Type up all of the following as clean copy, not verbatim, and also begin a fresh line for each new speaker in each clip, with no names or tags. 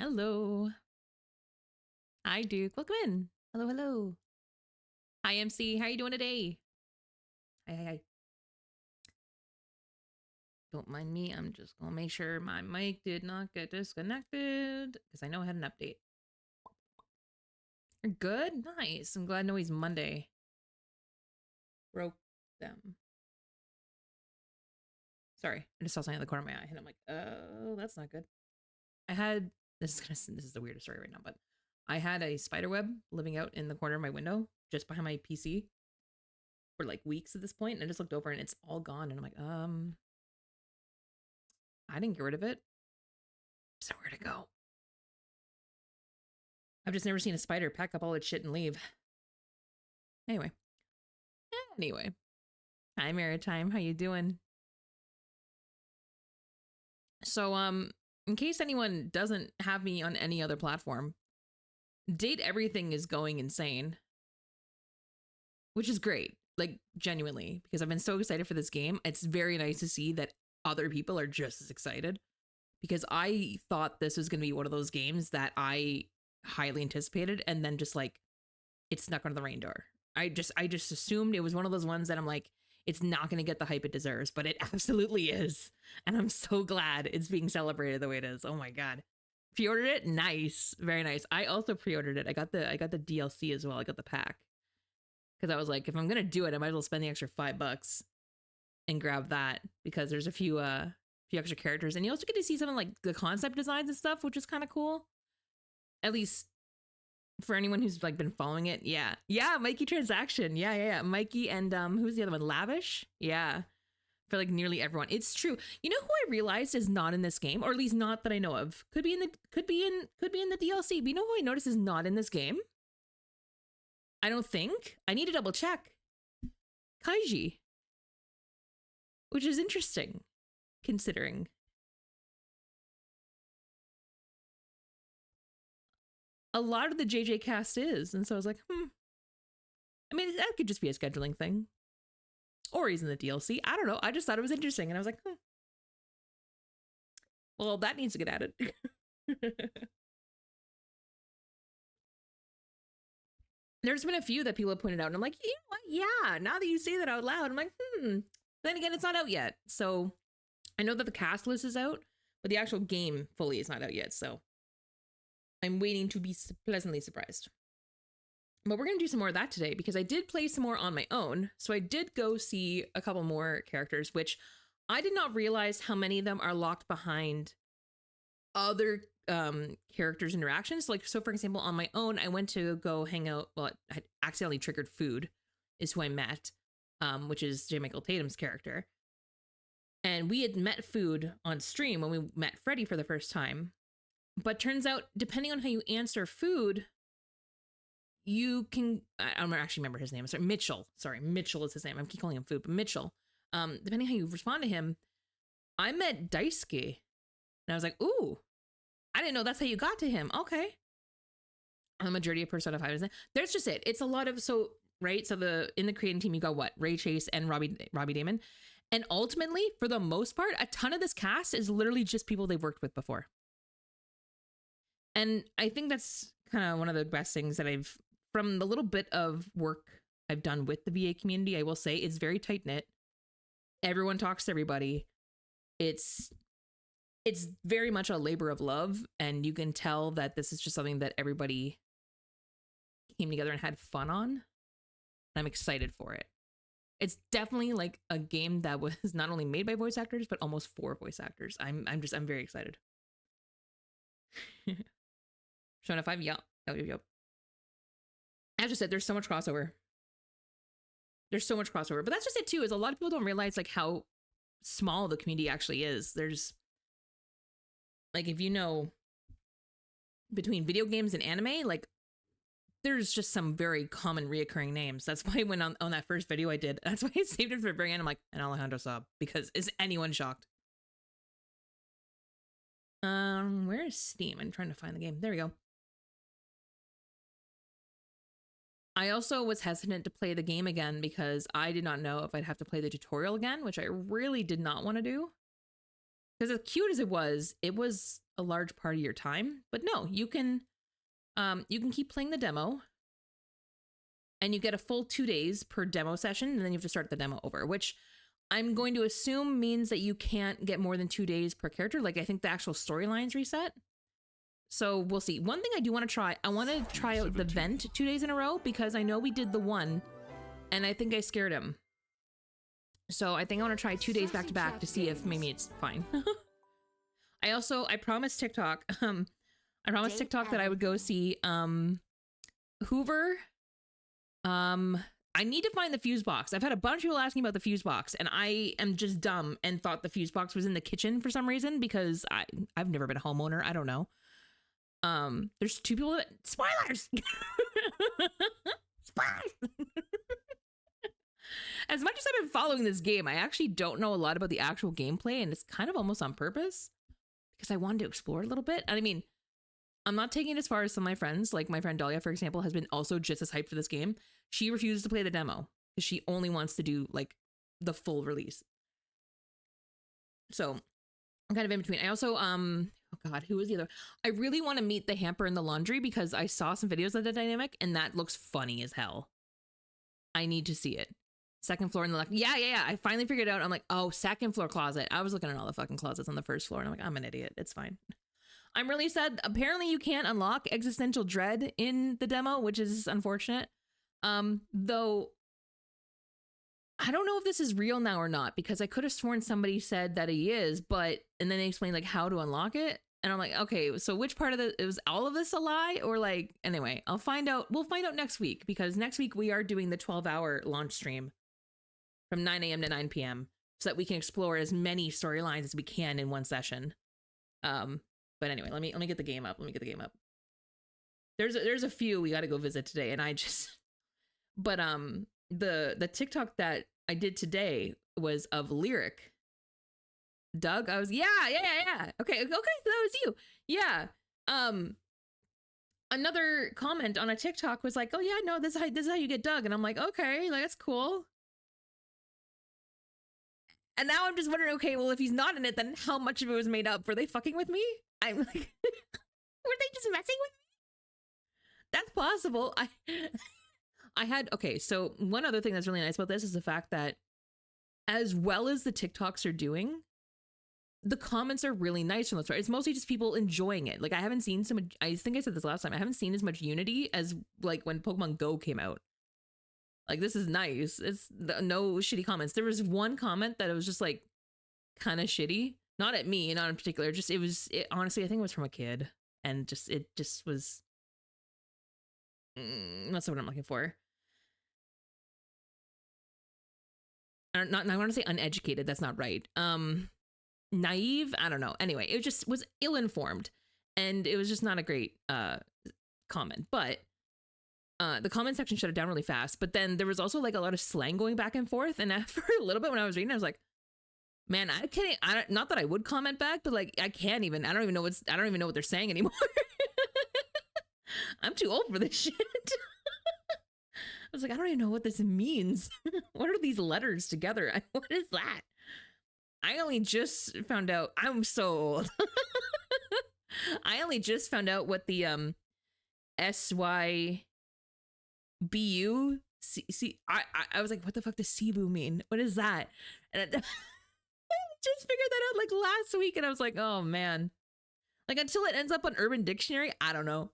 Hello. Hi, Duke. Welcome in. Hello, hello. Hi, MC. How are you doing today? Hi, hi, hi. Don't mind me. I'm just going to make sure my mic did not get disconnected because I know I had an update. You're good? Nice. I'm glad I know he's Monday. Broke them. Sorry. I just saw something in the corner of my eye and I'm like, oh, that's not good. This is the weirdest story right now, but I had a spider web living out in the corner of my window just behind my PC for like weeks at this point, and I just looked over and it's all gone, and I'm like, I didn't get rid of it. So where'd it go? I've just never seen a spider pack up all its shit and leave. Anyway. Hi, Maritime. How you doing? So, in case anyone doesn't have me on any other platform, Date Everything is going insane. Which is great. Like, genuinely. Because I've been so excited for this game. It's very nice to see that other people are just as excited. Because I thought this was going to be one of those games that I highly anticipated, and then just like it snuck under the rain door. I just assumed it was one of those ones that I'm like, it's not going to get the hype it deserves, but it absolutely is, and I'm so glad it's being celebrated the way it is. Oh my god, pre-ordered it, nice, very nice. I also pre-ordered it. I got the DLC as well. I got the pack because I was like, if I'm gonna do it, I might as well spend the extra $5 and grab that because there's a few extra characters, and you also get to see some of like the concept designs and stuff, which is kind of cool. At least for anyone who's like been following it. Yeah, Mikey Transaction. Yeah. Mikey and who's the other one? Lavish. Yeah, for like nearly everyone. It's true. You know who I realized is not in this game, or at least not that I know of. Could be in the DLC. But you know who I noticed is not in this game? I don't think. I need to double check. Kaiji, which is interesting, considering. A lot of the JJ cast is, and so I was like, I mean, that could just be a scheduling thing. Or he's in the DLC. I don't know. I just thought it was interesting, and I was like, well, that needs to get added. There's been a few that people have pointed out, and I'm like, you know what? Yeah, now that you say that out loud, I'm like, Then again, it's not out yet. So I know that the cast list is out, but the actual game fully is not out yet. So I'm waiting to be pleasantly surprised. But we're going to do some more of that today because I did play some more on my own. So I did go see a couple more characters, which I did not realize how many of them are locked behind other characters' interactions. Like, so for example, on my own, I went to go hang out. Well, I accidentally triggered Food, is who I met, which is J. Michael Tatum's character. And we had met Food on stream when we met Freddy for the first time. But turns out, depending on how you answer Food, you can, I don't actually remember his name. Sorry, Mitchell. Sorry, Mitchell is his name. I keep calling him Food, but Mitchell. Depending how you respond to him, I met Daisuke. And I was like, ooh, I didn't know that's how you got to him. Okay. The majority of Persona 5 is there. There's just it. It's a lot of, so, right? So in the creating team, you got what? Ray Chase and Robbie Damon. And ultimately, for the most part, a ton of this cast is literally just people they've worked with before. And I think that's kind of one of the best things that from the little bit of work I've done with the VA community, I will say it's very tight knit. Everyone talks to everybody. It's very much a labor of love, and you can tell that this is just something that everybody came together and had fun on. And I'm excited for it. It's definitely like a game that was not only made by voice actors, but almost for voice actors. I'm very excited. Persona 5, yeah. Yep. As I said, there's so much crossover. But that's just it too, is a lot of people don't realize like how small the community actually is. There's like, if you know, between video games and anime, like there's just some very common reoccurring names. That's why when on that first video I did, that's why I saved it for the very end. I'm like, and Alejandro Saab, because is anyone shocked? Where is Steam? I'm trying to find the game. There we go. I also was hesitant to play the game again because I did not know if I'd have to play the tutorial again, which I really did not want to do. Because as cute as it was a large part of your time. But no, you can keep playing the demo, and you get a full 2 days per demo session, and then you have to start the demo over, which I'm going to assume means that you can't get more than 2 days per character. Like, I think the actual storylines reset. So we'll see. One thing I do want to try, I want to try out the vent 2 days in a row, because I know we did the one and I think I scared him. So I think I want to try 2 days back to back to see if maybe it's fine. I promised TikTok, I promised TikTok that I would go see Hoover. I need to find the fuse box. I've had a bunch of people asking about the fuse box, and I am just dumb and thought the fuse box was in the kitchen for some reason, because I've never been a homeowner. I don't know. There's 2 people that spoilers. Spoilers. As much as I've been following this game, I actually don't know a lot about the actual gameplay, and it's kind of almost on purpose because I wanted to explore a little bit. And I mean, I'm not taking it as far as some of my friends, like my friend Dahlia, for example, has been also just as hyped for this game. She refuses to play the demo because she only wants to do like the full release. So I'm kind of in between. I also, oh God, who was the other? I really want to meet the hamper in the laundry because I saw some videos of the dynamic and that looks funny as hell. I need to see it. Second floor in the left. Yeah. I finally figured it out. I'm like, oh, second floor closet. I was looking at all the fucking closets on the first floor and I'm like, I'm an idiot. It's fine. I'm really sad. Apparently you can't unlock existential dread in the demo, which is unfortunate. Though I don't know if this is real now or not, because I could have sworn somebody said that he is, and then they explained like how to unlock it. And I'm like, okay, so which part of it was all of this a lie? Or like, anyway, I'll find out. We'll find out next week, because next week we are doing the 12-hour launch stream from 9 a.m. to 9 p.m. so that we can explore as many storylines as we can in one session. But anyway, let me get the game up. There's a few we got to go visit today, and but the TikTok that I did today was of Lyric. Doug, I was yeah. Okay, so that was you. Yeah. Another comment on a TikTok was like, oh yeah, no, this is how you get Doug, and I'm like, okay, like that's cool. And now I'm just wondering, okay, well, if he's not in it, then how much of it was made up? Were they fucking with me? I'm like, were they just messing with me? That's possible. Okay, so one other thing that's really nice about this is the fact that as well as the TikToks are doing, the comments are really nice from the start. It's mostly just people enjoying it. Like I haven't seen so much, I think I said this last time, I haven't seen as much unity as like when Pokemon Go came out. Like this is nice. It's no shitty comments. There was one comment that it was just like kind of shitty. Not at me, not in particular. Just honestly, I think it was from a kid, and it just was. That's what I'm looking for. I want to say uneducated. That's not right. Naive. I don't know. Anyway, it just was ill-informed, and it was just not a great comment. But the comment section shut it down really fast. But then there was also like a lot of slang going back and forth, and after a little bit when I was reading, I was like, man, I can't. Not that I would comment back, but like I can't even. I don't even know what they're saying anymore. I'm too old for this shit. I was like, I don't even know what this means. What are these letters together? What is that? I only just found out. I'm so old. I only just found out what the SYBU. I was like, what the fuck does Cebu mean? What is that? And I just figured that out like last week, and I was like, oh man. Like until it ends up on Urban Dictionary, I don't know.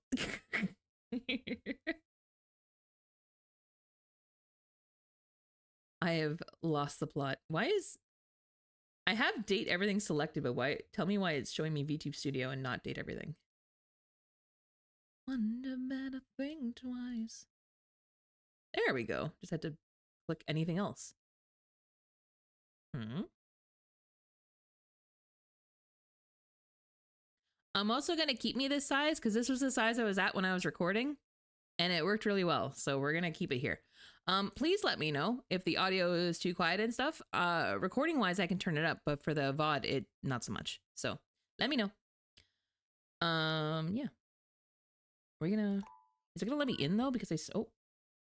I have lost the plot. I have date everything selected, but why? Tell me why it's showing me VTube Studio and not date everything. Wonder better think twice. There we go. Just had to click anything else. I'm also going to keep me this size because this was the size I was at when I was recording, and it worked really well. So we're going to keep it here. Please let me know if the audio is too quiet and stuff. Recording wise, I can turn it up, but for the VOD, not so much. So let me know. Yeah. Is it gonna let me in though? Because I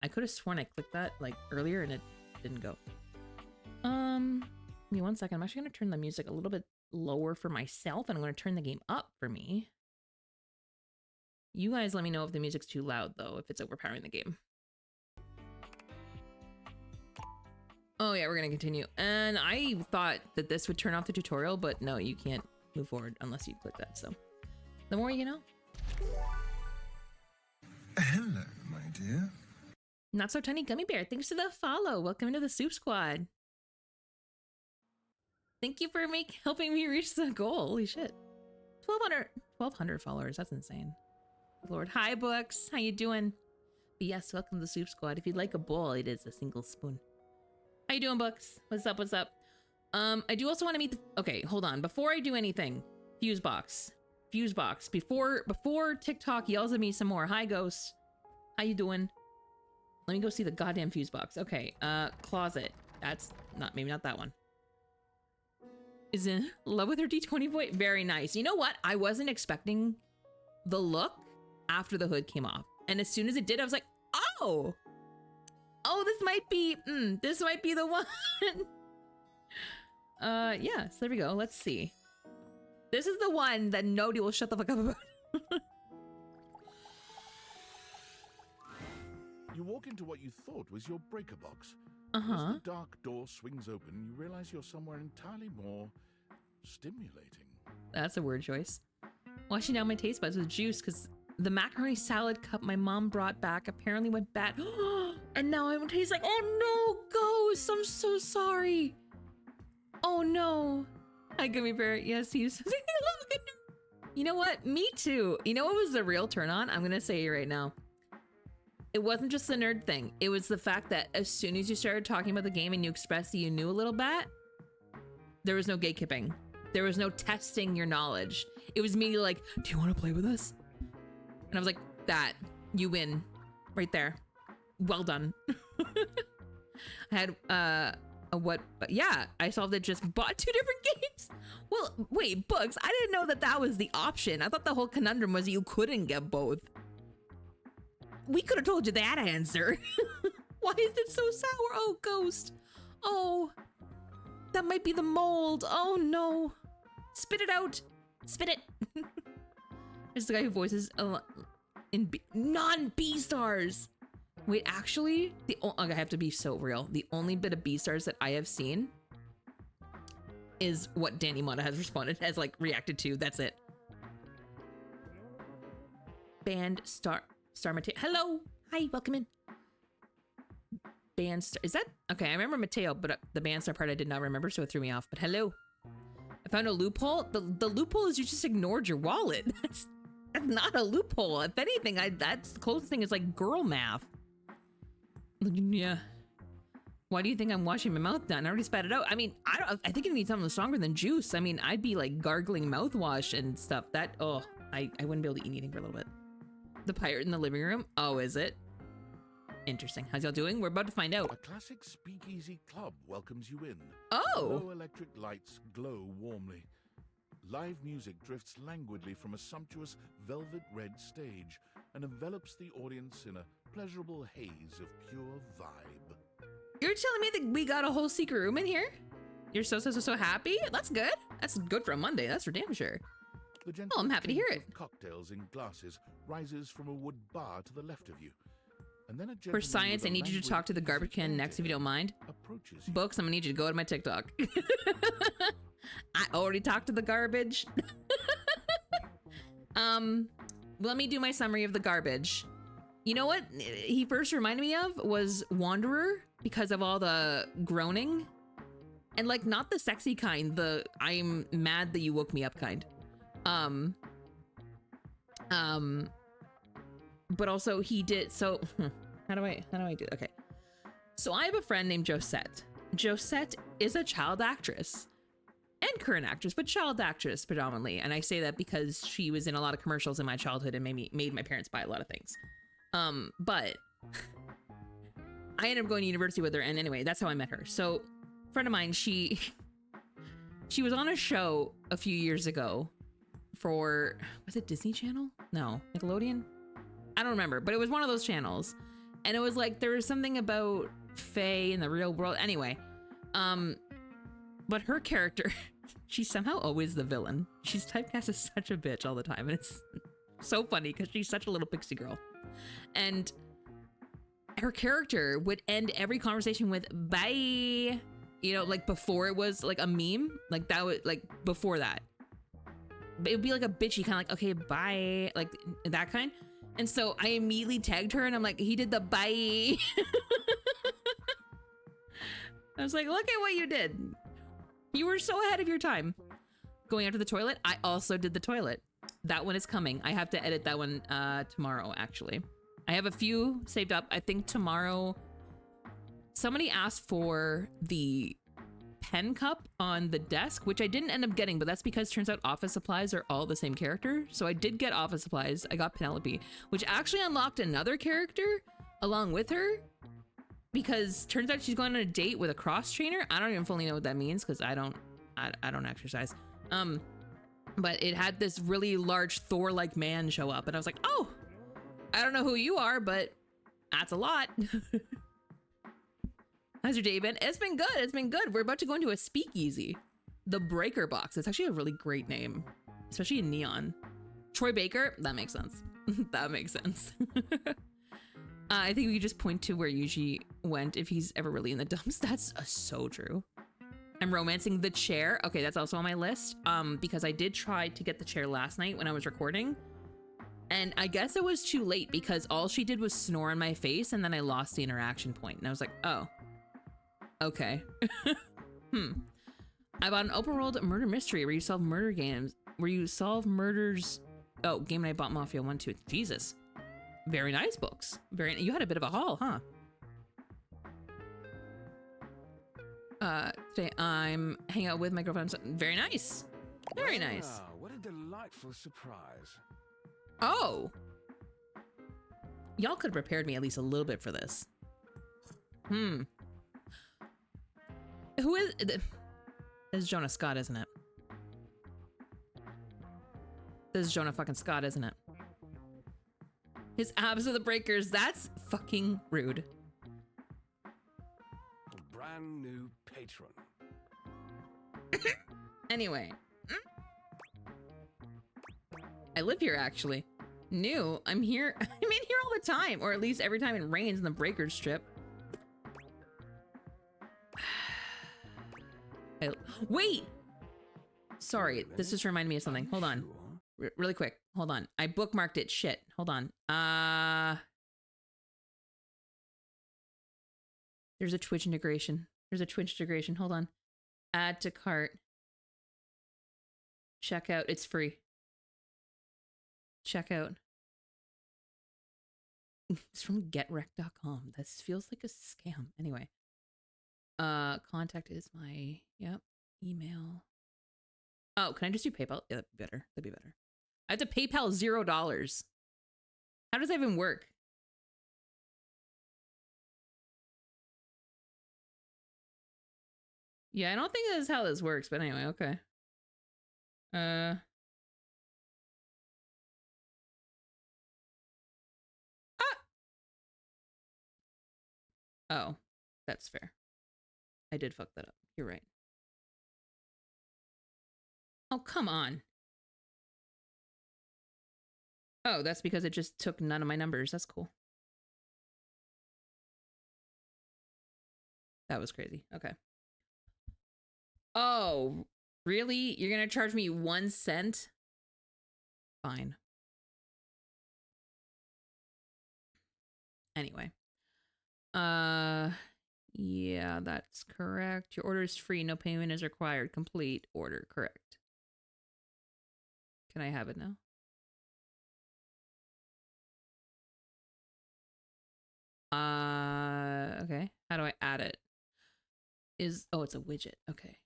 could have sworn I clicked that like earlier and it didn't go. Give me 1 second. I'm actually gonna turn the music a little bit lower for myself, and I'm going to turn the game up for me. You guys let me know if the music's too loud, though, if it's overpowering the game. Oh, yeah, we're going to continue. And I thought that this would turn off the tutorial, but no, you can't move forward unless you click that. So the more you know.
Hello, my dear.
Not So Tiny Gummy Bear, thanks for the follow. Welcome to the Soup Squad. Thank you for helping me reach the goal. Holy shit. 1,200 followers. That's insane. Lord. Hi, Books. How you doing? But yes, welcome to the Soup Squad. If you'd like a bowl, it is a single spoon. How you doing, Books? What's up? What's up? I do also want to meet the... Okay, hold on. Before I do anything, Fusebox. Fusebox. Before TikTok yells at me some more. Hi, Ghost. How you doing? Let me go see the goddamn Fusebox. Okay, closet. That's not... Maybe not that one. Is in love with her D20 voice. Very nice. You know what? I wasn't expecting the look after the hood came off. And as soon as it did, I was like, oh! Oh, this might be the one. Yeah, so there we go. Let's see. This is the one that nobody will shut the fuck up about.
You walk into what you thought was your breaker box.
Uh-huh.
As the dark door swings open, you realize you're somewhere entirely more stimulating.
That's a word choice. Washing down my taste buds with juice because the macaroni salad cup my mom brought back apparently went bad. And now I'm tasting like, oh no, Ghost, I'm so sorry. Oh no. Hi, Gummy Bear. Yes, he's... You know what? Me too. You know what was the real turn on? I'm going to say it right now. It wasn't just the nerd thing. It was the fact that as soon as you started talking about the game and you expressed that you knew a little bit, there was no gatekeeping. There was no testing your knowledge. It was me like, do you want to play with us? And I was like, that, you win right there. Well done. I had but yeah, I solved it, just bought 2 different games. Well, wait, Bugs, I didn't know that was the option. I thought the whole conundrum was you couldn't get both. We could have told you that answer. Why is it so sour? Oh, Ghost. Oh, that might be the mold. Oh no. Spit it out. Spit it. There's the guy who voices in non-B-stars. Wait, actually, I have to be so real. The only bit of B-stars that I have seen is what Danny Mata has responded, has like reacted to. That's it. Band Star Matteo. Hello. Hi, welcome in. Band Star. Is that? Okay, I remember Matteo, but the band star part I did not remember, so it threw me off. But hello. I found a loophole. The loophole is you just ignored your wallet. That's not a loophole. If anything, that's the closest thing is like girl math. Yeah. Why do you think I'm washing my mouth down? I already spat it out. I mean, I think it needs something stronger than juice. I mean, I'd be like gargling mouthwash and stuff. I wouldn't be able to eat anything for a little bit. The pirate in the living room. Oh, is it? Interesting. How's y'all doing? We're about to find out.
A classic speakeasy club welcomes you in.
Oh!
Low electric lights glow warmly. Live music drifts languidly from a sumptuous velvet red stage and envelops the audience in a pleasurable haze of pure vibe.
You're telling me that we got a whole secret room in here? You're so happy? That's good. That's good for a Monday. That's for damn sure. Oh, I'm happy to hear it.
Cocktails in glasses rises from a wood bar to the left of you. And then
for science, I need you to talk to the garbage can next if you don't mind. Books, I'm gonna need you to go to my TikTok. I already talked to the garbage. Let me do my summary of the garbage. You know what he first reminded me of was Wanderer because of all the groaning. And like not the sexy kind, the I'm mad that you woke me up kind. But also he did so how do I do it? Okay. So I have a friend named Josette. Josette is a child actress and current actress, but child actress predominantly. And I say that because she was in a lot of commercials in my childhood and made my parents buy a lot of things. But I ended up going to university with her, and anyway, that's how I met her. So a friend of mine, she was on a show a few years ago for, was it Disney Channel? No, Nickelodeon? I don't remember, but it was one of those channels. And it was like, there was something about Faye in the real world. Anyway, but her character, She's somehow always the villain. She's typecast as such a bitch all the time, and it's so funny because she's such a little pixie girl. And her character would end every conversation with bye. You know, like before it was like a meme, like that would like before that. It would be like a bitchy kind of like, okay, bye, like that kind. And so I immediately tagged her and I'm like, he did the bye. I was like, look at what you did. You were so ahead of your time. Going after the toilet, I also did the toilet. That one is coming. I have to edit that one tomorrow, actually. I have a few saved up. I think tomorrow, somebody asked for the pen cup on the desk, which I didn't end up getting, but that's because turns out office supplies are all the same character. So I did get office supplies. I got Penelope, which actually unlocked another character along with her, because turns out she's going on a date with a cross trainer. I don't even fully know what that means because I don't exercise. But it had this really large Thor-like man show up, and I was like, oh, I don't know who you are, but that's a lot. How's your day been? It's been good. It's been good. We're about to go into a speakeasy. The Breaker Box. It's actually a really great name, especially in Neon. Troy Baker. That makes sense. That makes sense. I think we could just point to where Yuji went if he's ever really in the dumps. That's so true. I'm romancing the chair. Okay, that's also on my list. Because I did try to get the chair last night when I was recording. And I guess it was too late because all she did was snore in my face and then I lost the interaction point. And I was like, oh. Okay. I bought an open world murder mystery where you solve murder games, where you solve murders. Oh, Game Night Bot Mafia 1, 2. Jesus. Very nice books. You had a bit of a haul, huh? Today I'm hanging out with my girlfriend. Very nice. Very nice.
What a delightful surprise.
Oh. Y'all could have prepared me at least a little bit for this. Who is... This is Jonah Scott, isn't it? This is Jonah fucking Scott, isn't it? His abs are the breakers. That's fucking rude.
A brand new patron.
Anyway. I live here, actually. New. I'm here. I'm in here all the time. Or at least every time it rains in the breakers strip. Wait! Sorry, this just reminded me of something. Hold on. Really quick. Hold on. I bookmarked it. Shit. Hold on. There's a Twitch integration. Hold on. Add to cart. Checkout. It's free. Checkout. It's from getrec.com. This feels like a scam. Anyway. Contact is my, email. Oh, can I just do PayPal? Yeah, that'd be better. I have to PayPal $0. How does that even work? Yeah, I don't think that's how this works, but anyway, okay. Oh, that's fair. I did fuck that up. You're right. Oh, come on. Oh, that's because it just took none of my numbers. That's cool. That was crazy. Okay. Oh, really? You're gonna charge me 1 cent? Fine. Anyway. Yeah, that's correct. Your order is free. No payment is required. Complete order. Correct. Can I have it now? Okay. How do I add it? Oh, it's a widget. Okay.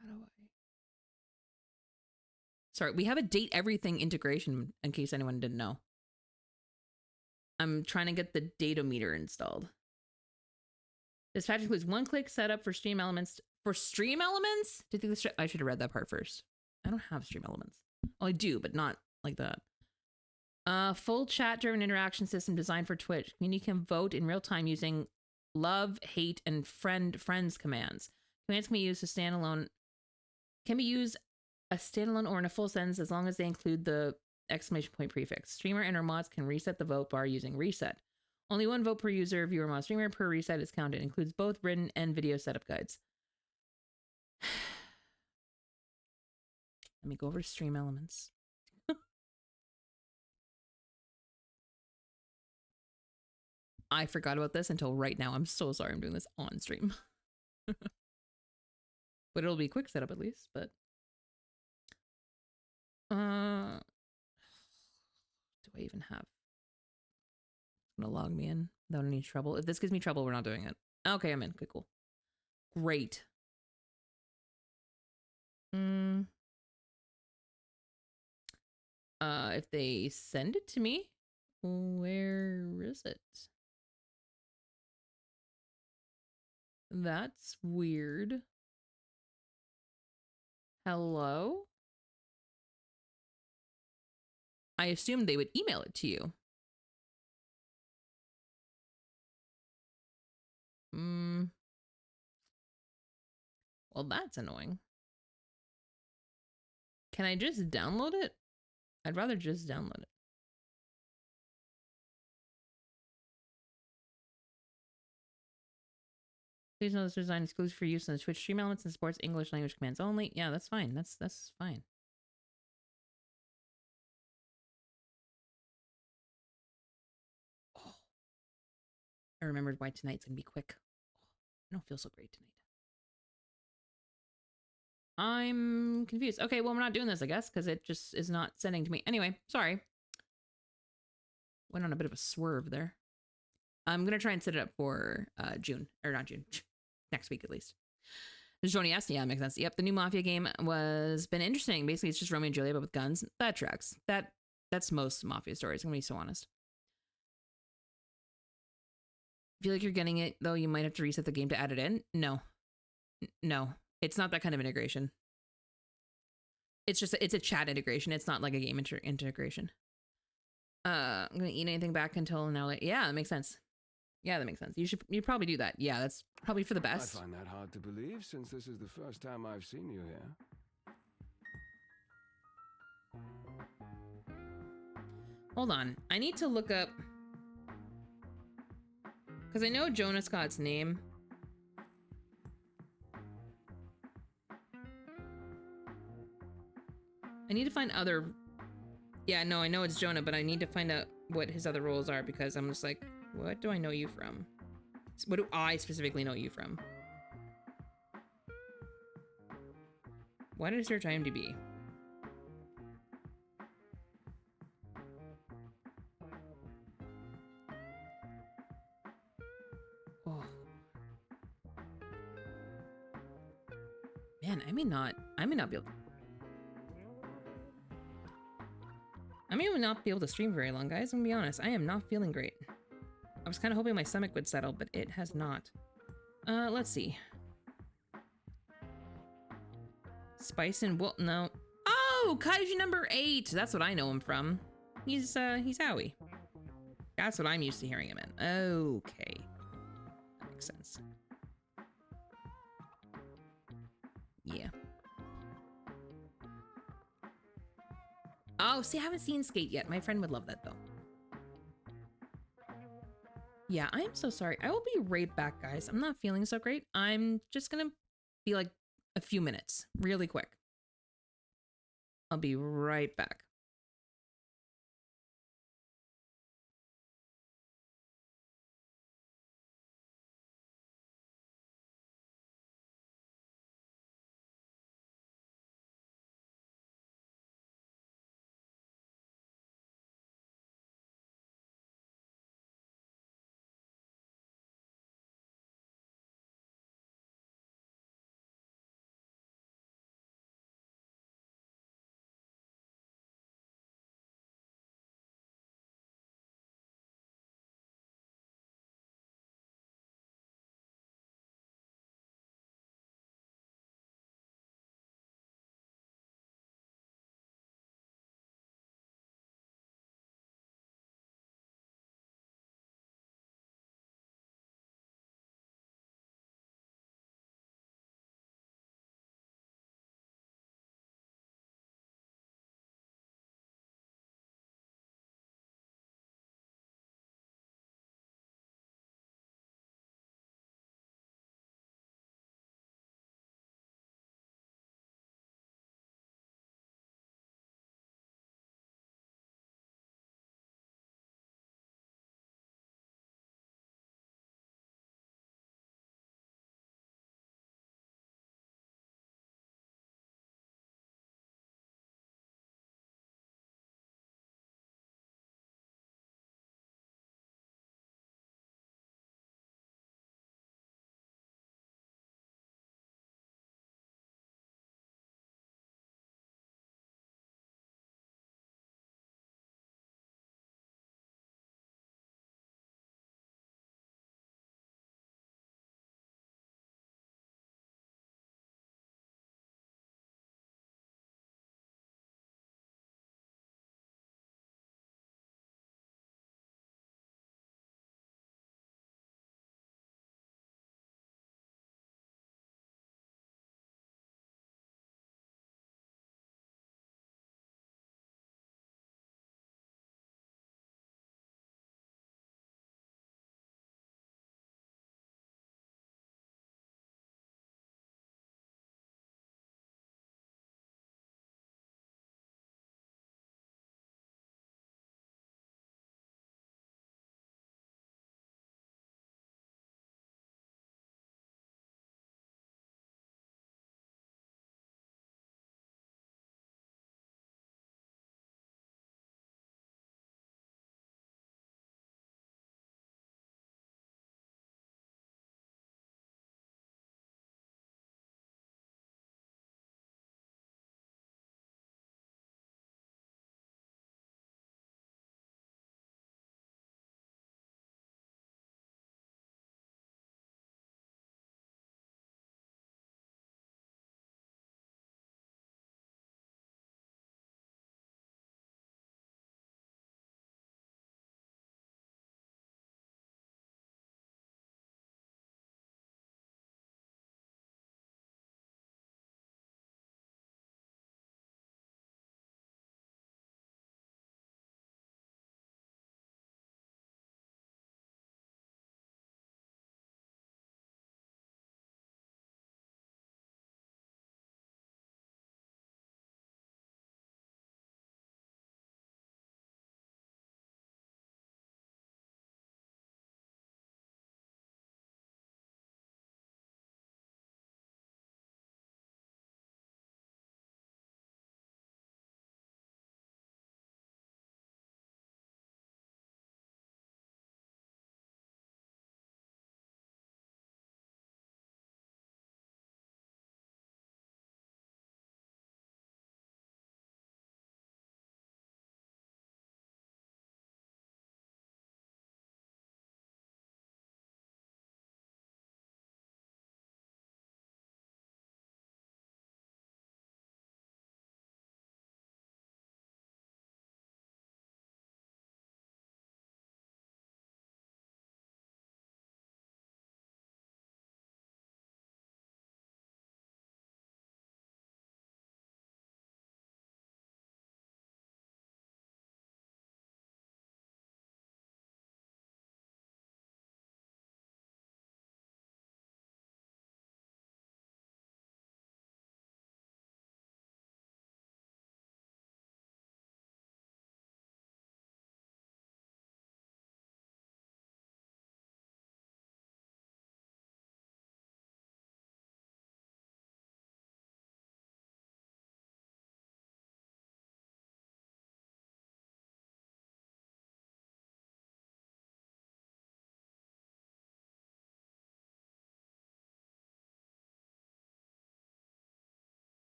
How do I? Sorry, we have a date everything integration in case anyone didn't know. I'm trying to get the datometer installed. Dispatch includes one-click setup for stream elements. For stream elements? I should have read that part first. I don't have stream elements. Well, I do, but not like that. Full chat-driven interaction system designed for Twitch. Community can vote in real time using love, hate, and friends commands. Commands can be used as standalone. Can be used a standalone or in a full sentence as long as they include the exclamation point prefix. Streamer and or mods can reset the vote bar using reset. Only one vote per user, viewer, mod, streamer per reset is counted. It includes both written and video setup guides. Let me go over to stream elements. I forgot about this until right now. I'm so sorry I'm doing this on stream. But it'll be a quick setup at least, but do I even have? It's gonna log me in without any trouble. If this gives me trouble, we're not doing it. Okay, I'm in. Okay, cool. Great. If they send it to me, where is it? That's weird. Hello? I assumed they would email it to you. Well, that's annoying. Can I just download it? I'd rather just download it. Please know this design is exclusive for use in the Twitch stream elements and supports English language commands only. Yeah, that's fine. That's fine. Oh. I remembered why tonight's gonna be quick. I don't feel so great tonight. I'm confused. Okay, well, we're not doing this, I guess, because it just is not sending to me. Anyway, sorry. Went on a bit of a swerve there. I'm going to try and set it up for June. Or not June. Next week, at least. Joni asked, yeah, makes sense. Yep, the new Mafia game was been interesting. Basically, it's just Romeo and Juliet, but with guns. That tracks. That's most Mafia stories. I'm going to be so honest. Feel like you're getting it, though you might have to reset the game to add it in? No. No. It's not that kind of integration. It's a chat integration. It's not like a game integration. I'm gonna eat anything back until now. Yeah, that makes sense. Yeah, that makes sense. You probably do that. Yeah, that's probably for the best.
I find that hard to believe since this is the first time I've seen you here.
Hold on. I need to look up because I know Jonah Scott's name. I need to find other... Yeah, no, I know it's Jonah, but I need to find out what his other roles are because I'm just like, what do I know you from? What do I specifically know you from? Why did I search IMDb? Oh. Man, I may not be able to... I may not be able to stream very long, guys. I'm gonna be honest. I am not feeling great. I was kind of hoping my stomach would settle, but it has not. Let's see. Spice and Wolf. No. Oh, Kaiju number 8. That's what I know him from. He's Howie. That's what I'm used to hearing him in. Okay. That makes sense. Yeah. Oh, see, I haven't seen Skate yet. My friend would love that, though. Yeah, I am so sorry. I will be right back, guys. I'm not feeling so great. I'm just gonna be like a few minutes, really quick. I'll be right back.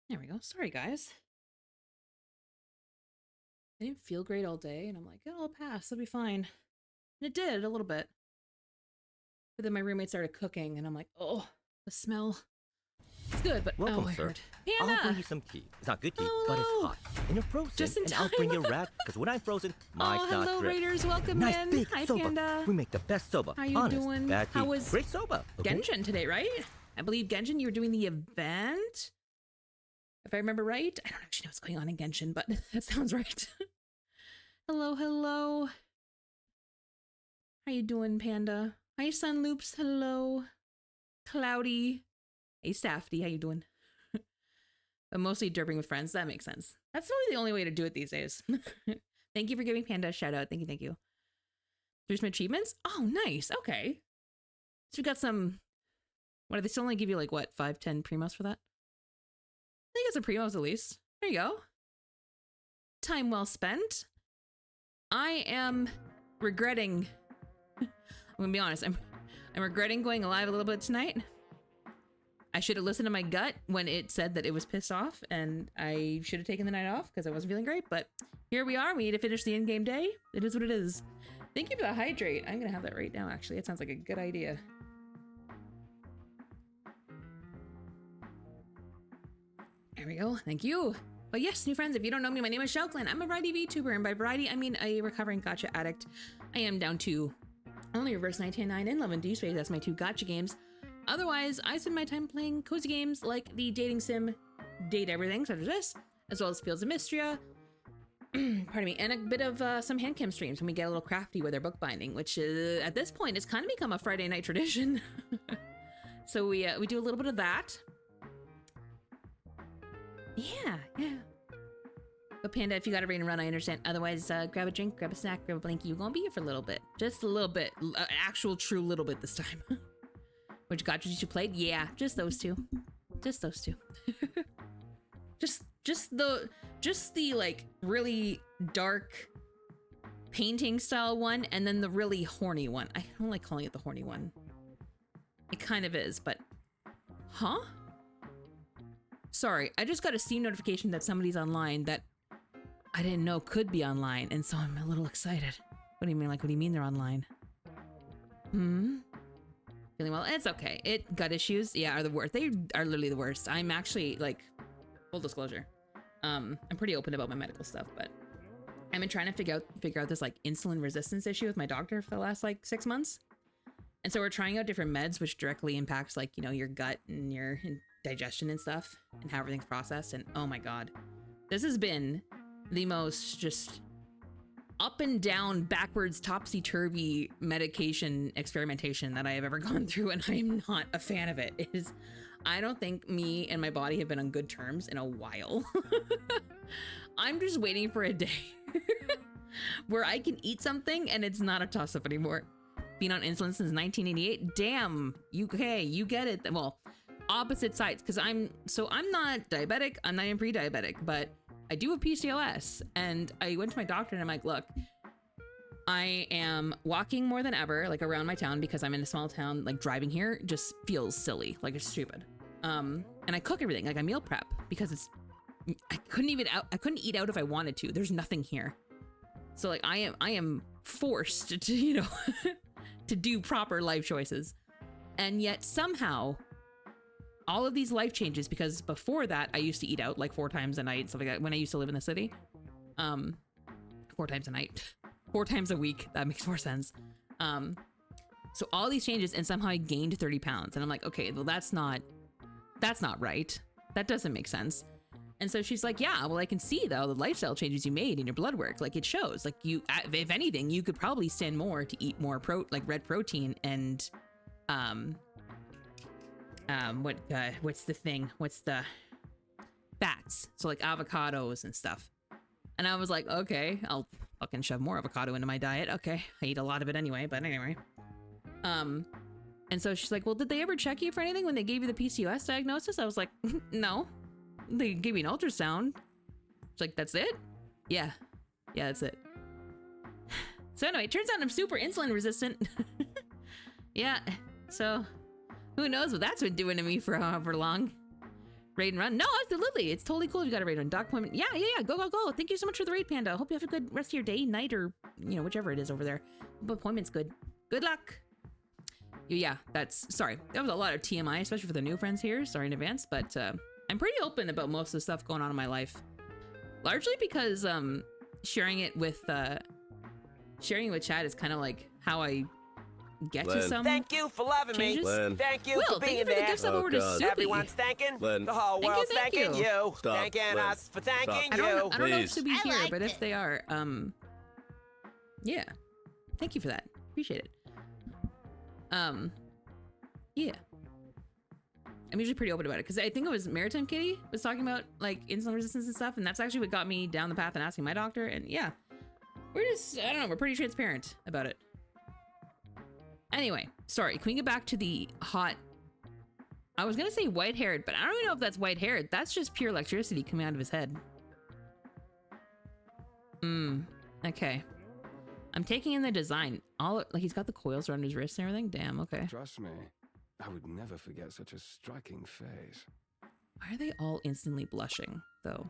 There we go. Sorry, guys. I didn't feel great all day, and I'm like, oh, I'll pass. It'll be fine. And it did a little bit. But then my roommate started cooking, and I'm like, oh, the smell. It's good, but
Welcome,
oh, I
sir.
heard. Panda!
I'll bring you some tea. It's not good tea,
Oh,
but it's
hello.
hot. And you're frozen.
Just in
and I'll
time.
bring you a wrap, because when I'm frozen, my
Oh,
not
hello,
drip.
Raiders. Welcome
Nice
in.
big
Hi,
soba.
Panda.
We make the best soba.
How you
Honest,
doing?
bad tea.
How was
Great soba. Okay?
Genshin today, right? I believe Genshin, you were doing the event. If I remember right. I don't actually know what's going on in Genshin, but that sounds right. Hello, hello. How you doing, Panda? Hi, Sun Loops. Hello. Cloudy. Hey, Safety. How you doing? But mostly derping with friends. That makes sense. That's really the only way to do it these days. Thank you for giving Panda a shout out. Thank you, thank you. There's some achievements? Oh, nice. Okay. So we got some... What, do they still only give you like, what, 5-10 primos for that? I think it's some primos at least. There you go. Time well spent. I am regretting... I'm gonna be honest. I'm regretting going live a little bit tonight. I should have listened to my gut when it said that it was pissed off, and I should have taken the night off because I wasn't feeling great, but here we are. We need to finish the in-game day. It is what it is. Thank you for the hydrate. I'm gonna have that right now, actually. It sounds like a good idea. There we go. Thank you. But yes, new friends, if you don't know me, my name is Shelklin. I'm a variety VTuber, and by variety, I mean a recovering gacha addict. I am down to only Reverse 1999 and Love and Dishware. That's my two gacha games. Otherwise, I spend my time playing cozy games like the dating sim Date Everything, such as this, as well as Fields of Mystria, pardon me, and a bit of some handcam streams when we get a little crafty with our bookbinding, which at this point has kind of become a Friday night tradition. So we do a little bit of that. Yeah. But Panda, if you got a rain and run, I understand. Otherwise, grab a drink, grab a snack, grab a blankie. You're gonna be here for a little bit, just a little bit, actual true little bit this time. Which gotchas you played? Yeah, just those two. Just those two. just the like really dark painting style one, and then the really horny one. I don't like calling it the horny one. It kind of is, but huh? Sorry, I just got a Steam notification that somebody's online that I didn't know could be online, and so I'm a little excited. What do you mean? Like, what do you mean they're online? Feeling well? It's okay. It gut issues, yeah, are the worst. They are literally the worst. I'm actually, like, full disclosure, I'm pretty open about my medical stuff, but I've been trying to figure out this like insulin resistance issue with my doctor for the last like 6 months. And so we're trying out different meds, which directly impacts like, you know, your gut and your digestion and stuff and how everything's processed. And oh my God, this has been the most just up and down, backwards, topsy-turvy medication experimentation that I have ever gone through, and I'm not a fan of it. I don't think me and my body have been on good terms in a while. I'm just waiting for a day where I can eat something and it's not a toss-up anymore. Been on insulin since 1988. Damn, UK, you get it. Well, opposite sides, because I'm not diabetic, I'm not even pre-diabetic, but I do have PCOS, and I went to my doctor and I'm like, look, I am walking more than ever, like around my town, because I'm in a small town. Like driving here just feels silly, like it's stupid. And I cook everything, like I meal prep, because I couldn't eat out if I wanted to. There's nothing here, so like I am forced to, you know, to do proper life choices, and yet somehow all of these life changes, because before that I used to eat out like 4 times a night and stuff like that when I used to live in the city. 4 times a night, 4 times a week, that makes more sense. So all these changes, and somehow I gained 30 pounds, and I'm like, okay, well that's not right. That doesn't make sense. And so she's like, yeah, well I can see though the lifestyle changes you made in your blood work, like it shows, like you, if anything, you could probably stand more to eat more red protein and what's the fats, so like avocados and stuff. And I was like, okay, I'll fucking shove more avocado into my diet. Okay, I eat a lot of it anyway, but anyway. And so she's like, well, did they ever check you for anything when they gave you the PCOS diagnosis? I was like, no, they gave me an ultrasound. It's like, that's it? Yeah, that's it. So anyway, it turns out I'm super insulin resistant. Yeah, so who knows what that's been doing to me for however long. Raid and run. No, absolutely. It's totally cool if you got a raid run. Doc appointment. Yeah. Go. Thank you so much for the raid, Panda. Hope you have a good rest of your day, night, or, you know, whichever it is over there. But appointment's good. Good luck. Yeah, sorry. That was a lot of TMI, especially for the new friends here. Sorry in advance, but I'm pretty open about most of the stuff going on in my life. Largely because sharing it with chat is kind of like how I get to some.
Thank you for loving me. Thank you
Will,
for
thank
being
you for the
there.
gift sub over to Soupy.
Everyone's thanking. The whole world's
Thank
thanking
you.
you.
Stop,
Thanking
Lynn.
us for thanking
I
you.
don't know if
Please.
Soupy's here,
liked
but if
it.
they are, yeah. Thank you for that. Appreciate it. Yeah. I'm usually pretty open about it because I think it was Maritime Kitty was talking about like insulin resistance and stuff, and that's actually what got me down the path and asking my doctor. And yeah, we're just, I don't know, we're pretty transparent about it. Anyway, sorry, can we get back to the hot, I was gonna say white-haired, but I don't even know if that's white-haired. That's just pure electricity coming out of his head. Okay. I'm taking in the design. All, like, he's got the coils around his wrists and everything. Damn, okay.
Trust me, I would never forget such a striking face.
Why are they all instantly blushing, though?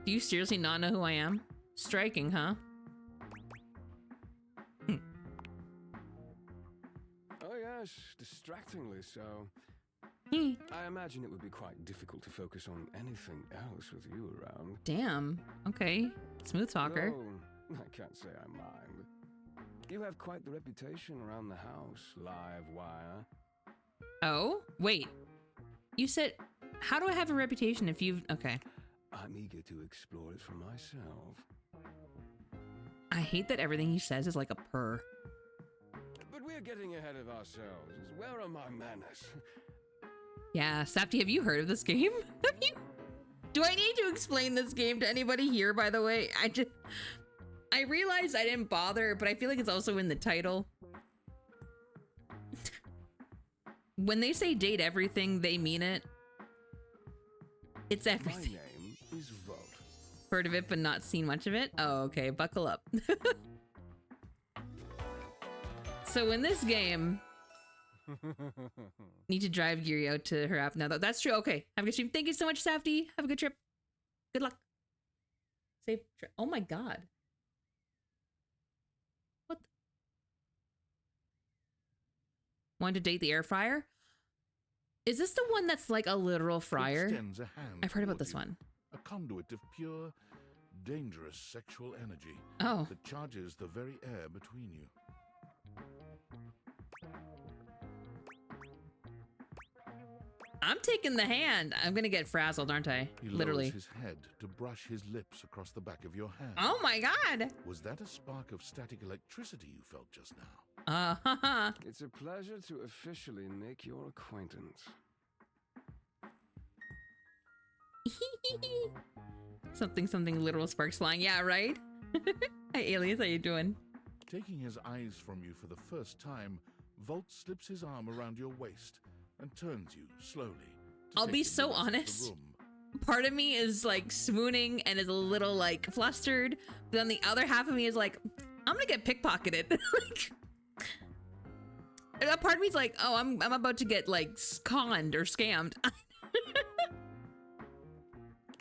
Do you seriously not know who I am? Striking, huh?
Oh yes, distractingly so. I imagine it would be quite difficult to focus on anything else with you around.
Damn. Okay. Smooth talker.
No, I can't say I mind. You have quite the reputation around the house, live wire.
Oh, wait. You said, how do I have a reputation if you've... Okay.
I'm eager to explore it for myself.
I hate that everything he says is like a purr.
But we're getting ahead of ourselves. Where are my manners?
Yeah, Safty, have you heard of this game? Do I need to explain this game to anybody here, by the way? I realized I didn't bother, but I feel like it's also in the title. When they say date everything, they mean it. It's everything.
My name is Volt.
Heard of it, but not seen much of it? Oh, okay. Buckle up. So in this game, need to drive Geary out to her app now. That's true. Okay. Have a good stream. Thank you so much, Safty. Have a good trip. Good luck. Safe trip. Oh my god. What? Want to date the air fryer? Is this the one that's like a literal fryer?
Extends a hand
I've heard about
towards
this
you,
one.
A conduit of pure, dangerous sexual energy
Oh.
that charges the very air between you.
I'm taking the hand. I'm gonna get frazzled, aren't I?
He
Literally.
lowers his head to brush his lips across the back of your hand.
Oh my god.
Was that a spark of static electricity you felt just now?
It's a pleasure to officially make your acquaintance.
Something literal sparks flying. Yeah, right? Hi, aliens. How you doing?
Taking his eyes from you for the first time, Volt slips his arm around your waist and turns you slowly. to
I'll
take
be
you to
so
the rest of the
honest.
room.
Part of me is like swooning and is a little like flustered. But then the other half of me is like, I'm gonna get pickpocketed. Like, and that part of me is like, oh, I'm about to get like conned or scammed.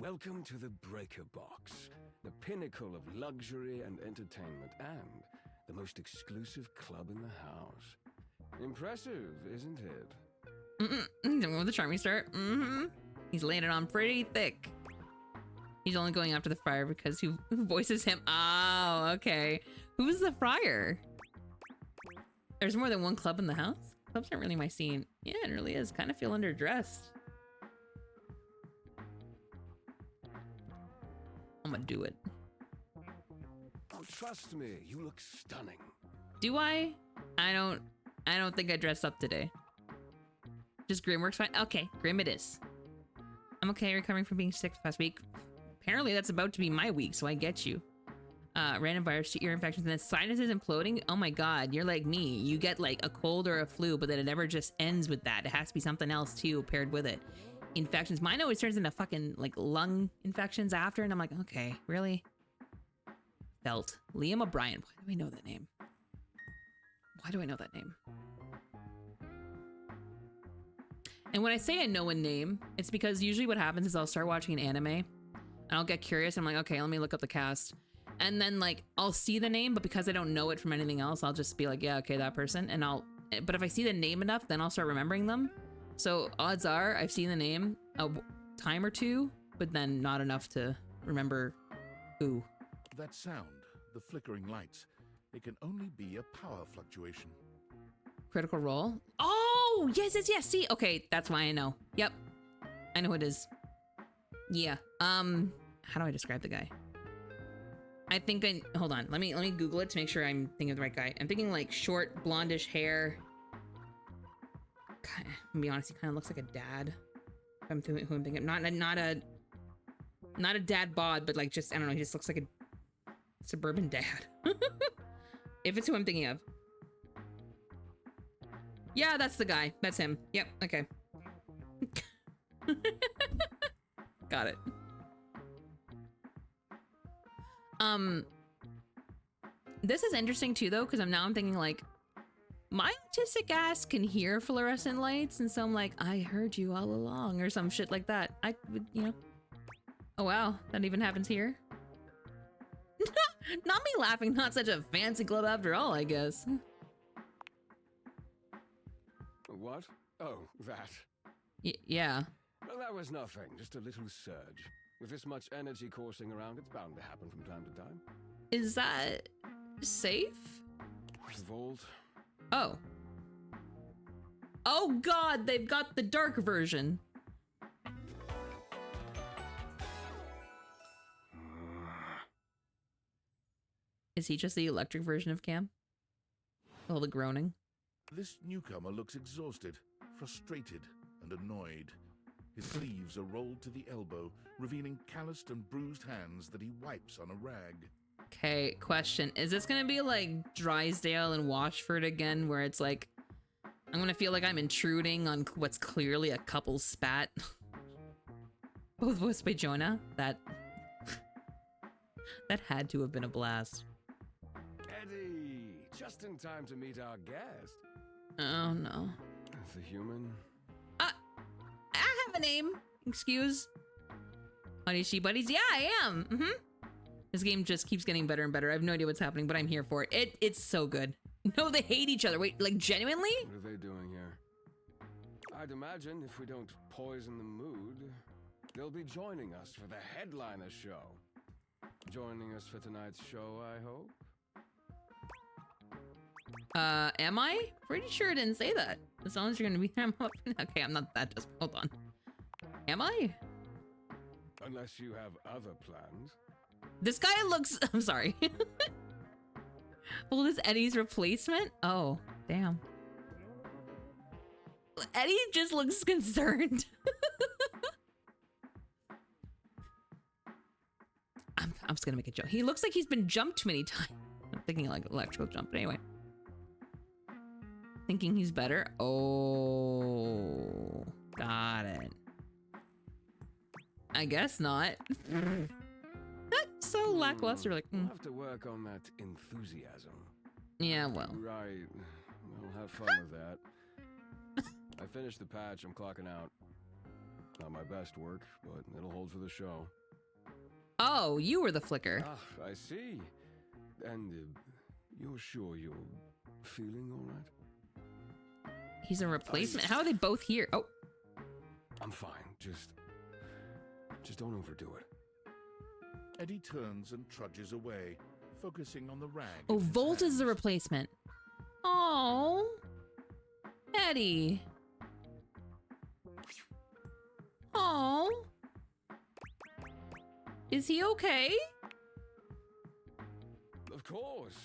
Welcome to the Breaker Box, the pinnacle of luxury and entertainment, and the most exclusive club in the house. Impressive, isn't it?
With the charming start. He's laying it on pretty thick. He's only going after the friar because who voices him? Oh, okay. Who's the friar? There's more than one club in the house? Clubs aren't really my scene. Yeah, it really is. Kind of feel underdressed. I'm gonna do it.
Oh, trust me, you look stunning.
Do I? I don't think I dressed up today. Just Grim works fine. Okay, Grim it is. I'm okay recovering from being sick past week. Apparently that's about to be my week, so I get you. Random virus to ear infections and then sinuses imploding. Oh my god, you're like me. You get like a cold or a flu, but then it never just ends with that. It has to be something else too paired with it. Infections. Mine always turns into fucking like lung infections after, and I'm like, okay, really? Felt. Liam O'Brien. Why do I know that name? Why do I know that name? And when I say I know a name, it's because usually what happens is I'll start watching an anime and I'll get curious. I'm like, okay, let me look up the cast. And then like, I'll see the name, but because I don't know it from anything else, I'll just be like, yeah, okay, that person. And but if I see the name enough, then I'll start remembering them. So odds are I've seen the name a time or two, but then not enough to remember who.
That sound, the flickering lights, it can only be a power fluctuation.
Critical Role. Oh, yes. See, okay, that's why I know. Yep, I know who it is. Yeah. How do I describe the guy? I think hold on. Let me Google it to make sure I'm thinking of the right guy. I'm thinking like short, blondish hair. To be honest, he kind of looks like a dad. I'm thinking who I'm thinking. Not a dad bod, but like just I don't know. He just looks like a suburban dad. If it's who I'm thinking of. Yeah, that's the guy. That's him. Yep. Okay. Got it. This is interesting too, though, because I'm thinking like, my autistic ass can hear fluorescent lights, and so I'm like, I heard you all along, or some shit like that. I would, you know. Oh wow, that even happens here. Not me laughing. Not such a fancy club after all, I guess.
What? Oh, that.
Yeah.
Well, that was nothing. Just a little surge. With this much energy coursing around, it's bound to happen from time to time.
Is that safe?
Vault.
Oh. Oh god, they've got the dark version. Is he just the electric version of Cam? All the groaning.
This newcomer looks exhausted, frustrated, and annoyed. His sleeves are rolled to the elbow, revealing calloused and bruised hands that he wipes on a rag.
Okay, question. Is this gonna be like Drysdale and Washford again, where it's like, I'm gonna feel like I'm intruding on what's clearly a couple's spat? Both voiced by Jonah? That had to have been a blast.
Eddie! Just in time to meet our guest.
Oh no.
The human.
I have a name. Excuse. Buddy she buddies. Yeah, I am. This game just keeps getting better and better. I have no idea what's happening, but I'm here for it. It's so good. No, they hate each other. Wait, like genuinely?
What are they doing here? I'd imagine if we don't poison the mood, they'll be joining us for the headliner show. Joining us for tonight's show, I hope.
Am I? Pretty sure I didn't say that. As long as you're gonna be there, okay, I'm not that desperate. Hold on. Am I?
Unless you have other plans.
This guy looks... I'm sorry. Well, this Eddie's replacement? Oh, damn. Eddie just looks concerned. I'm just gonna make a joke. He looks like he's been jumped too many times. I'm thinking like electrical jump, but anyway. Thinking he's better? Oh, got it. I guess not. That's so lackluster. Like,
We'll have to work on that enthusiasm.
Yeah, well.
Right. We'll have fun with that. I finished the patch. I'm clocking out. Not my best work, but it'll hold for the show.
Oh, you were the flicker.
Ah, I see. And you're sure you're feeling all right?
He's a replacement. How are they both here? Oh.
I'm fine. Just don't overdo it.
Eddie turns and trudges away, focusing on the rag.
Oh,
in his
Volt is the
hands.
replacement. Oh, Eddie. Oh. Is he okay?
Of course.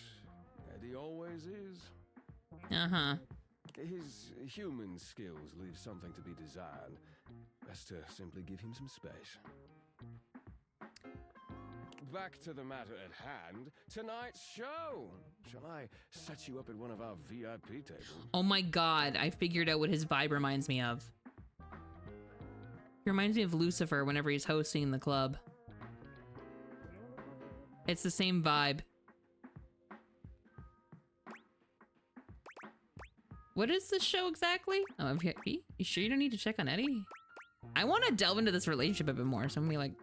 Eddie always is.
Uh-huh.
His human skills leave something to be desired. Best to simply give him some space. Back to the matter at hand. Tonight's show. Shall I set you up at one of our VIP tables?
Oh my god, I figured out what his vibe reminds me of. He reminds me of Lucifer whenever he's hosting the club. It's the same vibe. What is this show exactly? Oh, you sure you don't need to check on Eddie? I want to delve into this relationship a bit more, so I'm gonna be like...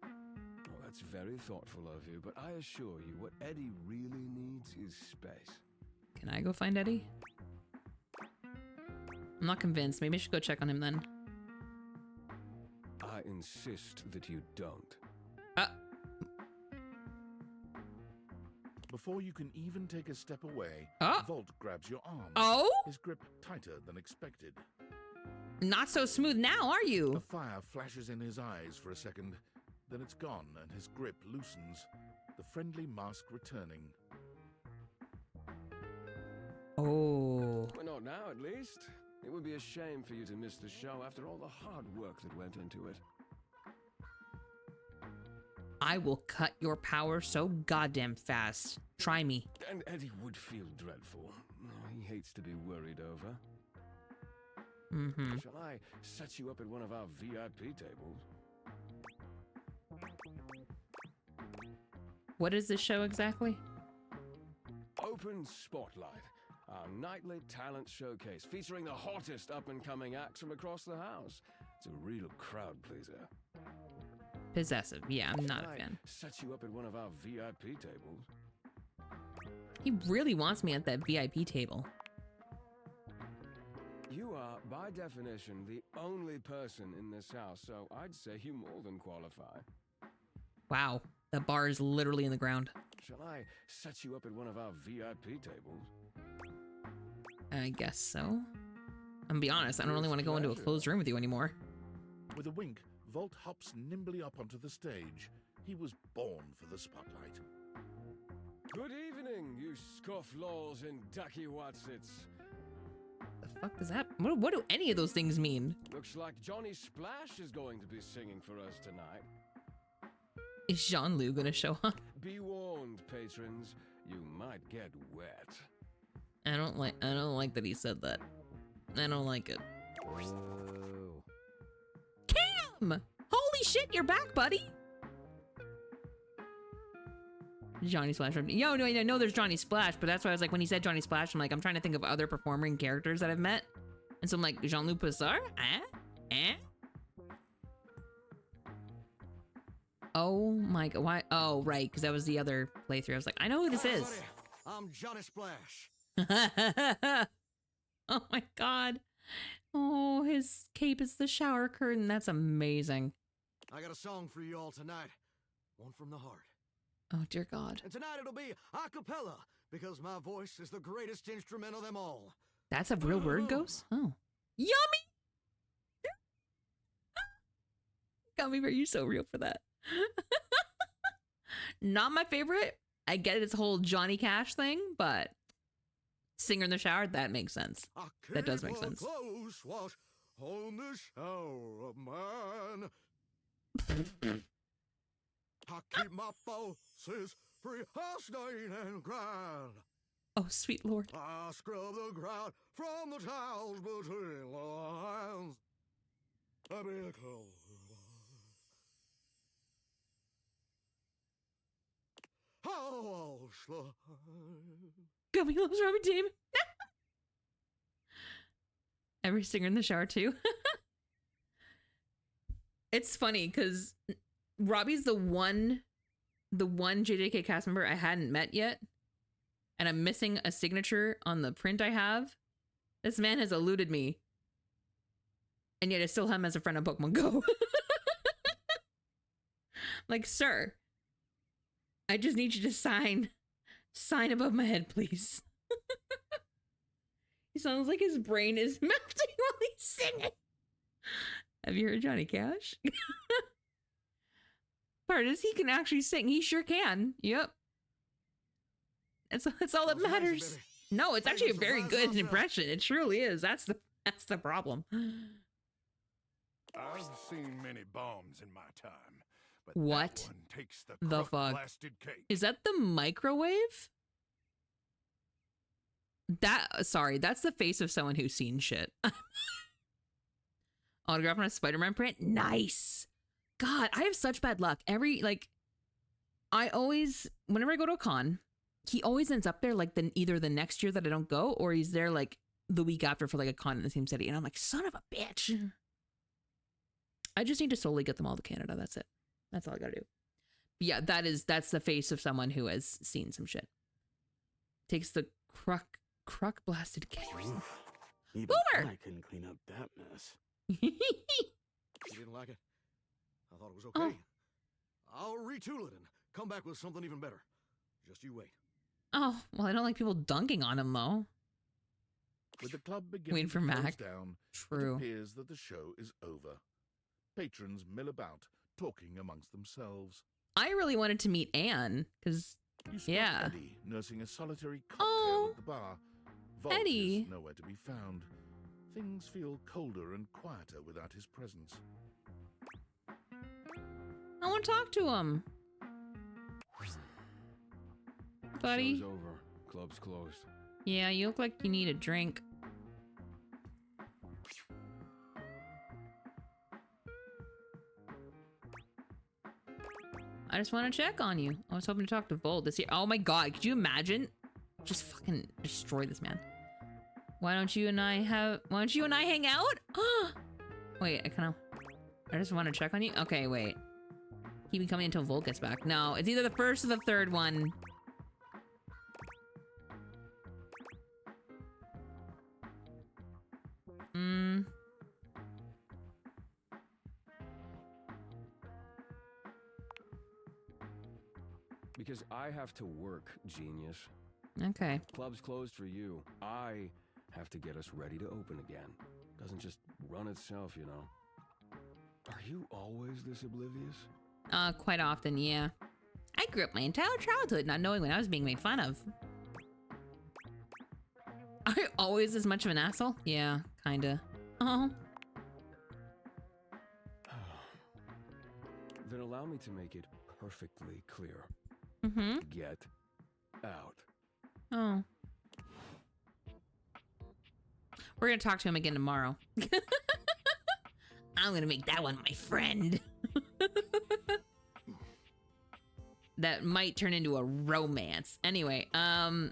Well, that's very thoughtful of you, but I assure you, what Eddie really needs is space.
Can I go find Eddie? I'm not convinced. Maybe I should go check on him then.
I insist that you don't.
Before you can even take a step away, Volt grabs your arm.
Oh?
His grip tighter than expected.
Not so smooth now, are
A
you?
fire flashes in his eyes for a second, then it's gone and his grip loosens, the friendly mask returning.
Oh.
Well, not now, at least. It would be a shame for you to miss the show after all the hard work that went into it.
I will cut your power so goddamn fast. Try me.
And Eddie would feel dreadful. He hates to be worried over.
Mm-hmm.
Shall I set you up at one of our VIP tables?
What is this show exactly?
Open Spotlight, our nightly talent showcase featuring the hottest up-and-coming acts from across the house. It's a real crowd pleaser.
Possessive. Yeah, I'm not a
Shall I
fan.
set you up at one of our VIP tables?
He really wants me at that VIP table.
You are, by definition, the only person in this house, so I'd say you more than qualify.
Wow. The bar is literally in the ground.
Shall I set you up at one of our VIP tables?
I guess so. I'm gonna be honest, I don't really want to go into a closed room with you anymore.
With a wink, Volt hops nimbly up onto the stage. He was born for the spotlight.
Good evening, you scofflaws and ducky watsits.
The fuck does that... What do any of those things mean?
Looks like Johnny Splash is going to be singing for us tonight.
Is Jean-Loup gonna show up?
Be warned, patrons, you might get wet.
I don't like that he said that. I don't like it.
Whoa.
Cam! Holy shit, you're back, buddy! Johnny Splash. Yo, no, I know there's Johnny Splash, but that's why I was like, when he said Johnny Splash, I'm like, I'm trying to think of other performing characters that I've met. And so I'm like, Jean-Luc Picard? Oh my god, why? Oh, right, because that was the other playthrough. I was like, I know who this is.
I'm Johnny Splash.
Oh my god. Oh, his cape is the shower curtain. That's amazing.
I got a song for you all tonight. One from the heart.
Oh, dear God.
And tonight it'll be a cappella, because my voice is the greatest instrument of them all.
That's a real word, Ghost? Oh. Yummy! Gummy bear, you're so real for that. Not my favorite. I get its whole Johnny Cash thing, but singer in the shower, that makes sense. That does make sense.
Close watch on the shower of mine. I keep my forces free, I stain and grind.
Oh, sweet Lord.
I scrub the ground from the tiles between lines. I be close. Oh, slide.
Gummy loves Robbie Damon. Every singer in the shower too. It's funny because Robbie's the one JJK cast member I hadn't met yet, and I'm missing a signature on the print I have. This man has eluded me, and yet I still have him as a friend on Pokemon Go. Like, sir, I just need you to sign above my head, please. He sounds like his brain is melting while he's singing. Have you heard Johnny Cash? Part is he can actually sing. He sure can. Yep. That's all that matters. No, it's actually a very good impression. It truly is. That's the problem.
I've seen many bombs in my time, but
what
that one takes
the fuck?
blasted cake.
Is that the microwave? Sorry, that's the face of someone who's seen shit. Autograph on a Spider-Man print? Nice. God, I have such bad luck. Whenever I go to a con, he always ends up there like either the next year that I don't go, or he's there like the week after for like a con in the same city. And I'm like, son of a bitch. I just need to slowly get them all to Canada. That's it. That's all I gotta do. Yeah, that's the face of someone who has seen some shit. Takes the crock blasted cameras.
Even
Boomer!
I couldn't clean up that mess.
You didn't like it? I thought it was okay. I'll retool it and come back with something even better. Just you wait.
Oh, well, I don't like people dunking on him, though.
With the club beginning
Waiting for
to close
Mac.
down,
True.
it appears that the show is over. Patrons mill about, talking amongst themselves.
I really wanted to meet Anne, because,
You spot
yeah.
Eddie nursing a solitary cocktail
Oh,
at the bar. Volt
Eddie.
is nowhere to be found. Things feel colder and quieter without his presence.
I want to talk to him. Buddy.
Show's over. Club's closed.
Yeah, you look like you need a drink. I just want to check on you. I was hoping to talk to Volt this year. Oh my god, could you imagine? Just fucking destroy this man. Why don't you and I hang out? Wait, I just want to check on you. Okay, wait. Keep me coming until Volt gets back. No, it's either the first or the third one.
Because I have to work, genius.
Okay.
Club's closed for you. I have to get us ready to open again. Doesn't just run itself, you know. Are you always this oblivious?
Quite often, yeah. I grew up my entire childhood not knowing when I was being made fun of. Are you always as much of an asshole? Yeah, kinda. Oh.
Then allow me to make it perfectly clear.
Mm-hmm.
Get out.
Oh. We're gonna talk to him again tomorrow. I'm gonna make that one my friend. That might turn into a romance. Anyway, am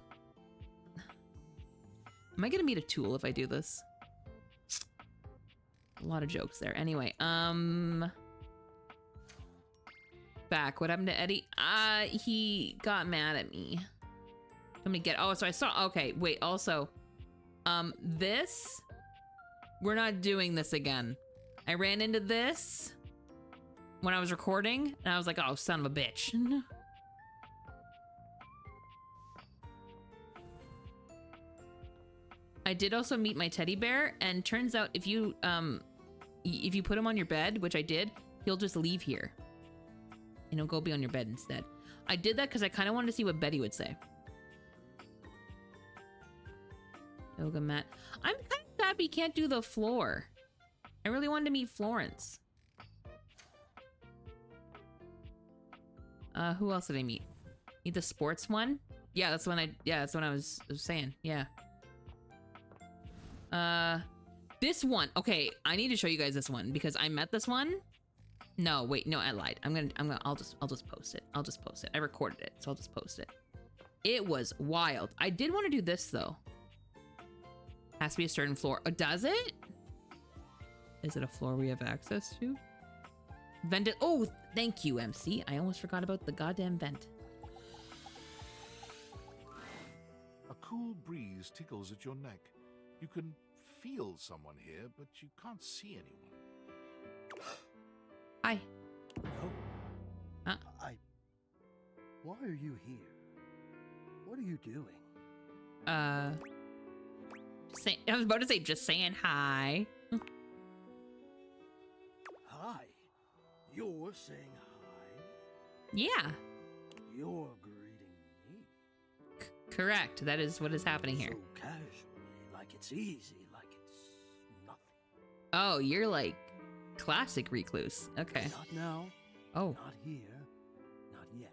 I gonna meet a tool if I do this? A lot of jokes there. Anyway, back. What happened to Eddie? He got mad at me. Let me get. Oh, so I saw. Okay, wait. Also, this. We're not doing this again. I ran into this when I was recording, and I was like, "Oh, son of a bitch." I did also meet my teddy bear, and turns out if you put him on your bed, which I did, he'll just leave here. And he'll go be on your bed instead. I did that because I kind of wanted to see what Betty would say. Yoga mat. I'm kind of happy he can't do the floor. I really wanted to meet Florence. Who else did I meet? Meet the sports one? Yeah, that's when I was saying. Yeah. This one. Okay, I need to show you guys this one because I met this one. No, wait, no, I lied. I'll just post it. I'll just post it. I recorded it, so I'll just post it. It was wild. I did want to do this though. Has to be a certain floor. Oh, does it? Is it a floor we have access to? Vent. Oh, thank you, MC. I almost forgot about the goddamn vent.
A cool breeze tickles at your neck. You can feel someone here, but you can't see anyone.
Hi.
No. Why are you here? What are you doing?
I was about to say, just saying hi.
Hi. You're saying hi?
Yeah.
You're greeting me?
Correct. That is what is happening here.
So casually, like it's easy, like it's nothing.
Oh, you're like classic recluse. Okay.
Not now.
Oh.
Not here. Not yet.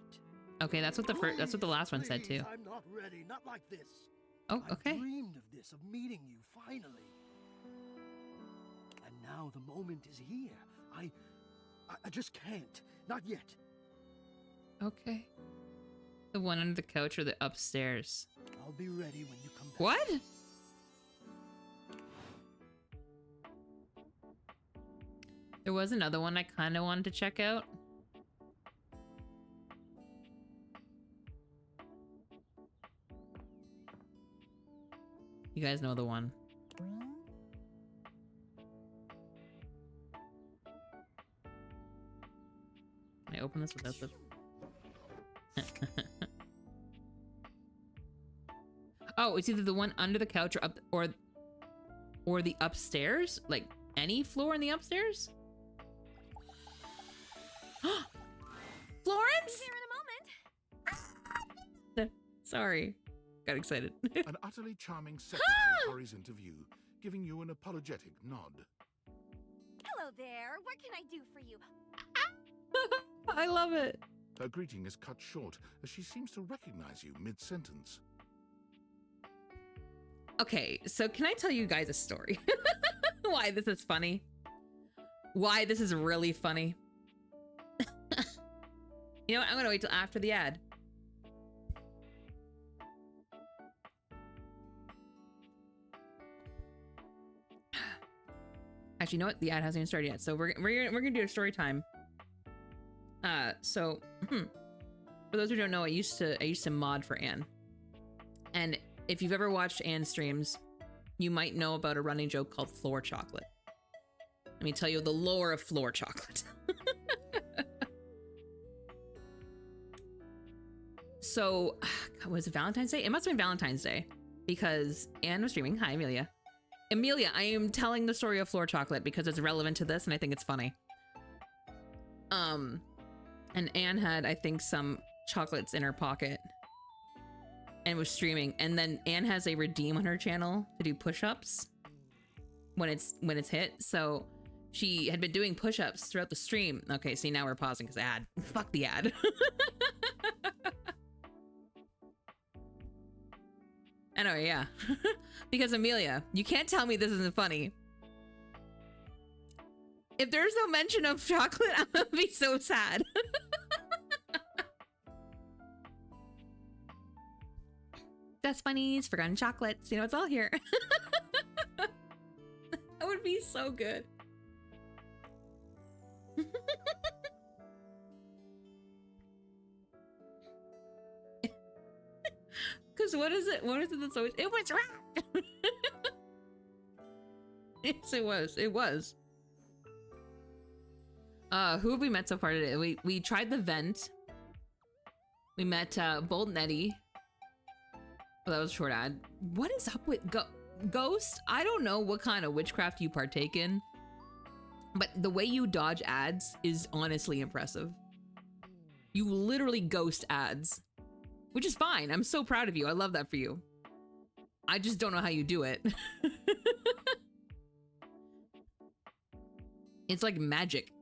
Okay, that's what the last one said too.
I'm not ready. Not like this.
Oh, okay.
I dreamed of this, of meeting you finally. And now the moment is here. I just can't. Not yet.
Okay. The one under the couch or the upstairs?
I'll be ready when you come back.
What? There was another one I kind of wanted to check out. You guys know the one. Can I open this without the... Oh, it's either the one under the couch or up or the upstairs? Like any floor in the upstairs? Florence?
Here in a moment.
Sorry. Got excited.
An utterly charming secretary hurries into view, giving you an apologetic nod.
Hello there. What can I do for you?
I love it.
Her greeting is cut short as she seems to recognize you mid-sentence.
Okay, so can I tell you guys a story? Why this is funny? Why this is really funny? You know what? I'm gonna wait till after the ad. Actually, you know what? The ad hasn't even started yet, so we're gonna do a story time. For those who don't know, I used to mod for Anne, and if you've ever watched Anne's streams, you might know about a running joke called floor chocolate. Let me tell you the lore of floor chocolate. So, was it Valentine's Day? It must have been Valentine's Day because Anne was streaming. Hi, Amelia. Amelia, I am telling the story of floor chocolate because it's relevant to this and I think it's funny. And Anne had, I think, some chocolates in her pocket and was streaming. And then Anne has a redeem on her channel to do push-ups when it's hit. So she had been doing push-ups throughout the stream. Okay, see, now we're pausing because ad. Fuck the ad. Anyway, yeah. Because Amelia, you can't tell me this isn't funny. If there's no mention of chocolate, I'm gonna be so sad. That's funnies, forgotten chocolates. You know, it's all here. That would be so good. Because what is it? What is it that's always... It was wrong! Yes, it was. It was. Who have we met so far today? We tried the vent. We met Bolt and Eddie. Well, that was a short ad. What is up with Ghost? I don't know what kind of witchcraft you partake in, but the way you dodge ads is honestly impressive. You literally ghost ads, which is fine. I'm so proud of you. I love that for you. I just don't know how you do it. It's like magic.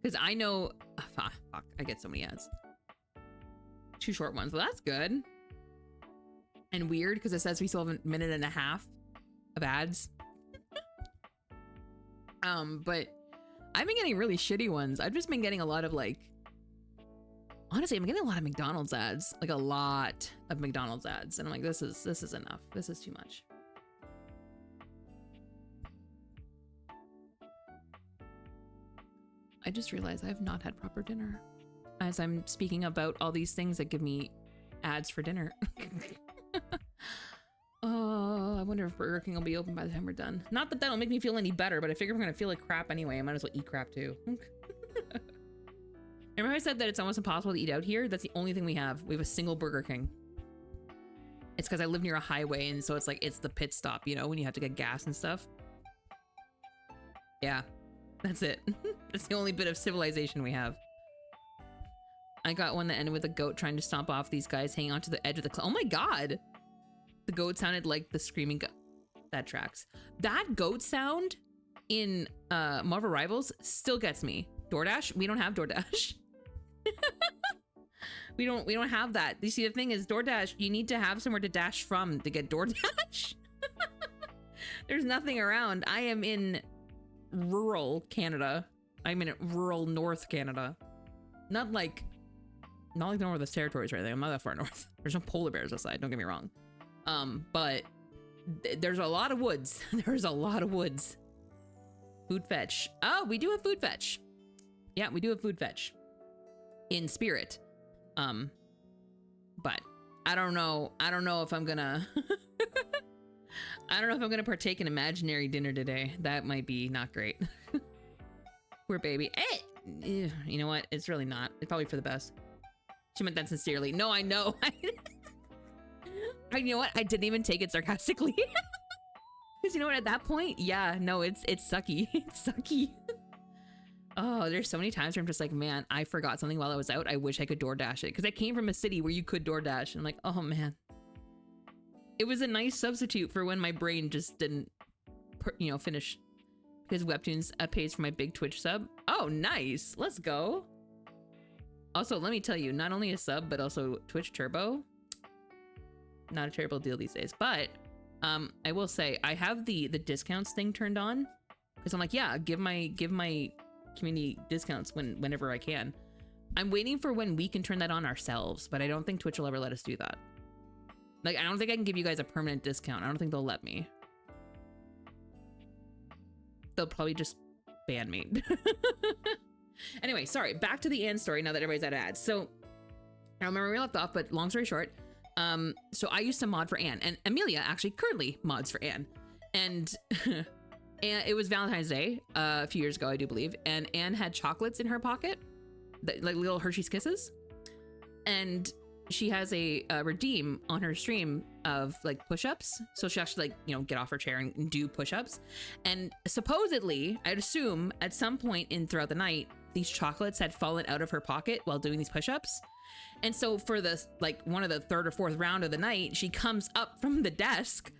Because I know... fuck, I get so many ads. 2 short ones. Well, that's good. And weird, because it says we still have a minute and a half of ads. But I've been getting really shitty ones. I've just been getting a lot of, like... Honestly, I'm getting a lot of McDonald's ads. Like, a lot of McDonald's ads. And I'm like, this is enough. This is too much. I just realized I have not had proper dinner as I'm speaking about all these things that give me ads for dinner. Oh, I wonder if Burger King will be open by the time we're done. Not that that'll make me feel any better, but I figure I'm gonna feel like crap anyway. I might as well eat crap too. Remember I said that it's almost impossible to eat out here? That's the only thing we have. We have a single Burger King. It's because I live near a highway, and so it's like, it's the pit stop, you know, when you have to get gas and stuff. Yeah. That's it. That's the only bit of civilization we have. I got one that ended with a goat trying to stomp off these guys hanging onto the edge of the oh my god! The goat sounded like the screaming goat. That tracks. That goat sound in Marvel Rivals still gets me. DoorDash? We don't have DoorDash. we don't have that. You see, the thing is, DoorDash, you need to have somewhere to dash from to get DoorDash. There's nothing around. I am in rural Canada. I'm in rural North Canada. Not like Northwest Territories or anything. I'm not that far north. There's no polar bears outside, don't get me wrong. But there's a lot of woods. There's a lot of woods. Food fetch. Oh, we do have food fetch. Yeah, we do have food fetch. In spirit. But I don't know if I'm gonna I don't know if I'm gonna partake in imaginary dinner today. That might be not great. Poor baby. You know what? It's really not. It's probably for the best. She meant that sincerely. No, I know. You know what? I didn't even take it sarcastically. Because you know what? At that point, yeah, no, it's sucky. It's sucky. Oh, there's so many times where I'm just like, man, I forgot something while I was out. I wish I could DoorDash it. Because I came from a city where you could DoorDash. And I'm like, oh, man. It was a nice substitute for when my brain just didn't, finish. Because Webtoons pays for my big Twitch sub. Oh, nice. Let's go. Also, let me tell you, not only a sub, but also Twitch Turbo. Not a terrible deal these days. But I will say, I have the discounts thing turned on. Because I'm like, yeah, give my community discounts whenever I can. I'm waiting for when we can turn that on ourselves, but I don't think Twitch will ever let us do that. Like, I don't think I can give you guys a permanent discount. I don't think they'll let me. They'll probably just ban me. Anyway, sorry, back to the Anne story now that everybody's out of ads. So I remember we left off, but long story short, so I used to mod for Anne, and Amelia actually currently mods for Anne. And and it was Valentine's Day a few years ago, I do believe, and Anne had chocolates in her pocket, like little Hershey's Kisses, and she has a redeem on her stream of like push-ups, so she actually get off her chair and do push-ups. And supposedly, I'd assume at some point throughout the night, these chocolates had fallen out of her pocket while doing these push-ups. And so for the one of the third or fourth round of the night, she comes up from the desk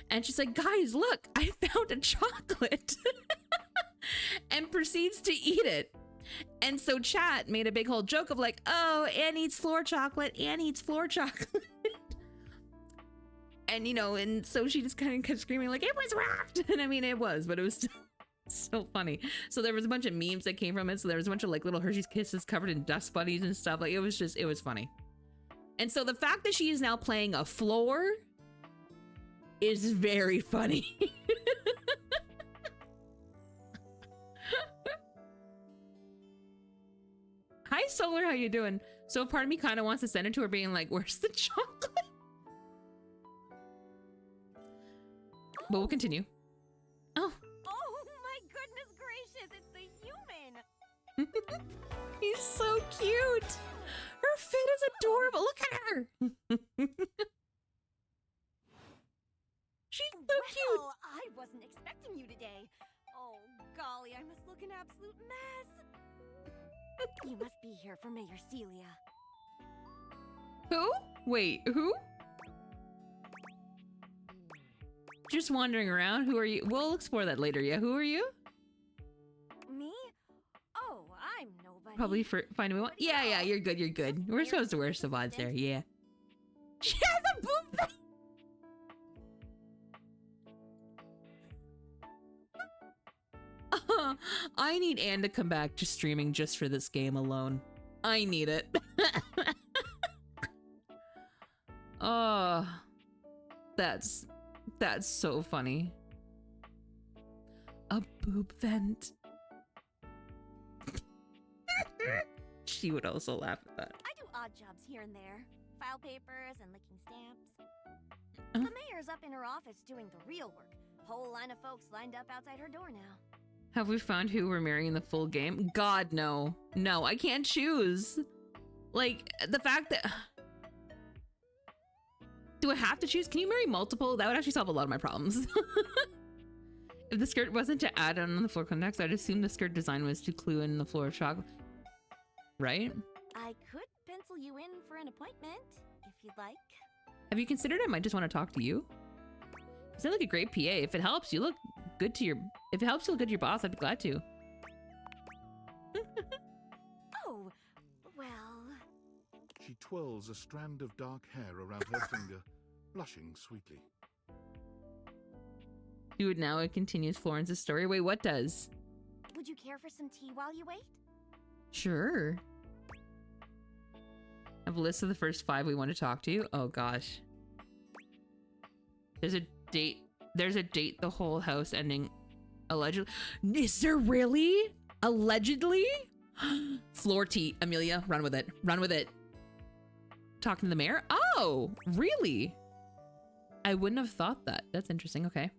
and she's like, guys, look, I found a chocolate. And proceeds to eat it. And so chat made a big whole joke of like, oh, Anne eats floor chocolate. Anne eats floor chocolate. And, and so she just kind of kept screaming like, it was wrapped. And I mean, it was, but it was still so funny. So there was a bunch of memes that came from it. So there was a bunch of like little Hershey's Kisses covered in dust bunnies and stuff. Like, it was funny. And so the fact that she is now playing a floor is very funny. Hi, Solar, how you doing? So part of me kind of wants to send it to her being like, where's the chocolate? But we'll continue. Oh.
Oh my goodness gracious, it's the human.
He's so cute. Her fit is adorable. Look at her. She's so cute.
I wasn't expecting you today. Oh, golly, I must look an absolute mess. You must be here for Mayor Celia.
Who? Wait, who? Just wandering around. Who are you? We'll explore that later. Yeah, who are you?
Me? Oh, I'm nobody.
Probably find me one. Yeah, you're good. You're good. We're supposed to wear sabbats there. Yeah. She has a boom thing. I need Anne to come back to streaming just for this game alone. I need it. Oh, that's so funny. A boob vent. She would also laugh at that.
I do odd jobs here and there. File papers and licking stamps. The mayor's up in her office doing the real work. Whole line of folks lined up outside her door now.
Have we found who we're marrying in the full game? God, no. No, I can't choose. Like, the fact that... Do I have to choose? Can you marry multiple? That would actually solve a lot of my problems. If the skirt wasn't to add on the floor context, I'd assume the skirt design was to clue in the floor chocolate. Right?
I could pencil you in for an appointment, if you'd like.
Have you considered I might just want to talk to you? You sound like a great PA. If it helps you look good to your... If it helps you look good to your boss, I'd be glad to.
Oh, well...
She twirls a strand of dark hair around her finger, blushing sweetly.
Do it now. It continues Florence's story. Wait, what does?
Would you care for some tea while you wait?
Sure. I have a list of the first 5 we want to talk to. Oh gosh. There's a There's a date the whole house ending allegedly. Is there really? Allegedly? Floor tea. Amelia, run with it. Run with it. Talking to the mayor? Oh, really? I wouldn't have thought that. That's interesting. Okay.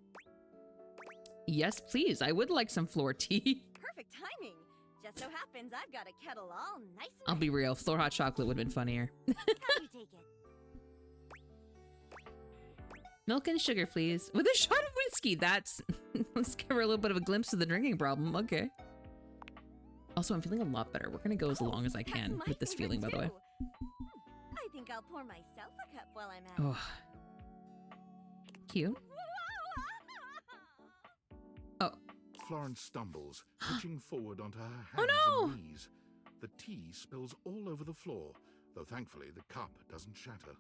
Yes, please. I would like some floor tea.
Perfect timing. Just so happens I've got a kettle all nice and
I'll be real. Floor hot chocolate would have been funnier.
How do you take it?
Milk and sugar, please. With a shot of whiskey. That's... Let's give her a little bit of a glimpse of the drinking problem. Okay. Also, I'm feeling a lot better. We're going to go as long as I can with this feeling, by the way.
I think I'll pour myself a cup while I'm at it.
Oh. Cute. Oh.
Florence stumbles, pitching forward onto her hands
Oh, no!
and knees. The tea spills all over the floor, though thankfully the cup doesn't shatter.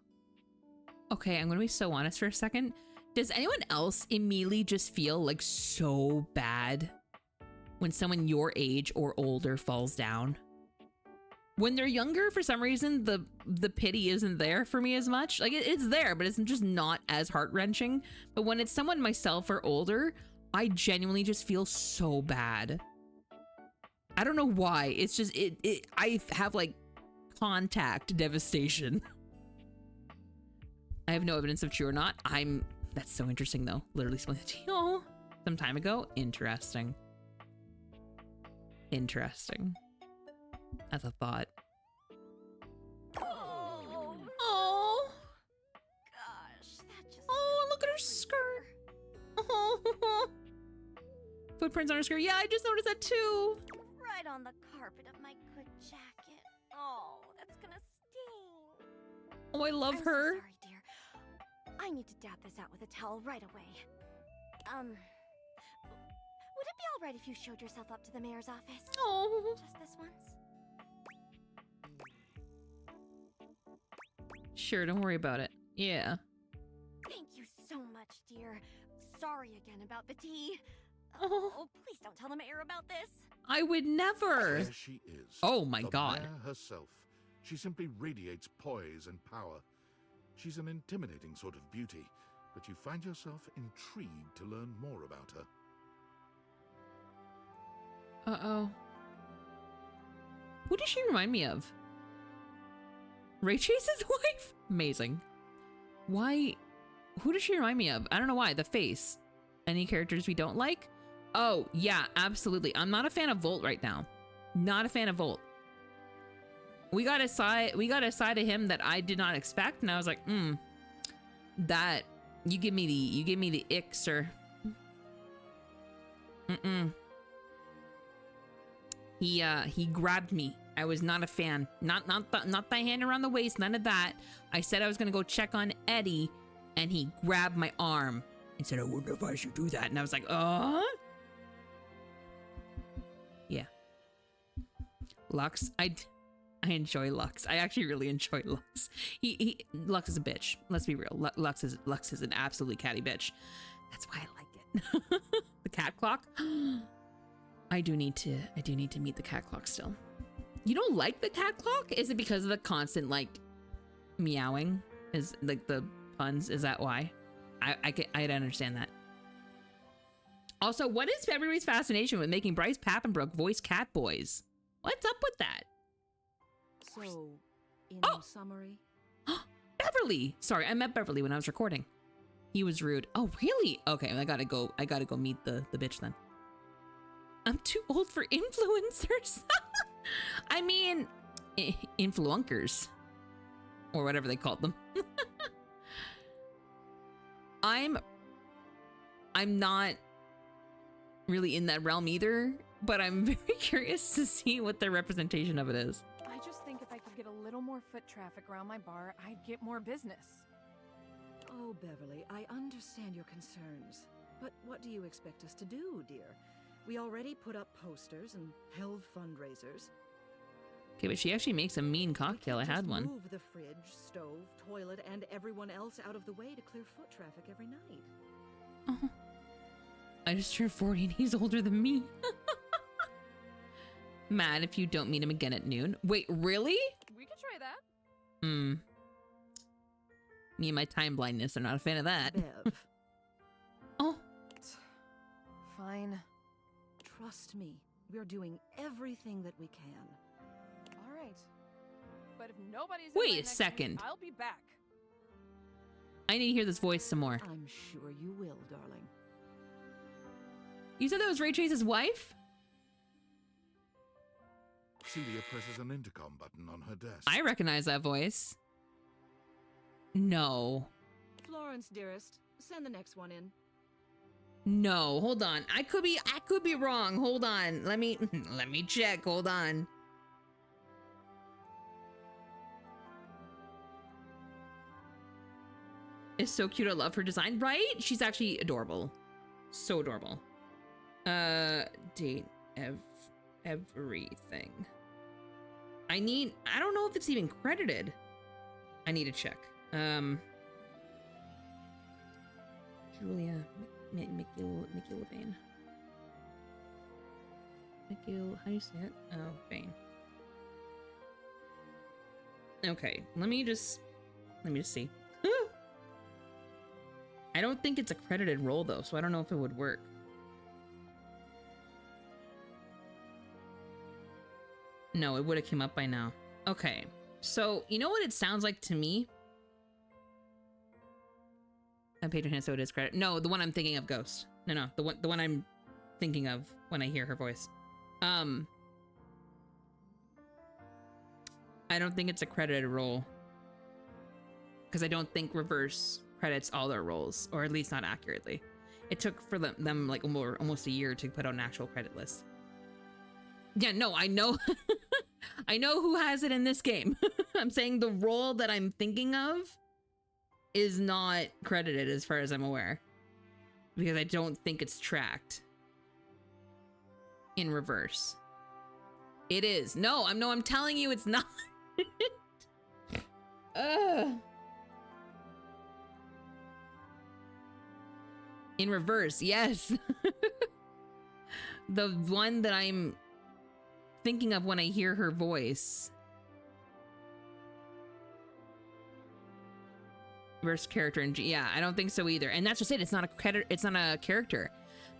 Okay, I'm gonna be so honest for a second. Does anyone else immediately just feel like so bad when someone your age or older falls down? When they're younger, for some reason, the pity isn't there for me as much. Like, it's there, but it's just not as heart-wrenching. But when it's someone myself or older, I genuinely just feel so bad. I don't know why. It's just, I have, like, contact devastation. I have no evidence of true or not. That's so interesting, though. Literally spilling the tea some time ago. Interesting. Interesting. As a thought. Oh.
Gosh, that just...
Oh, look at her skirt. Oh. Footprints on her skirt. Yeah, I just noticed that too.
Right on the carpet of my good jacket. Oh, that's gonna sting.
Oh, I love
I'm
her.
So sorry, dear. I need to dab this out with a towel right away. Would it be all right if you showed yourself up to the mayor's office?
Oh.
Just this once?
Sure, don't worry about it. Yeah.
Thank you so much, dear. Sorry again about the tea.
Oh.
Please don't tell the mayor about this.
I would never.
There she is.
Oh my
the
God.
mayor herself. She simply radiates poise and power. She's an intimidating sort of beauty, but you find yourself intrigued to learn more about her.
Uh-oh. Who does she remind me of? Ray Chase's wife? Amazing. Why? Who does she remind me of? I don't know why. The face. Any characters we don't like? Oh, yeah, absolutely. I'm not a fan of Volt right now. Not a fan of Volt. We got a side of him that I did not expect, and I was like, that you give me the ick, sir. He grabbed me. I was not a fan. Not the hand around the waist, none of that. I said I was gonna go check on Eddie, and he grabbed my arm and said, I wouldn't advise you do that. And I was like, yeah. Lux, I enjoy Lux. I actually really enjoy Lux. Lux is a bitch. Let's be real. Lux is an absolutely catty bitch. That's why I like it. The cat clock. I do need to meet the cat clock still. You don't like the cat clock? Is it because of the constant like meowing? Is like the puns? Is that why? I'd understand that. Also, what is everybody's fascination with making Bryce Papenbrook voice cat boys? What's up with that?
So, in summary,
Beverly. Sorry, I met Beverly when I was recording. He was rude. Oh, really? Okay, I gotta go meet the bitch then. I'm too old for influencers. I mean, influencers, or whatever they called them. I'm not really in that realm either, but I'm very curious to see what their representation of it is.
I just think if I could get a little more foot traffic around my bar, I'd get more business.
Oh, Beverly, I understand your concerns, but what do you expect us to do, dear? We already put up posters and held fundraisers.
Okay, but she actually makes a mean cocktail. I had one.
Move the fridge, stove, toilet, and everyone else out of the way to clear foot traffic every night.
Oh. I just turned 40 and he's older than me. Mad if you don't meet him again at noon. Wait, really?
We could try that.
Me and my time blindness are not a fan of that.
Bev,
fine.
Trust me, we're doing everything that we can.
All right. But if nobody's
Wait
in my
a
next
second.
week, I'll be back.
I need to hear this voice some more.
I'm sure you will, darling.
You said that was Ray Chase's wife?
Celia presses an intercom button on her desk.
I recognize that voice. No.
Florence, dearest, send the next one in.
No, hold on. I could be wrong. Hold on. Let me check. Hold on. It's so cute. I love her design, right? She's actually adorable. So adorable. Date everything. I don't know if it's even credited. I need to check. Julia McIlvaine. How do you say it? Oh, Vane. Okay, let me just see. I don't think it's a credited role though, so I don't know if it would work. No, it would have come up by now. Okay, so you know what it sounds like to me? Patron hand, so it is credit. No, the one I'm thinking of, Ghost. No, the one I'm thinking of when I hear her voice. I don't think it's a credited role because I don't think Reverse credits all their roles, or at least not accurately. It took for them like almost a year to put out an actual credit list. Yeah, no, I know. I know who has it in this game. I'm saying the role that I'm thinking of is not credited as far as I'm aware, because I don't think it's tracked in Reverse. It is. No, I'm telling you it's not. In Reverse, yes. The one that I'm thinking of when I hear her voice. Reverse character and yeah, I don't think so either. And that's just it. It's not a credit. It's not a character.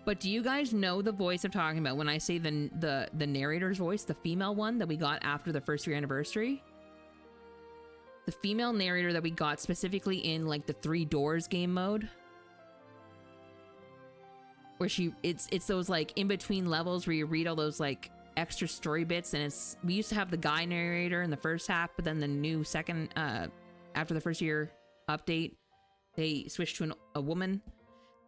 But do you guys know the voice I'm talking about when I say the narrator's voice, the female one that we got after the first year anniversary? The female narrator that we got specifically in like the 3 Doors game mode, where it's those like in between levels where you read all those like extra story bits, and we used to have the guy narrator in the first half, but then the new second after the first year update they switched to a woman.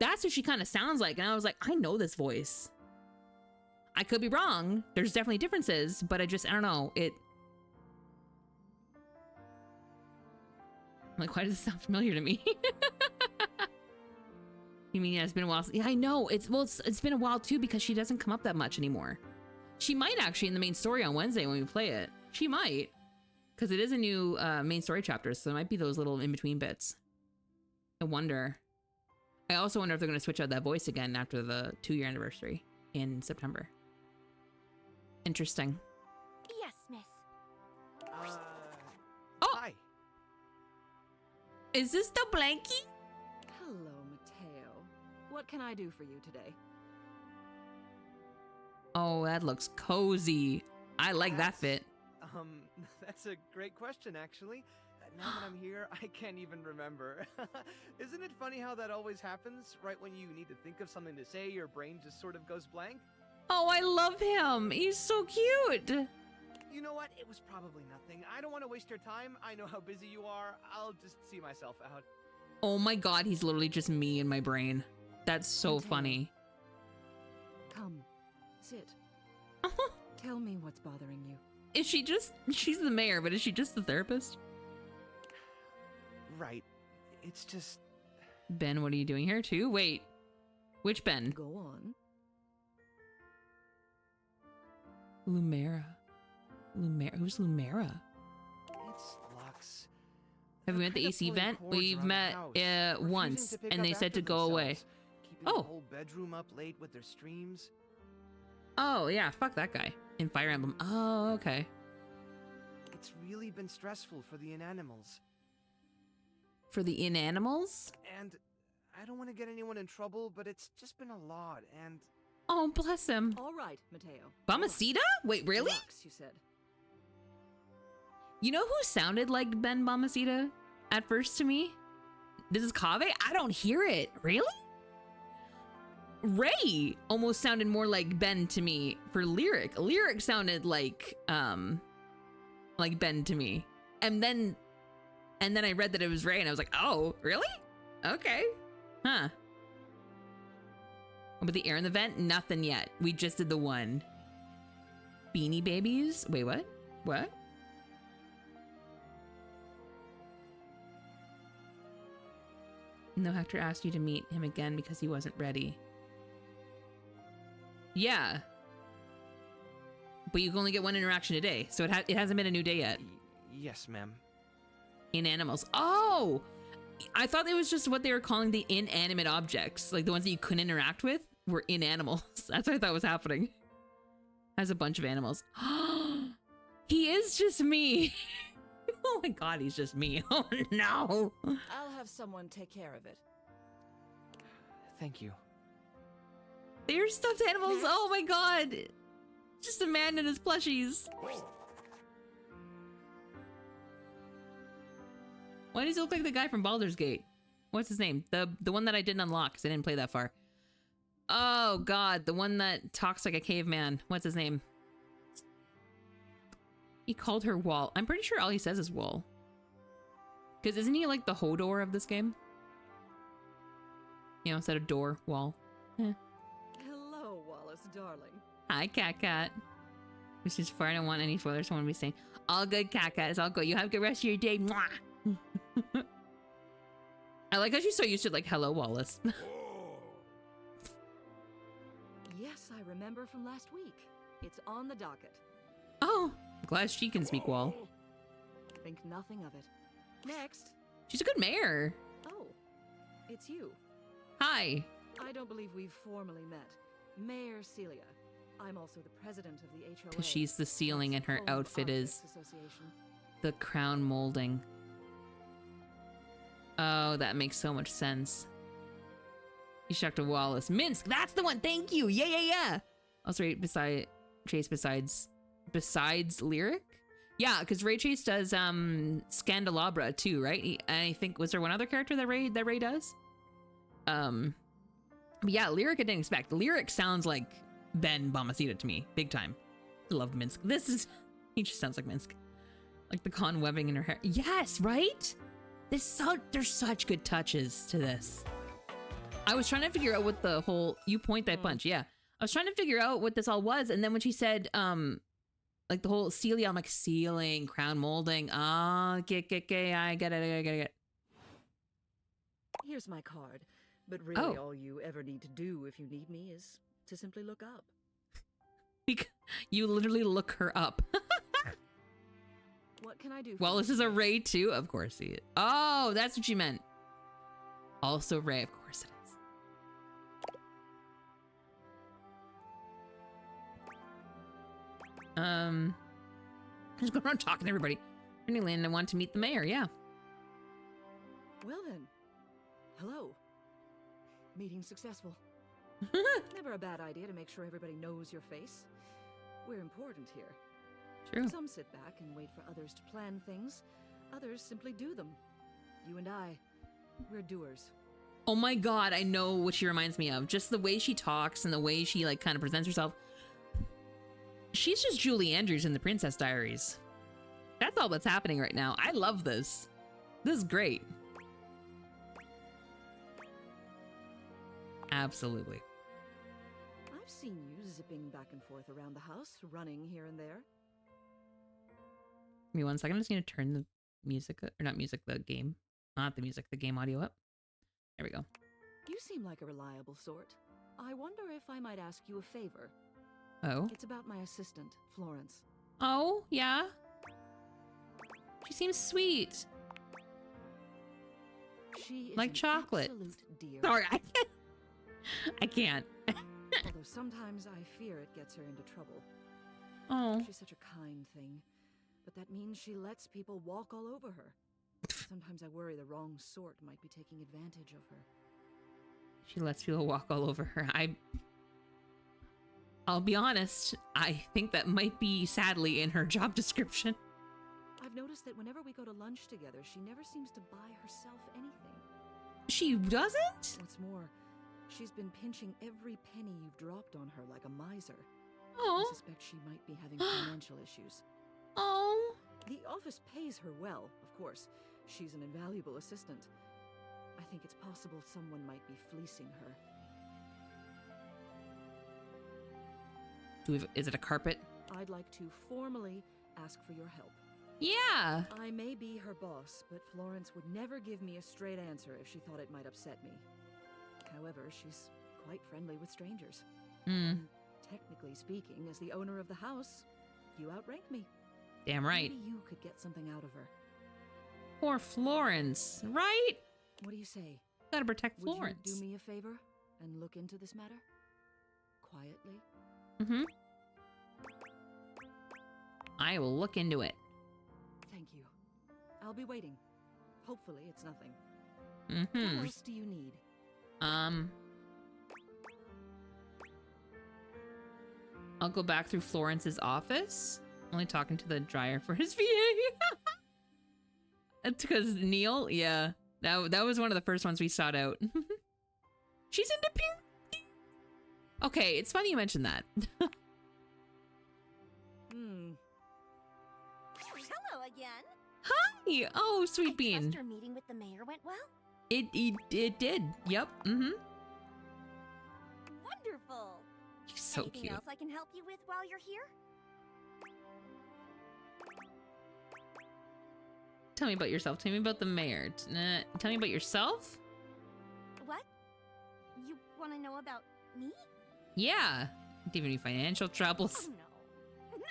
That's what she kind of sounds like, and I was like, I know this voice. I could be wrong. There's definitely differences, but I don't know it. I'm like, why does it sound familiar to me? You mean, yeah, it's been a while. Yeah, I know. It's been a while too, because she doesn't come up that much anymore. She might actually in the main story on Wednesday when we play it. She might, because it is a new main story chapter, so it might be those little in-between bits. I wonder. I also wonder if they're going to switch out that voice again after the 2-year anniversary in September. Interesting.
Yes, miss.
Oh!
Hi.
Is this the blankie?
Hello, Matteo. What can I do for you today?
Oh, that looks cozy. I like that fit.
That's a great question, actually. Now that I'm here, I can't even remember. Isn't it funny how that always happens? Right when you need to think of something to say, your brain just sort of goes blank?
Oh, I love him. He's so cute.
You know what? It was probably nothing. I don't want to waste your time. I know how busy you are. I'll just see myself out.
Oh my god, he's literally just me in my brain. That's so funny.
Come, sit. Tell me what's bothering you.
Is she just... She's the mayor, but is she just the therapist?
Right. It's just...
Ben, what are you doing here too? Wait. Which Ben?
Go on.
Lumera. Who's Lumera?
It's Lux.
Have we met the AC vent? We've met once, and they said to go away.
Keeping the whole bedroom up late with their streams.
Oh, yeah, fuck that guy. In Fire Emblem. Oh, okay.
It's really been stressful for the inanimals.
For the inanimals?
And I don't want to get anyone in trouble, but it's just been a lot, and
Oh, bless him.
All right, Matteo.
Bamacita? Wait, really?
Relax, you said.
You know who sounded like Ben Bamacita at first to me? This is Kaveh? I don't hear it. Really? Ray almost sounded more like Ben to me for Lyric. Lyric sounded like Ben to me. And then I read that it was Ray and I was like, oh, really? Okay. Huh. But the air in the vent? Nothing yet. We just did the one. Beanie Babies? Wait, what? What? No, Hector asked you to meet him again because he wasn't ready. Yeah. But you can only get one interaction a day, so it hasn't been a new day yet.
Yes, ma'am.
Inanimals. Oh! I thought it was just what they were calling the inanimate objects. Like the ones that you couldn't interact with were inanimals. That's what I thought was happening. Has a bunch of animals. He is just me. Oh my god, he's just me. Oh no.
I'll have someone take care of it.
Thank you.
They're stuffed animals. Oh my god. Just a man and his plushies. Why does he look like the guy from Baldur's Gate? What's his name? The one that I didn't unlock because I didn't play that far. Oh god, the one that talks like a caveman. What's his name? He called her Wall. I'm pretty sure all he says is Wall. Because isn't he like the Hodor of this game? You know, instead of door, Wall. Eh.
Hello, Wallace, darling.
Hi, Cat Cat. Which is far. I don't want any spoilers. Someone be saying, all good, Cat Cat. It's all good. You have a good rest of your day. Mwah! I like how she's so used to like, hello, Wallace.
Yes, I remember from last week. It's on the docket.
Oh, I'm glad she can speak Wall.
Think nothing of it. Next.
She's a good mayor.
Oh, it's you.
Hi.
I don't believe we've formally met. Mayor Celia. I'm also the president of the HOA.
Because she's the ceiling and her outfit is the crown molding. Oh, that makes so much sense. You shocked to Wallace. Minsk, that's the one. Thank you. Yeah, yeah, yeah. Also, right beside Chase besides Lyric? Yeah, because Ray Chase does Scandelabra too, right? And I think, was there one other character that Ray does? But yeah, Lyric I didn't expect. Lyric sounds like Ben Bamacita to me, big time. I love Minsk. He just sounds like Minsk. Like the con webbing in her hair. Yes, right? There's such good touches to this. I was trying to figure out what the whole, you point that punch, yeah. I was trying to figure out what this all was, and then when she said, like the whole Celia, I'm like, ceiling, crown molding. I get it.
Here's my card. But really all you ever need to do if you need me is to simply look up.
You literally look her up.
What can I do for
Well, this is a Ray too? Of course he is. Oh, that's what you meant. Also Ray, of course it is. Just going around talking to everybody. Land, I want to meet the mayor, yeah.
Well then. Hello. Meeting successful. Never a bad idea to make sure everybody knows your face. We're important here.
True.
Some sit back and wait for others to plan things. Others simply do them. You and I, we're doers.
Oh my god, I know what she reminds me of. Just the way she talks and the way she like kind of presents herself. She's just Julie Andrews in the Princess Diaries. That's all that's happening right now. I love this. This is great. Absolutely.
I've seen you zipping back and forth around the house, running here and there.
Give me 1 second. I'm just going to turn the music, or not music, the game. Not the music, the game audio up. There we go.
You seem like a reliable sort. I wonder if I might ask you a favor.
Oh?
It's about my assistant, Florence.
Oh, yeah? She seems sweet.
She is
like chocolate.
Absolute dear.
Sorry, I can't.
Although sometimes I fear it gets her into trouble.
Oh.
She's such a kind thing. But that means she lets people walk all over her. Sometimes I worry the wrong sort might be taking advantage of her.
She lets people walk all over her. I'll be honest, I think that might be sadly in her job description.
I've noticed that whenever we go to lunch together, she never seems to buy herself anything.
She doesn't?
What's more, she's been pinching every penny you've dropped on her like a miser.
Oh.
I suspect she might be having financial issues.
Oh.
The office pays her well, of course. She's an invaluable assistant. I think it's possible someone might be fleecing her.
Is it a carpet?
I'd like to formally ask for your help.
Yeah.
I may be her boss, but Florence would never give me a straight answer if she thought it might upset me. However, she's quite friendly with strangers. And technically speaking, as the owner of the house, you outrank me.
Damn right.
Maybe you could get something out of her.
Poor Florence, right?
What do you say?
Gotta protect Florence.
Would you do me a favor and look into this matter? Quietly?
Mm-hmm. I will look into it.
Thank you. I'll be waiting. Hopefully it's nothing.
Mm-hmm.
What else do you need?
I'll go back through Florence's office. Only talking to the dryer for his VA. It's because Neil, yeah. That was one of the first ones we sought out. She's into puberty. Okay, it's funny you mentioned that.
Hello again.
Hi! Oh, sweet bean.
Trust our meeting with the mayor went well?
It did. Yep. Mm-hmm.
Wonderful.
She's so
Anything
cute.
else I can help you with while you're here?
Tell me about yourself. Tell me about the mayor. Tell me about yourself?
What? You want to know about me?
Yeah. Do you have any financial troubles?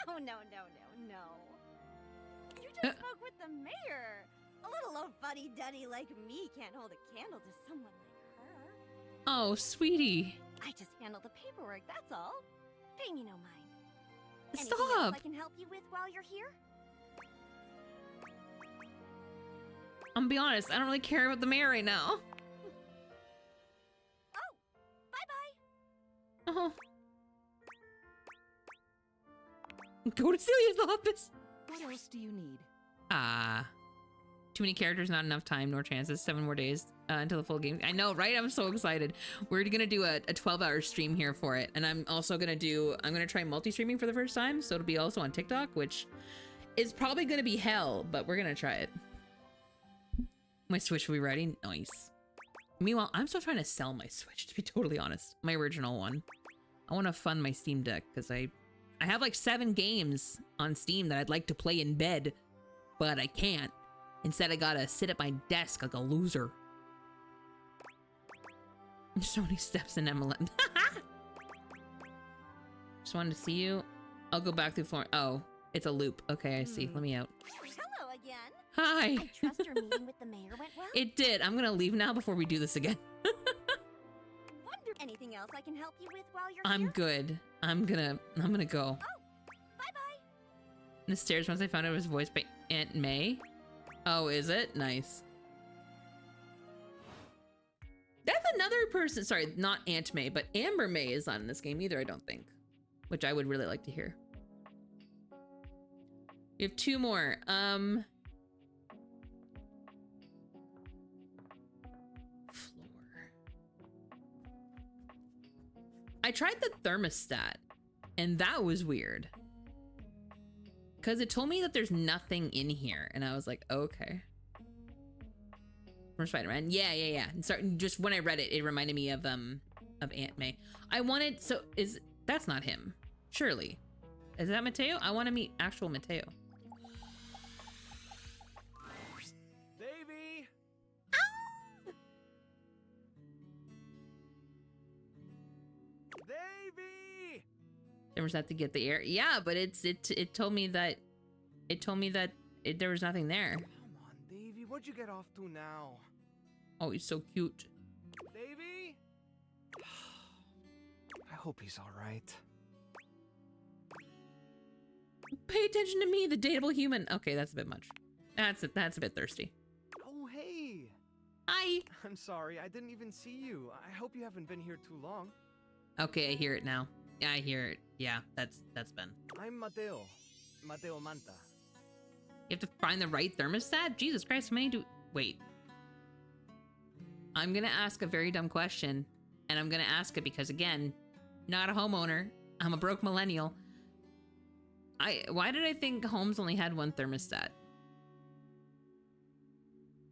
Oh, no. No. You just spoke with the mayor. A little old fuddy-duddy like me can't hold a candle to someone like her.
Oh, sweetie.
I just handle the paperwork, that's all. Pay me no mind.
Stop.
Anything else I can help you with while you're here?
I'm gonna be honest, I don't really care about the mayor right now.
Oh, bye-bye.
Oh. Go to Celia's office.
What else do you need?
Too many characters, not enough time, nor chances. 7 more days until the full game. I know, right? I'm so excited. We're gonna do a 12-hour stream here for it. And I'm also gonna try multi-streaming for the first time. So it'll be also on TikTok, which is probably gonna be hell, but we're gonna try it. My Switch will be ready. Nice. Meanwhile, I'm still trying to sell my Switch, to be totally honest. My original one. I want to fund my Steam Deck because I have like 7 games on Steam that I'd like to play in bed, but I can't. Instead, I gotta sit at my desk like a loser. So many steps in MLM. Just wanted to see you. I'll go back through Florence. Oh, it's a loop. Okay, I see. Let me out.
Hello again.
Hi.
I trust your meeting with the mayor went well?
It did. I'm gonna leave now before we do this again.
Wonder. Anything else I can help you with while you're
I'm
here?
good. I'm gonna go.
Oh, bye-bye.
The stairs once I found out it was voiced by Aunt May. Oh, is it? Nice. That's another person. Sorry, not Aunt May, but Amber May is not in this game either, I don't think. Which I would really like to hear. We have 2 more. Floor. I tried the thermostat, and that was weird. Because it told me that there's nothing in here, and I was like, okay. From Spider-Man. Yeah. And so just when I read it, it reminded me of Aunt May. I wanted, that's not him. Surely. Is that Matteo? I want to meet actual Matteo.
Davey! Davey!
There was that to get the air. Yeah, but it told me that there was nothing there.
Come on, Davey. What'd you get off to now?
Oh, he's so cute.
Davey? I hope he's all right.
Pay attention to me, the dateable human. Okay, that's a bit much. That's a bit thirsty.
Oh, hey.
Hi.
I'm sorry. I didn't even see you. I hope you haven't been here too long.
Okay, I hear it now. I hear it. Yeah, that's Ben.
I'm Matteo. Matteo Manta.
You have to find the right thermostat? Jesus Christ, how many do... Wait. I'm gonna ask a very dumb question, and I'm gonna ask it because, again, not a homeowner. I'm a broke millennial. Why did I think homes only had one thermostat?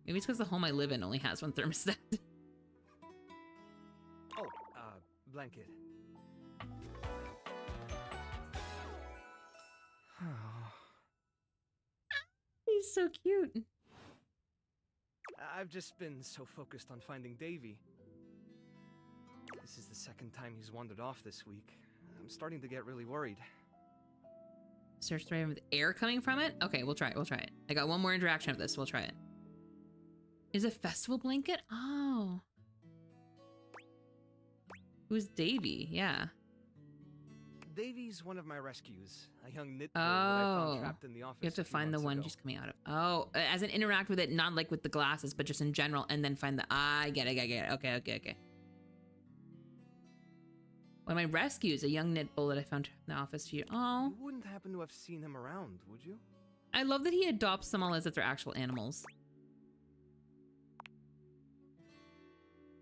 Maybe it's because the home I live in only has one thermostat.
Oh, blanket.
He's so cute.
I've just been so focused on finding Davy. This is the second time he's wandered off this week. I'm starting to get really worried.
Search the with air coming from it? Okay, we'll try it. We'll try it. I got one more interaction of this. We'll try it. Is a festival blanket? Oh. Who's Davy? Yeah.
Davy's one of my rescues. A young knit boy that I found trapped in the office.
You have to find the one she's coming out of. Oh, as in interact with it, not like with the glasses, but just in general, and then find the... I get it. Okay. One of my rescues, a young knit bull that I found in the office for you. Oh.
You wouldn't happen to have seen him around, would you?
I love that he adopts them all as if they're actual animals.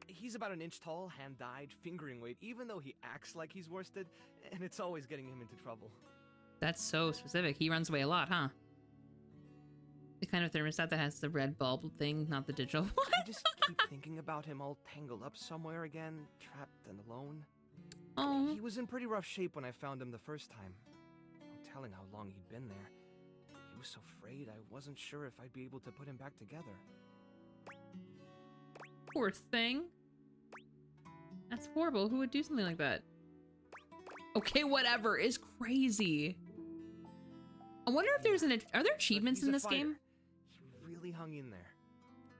He's about an inch tall, hand-dyed, fingering weight, even though he acts like he's worsted, and it's always getting him into trouble.
That's so specific. He runs away a lot, huh? The kind of thermostat that has the red bulb thing, not the digital one.
I just keep thinking about him all tangled up somewhere again, trapped and alone.
Oh.
He was in pretty rough shape when I found him the first time. No telling how long he'd been there. He was so frayed I wasn't sure if I'd be able to put him back together.
Poor thing. That's horrible. Who would do something like that? Okay, whatever. Is crazy. I wonder if there's are there achievements in this game?
He really hung in there.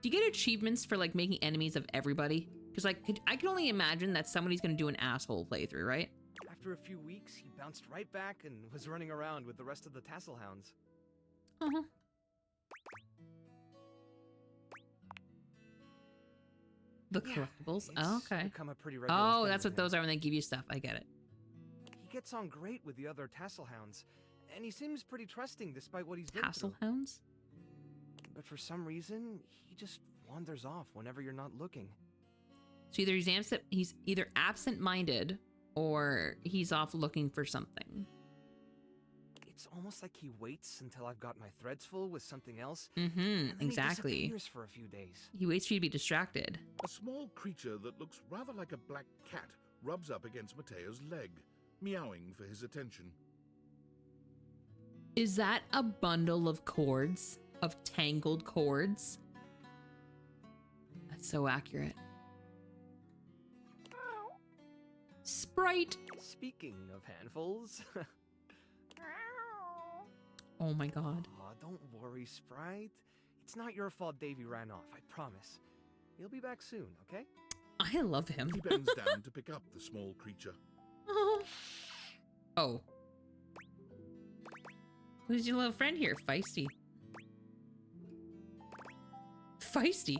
Do you get achievements for like making enemies of everybody? Because like I can only imagine that somebody's gonna do an asshole playthrough, right?
After a few weeks, he bounced right back and was running around with the rest of the tassel hounds.
Uh-huh. The collectibles? Oh, okay.
Become a pretty regular
oh,
thing
that's
with
what those are when they give you stuff. I get it.
He gets on great with the other tassel hounds, and he seems pretty trusting despite what he's been
Tassel
through.
hounds?
But for some reason, he just wanders off whenever you're not looking.
So either he's either absent-minded or he's off looking for something.
It's almost like he waits until I've got my threads full with something else.
Mm-hmm, exactly.
He disappears for a few days.
He waits for you to be distracted.
A small creature that looks rather like a black cat rubs up against Matteo's leg, meowing for his attention.
Is that a bundle of cords? Of tangled cords? That's so accurate. Sprite!
Speaking of handfuls...
Oh my god.
Aw, don't worry, Sprite. It's not your fault Davy ran off, I promise. He'll be back soon, okay?
I love him.
He bends down to pick up the small creature.
Oh. Who's your little friend here? Feisty. Feisty?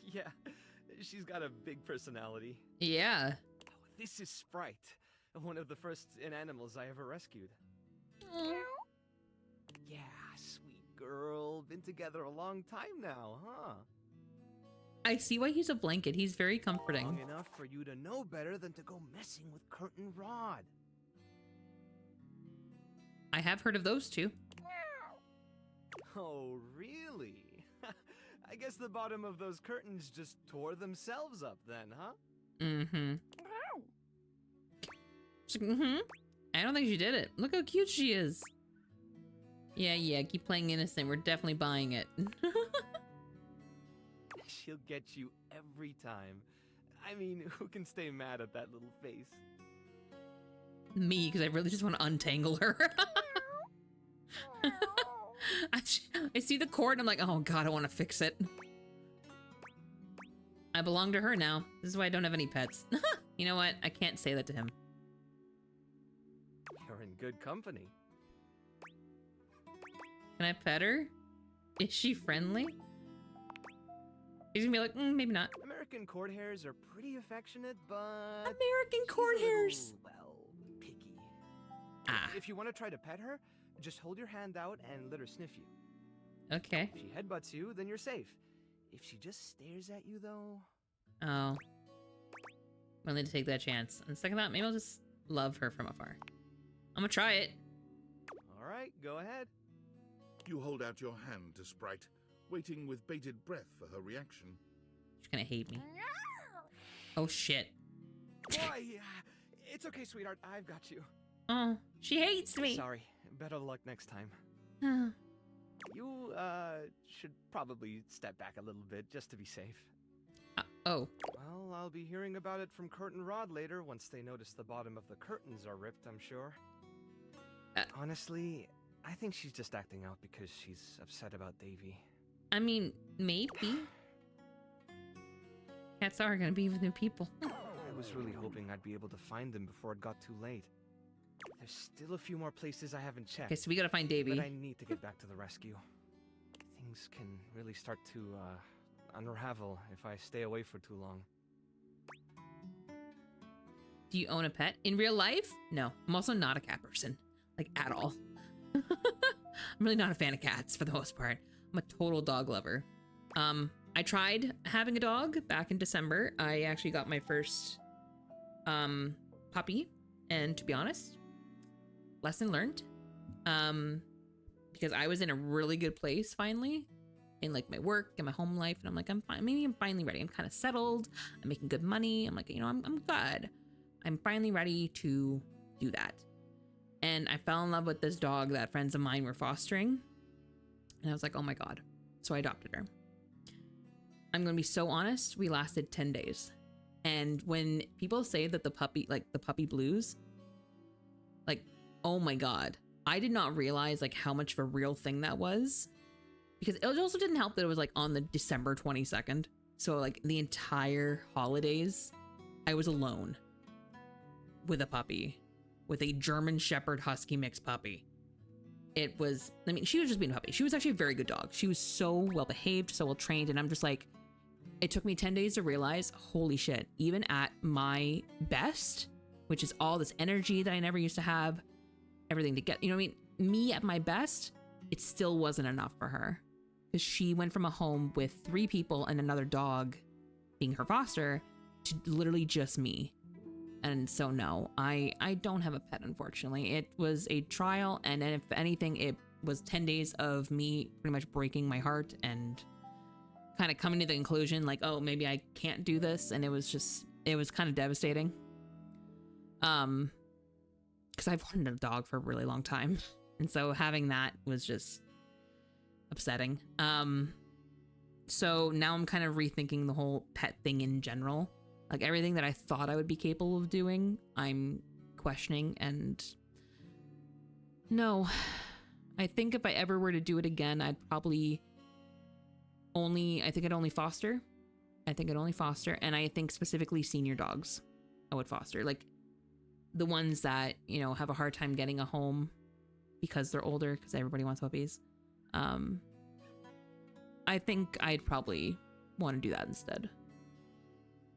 Yeah, she's got a big personality.
Yeah.
Oh, this is Sprite. One of the first inanimals I ever rescued.
Aww.
Yeah, sweet girl. Been together a long time now, huh?
I see why he's a blanket. He's very comforting.
Long enough for you to know better than to go messing with Curtain Rod.
I have heard of those two.
Oh, really? I guess the bottom of those curtains just tore themselves up then, huh?
Mm-hmm. I don't think she did it. Look how cute she is. Yeah, keep playing innocent. We're definitely buying it.
She'll get you every time. I mean, who can stay mad at that little face?
Me, because I really just want to untangle her. I see the cord and I'm like, oh god, I want to fix it. I belong to her now. This is why I don't have any pets. You know what? I can't say that to him.
You're in good company.
Can I pet her? Is she friendly? He's gonna be like, maybe not.
American court hares are pretty affectionate, but
American court hares.
Well, picky.
Ah.
If you want to try to pet her, just hold your hand out and let her sniff you.
Okay.
If she headbutts you, then you're safe. If she just stares at you, though...
Oh. Willing to take that chance. And second thought, maybe I'll just love her from afar. I'm gonna try it.
All right, go ahead.
You hold out your hand to Sprite, waiting with bated breath for her reaction.
She's gonna hate me. Oh, shit.
Boy, it's okay, sweetheart. I've got you.
Oh, she hates me.
Sorry. Better luck next time. You, should probably step back a little bit just to be safe.
Oh.
Well, I'll be hearing about it from Curtain Rod later once they notice the bottom of the curtains are ripped, I'm sure. Honestly, I think she's just acting out because she's upset about Davy.
I mean, maybe. Cats are gonna be with new people.
I was really hoping I'd be able to find them before it got too late. There's still a few more places I haven't checked.
Okay, so we gotta find Davy.
But I need to get back to the rescue. Things can really start to, unravel if I stay away for too long.
Do you own a pet? In real life? No. I'm also not a cat person. Like, at all. I'm really not a fan of cats, for the most part. I'm a total dog lover. I tried having a dog back in December. I actually got my first, puppy. And to be honest, lesson learned. Because I was in a really good place, finally. In, like, my work and my home life. And I'm like, I'm fine. Maybe I'm finally ready. I'm kind of settled. I'm making good money. I'm like, you know, I'm good. I'm finally ready to do that. And I fell in love with this dog that friends of mine were fostering. And I was like, oh my God. So I adopted her. I'm going to be so honest. We lasted 10 days. And when people say that the puppy, like the puppy blues, like, oh my God. I did not realize like how much of a real thing that was. Because it also didn't help that it was like on the December 22nd. So like the entire holidays, I was alone with a puppy, with a German Shepherd Husky mixed puppy. It was, I mean, she was just being a puppy. She was actually a very good dog. She was so well behaved, so well trained. And I'm just like, it took me 10 days to realize, holy shit, even at my best, which is all this energy that I never used to have, everything to get, you know what I mean? Me at my best, it still wasn't enough for her. Because she went from a home with 3 people and another dog being her foster to literally just me. And so no, I don't have a pet, unfortunately. It was a trial, and if anything, it was 10 days of me pretty much breaking my heart and kind of coming to the conclusion like, oh, maybe I can't do this. And it was kind of devastating. Because I've wanted a dog for a really long time. And so having that was just upsetting. So now I'm kind of rethinking the whole pet thing in general. Like everything that I thought I would be capable of doing, I'm questioning. And no, I think if I ever were to do it again, I'd probably I think I'd only foster. And I think specifically senior dogs I would foster. Like the ones that, you know, have a hard time getting a home because they're older, because everybody wants puppies. I think I'd probably want to do that instead.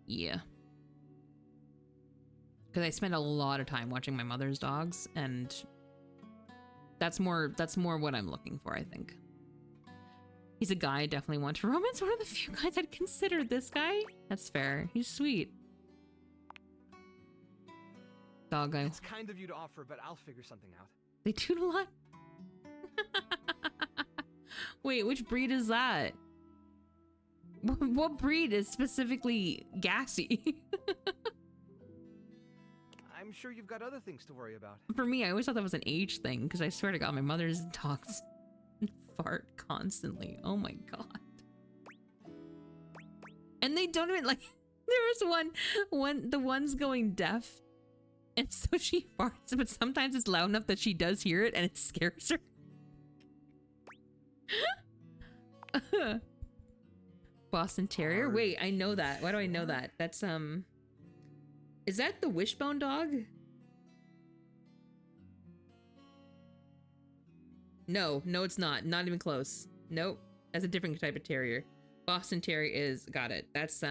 Yeah. Because I spend a lot of time watching my mother's dogs, and that's more what I'm looking for, I think. He's a guy I definitely want to romance. One of the few guys I'd consider. This guy? That's fair. He's sweet. Dog guy.
It's kind of you to offer, but I'll figure something out.
They do a lot. Wait, which breed is that? What breed is specifically gassy?
I'm sure you've got other things to worry about.
For me, I always thought that was an age thing, because I swear to God, my mother's dogs fart constantly. Oh my God. And they don't even, like, there was one, the one's going deaf, and so she farts, but sometimes it's loud enough that she does hear it, and it scares her. Boston Terrier? Wait, I know that. Why do I know that? That's, is that the wishbone dog? No, it's not. Not even close. Nope. That's a different type of terrier. Boston Terrier is, got it. That's,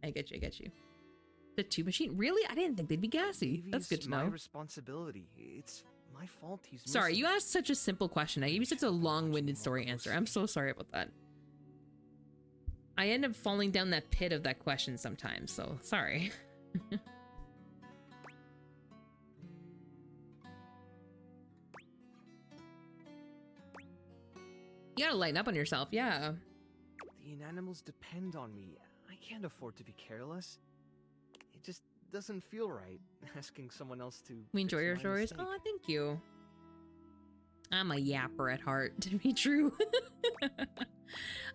I get you. I get you. The tube machine? Really? I didn't think they'd be gassy.
Maybe
That's good to know.
It's my responsibility. It's my fault he's
Sorry,
missing.
you asked such a simple question. I gave you such a long-winded story answer. I'm so sorry about that. I end up falling down that pit of that question sometimes, so sorry. You gotta lighten up on yourself, yeah.
The inanimals depend on me. I can't afford to be careless. It just doesn't feel right asking someone else to.
We enjoy
fix
your
my
stories.
mistake.
Oh, thank you. I'm a yapper at heart, to be true.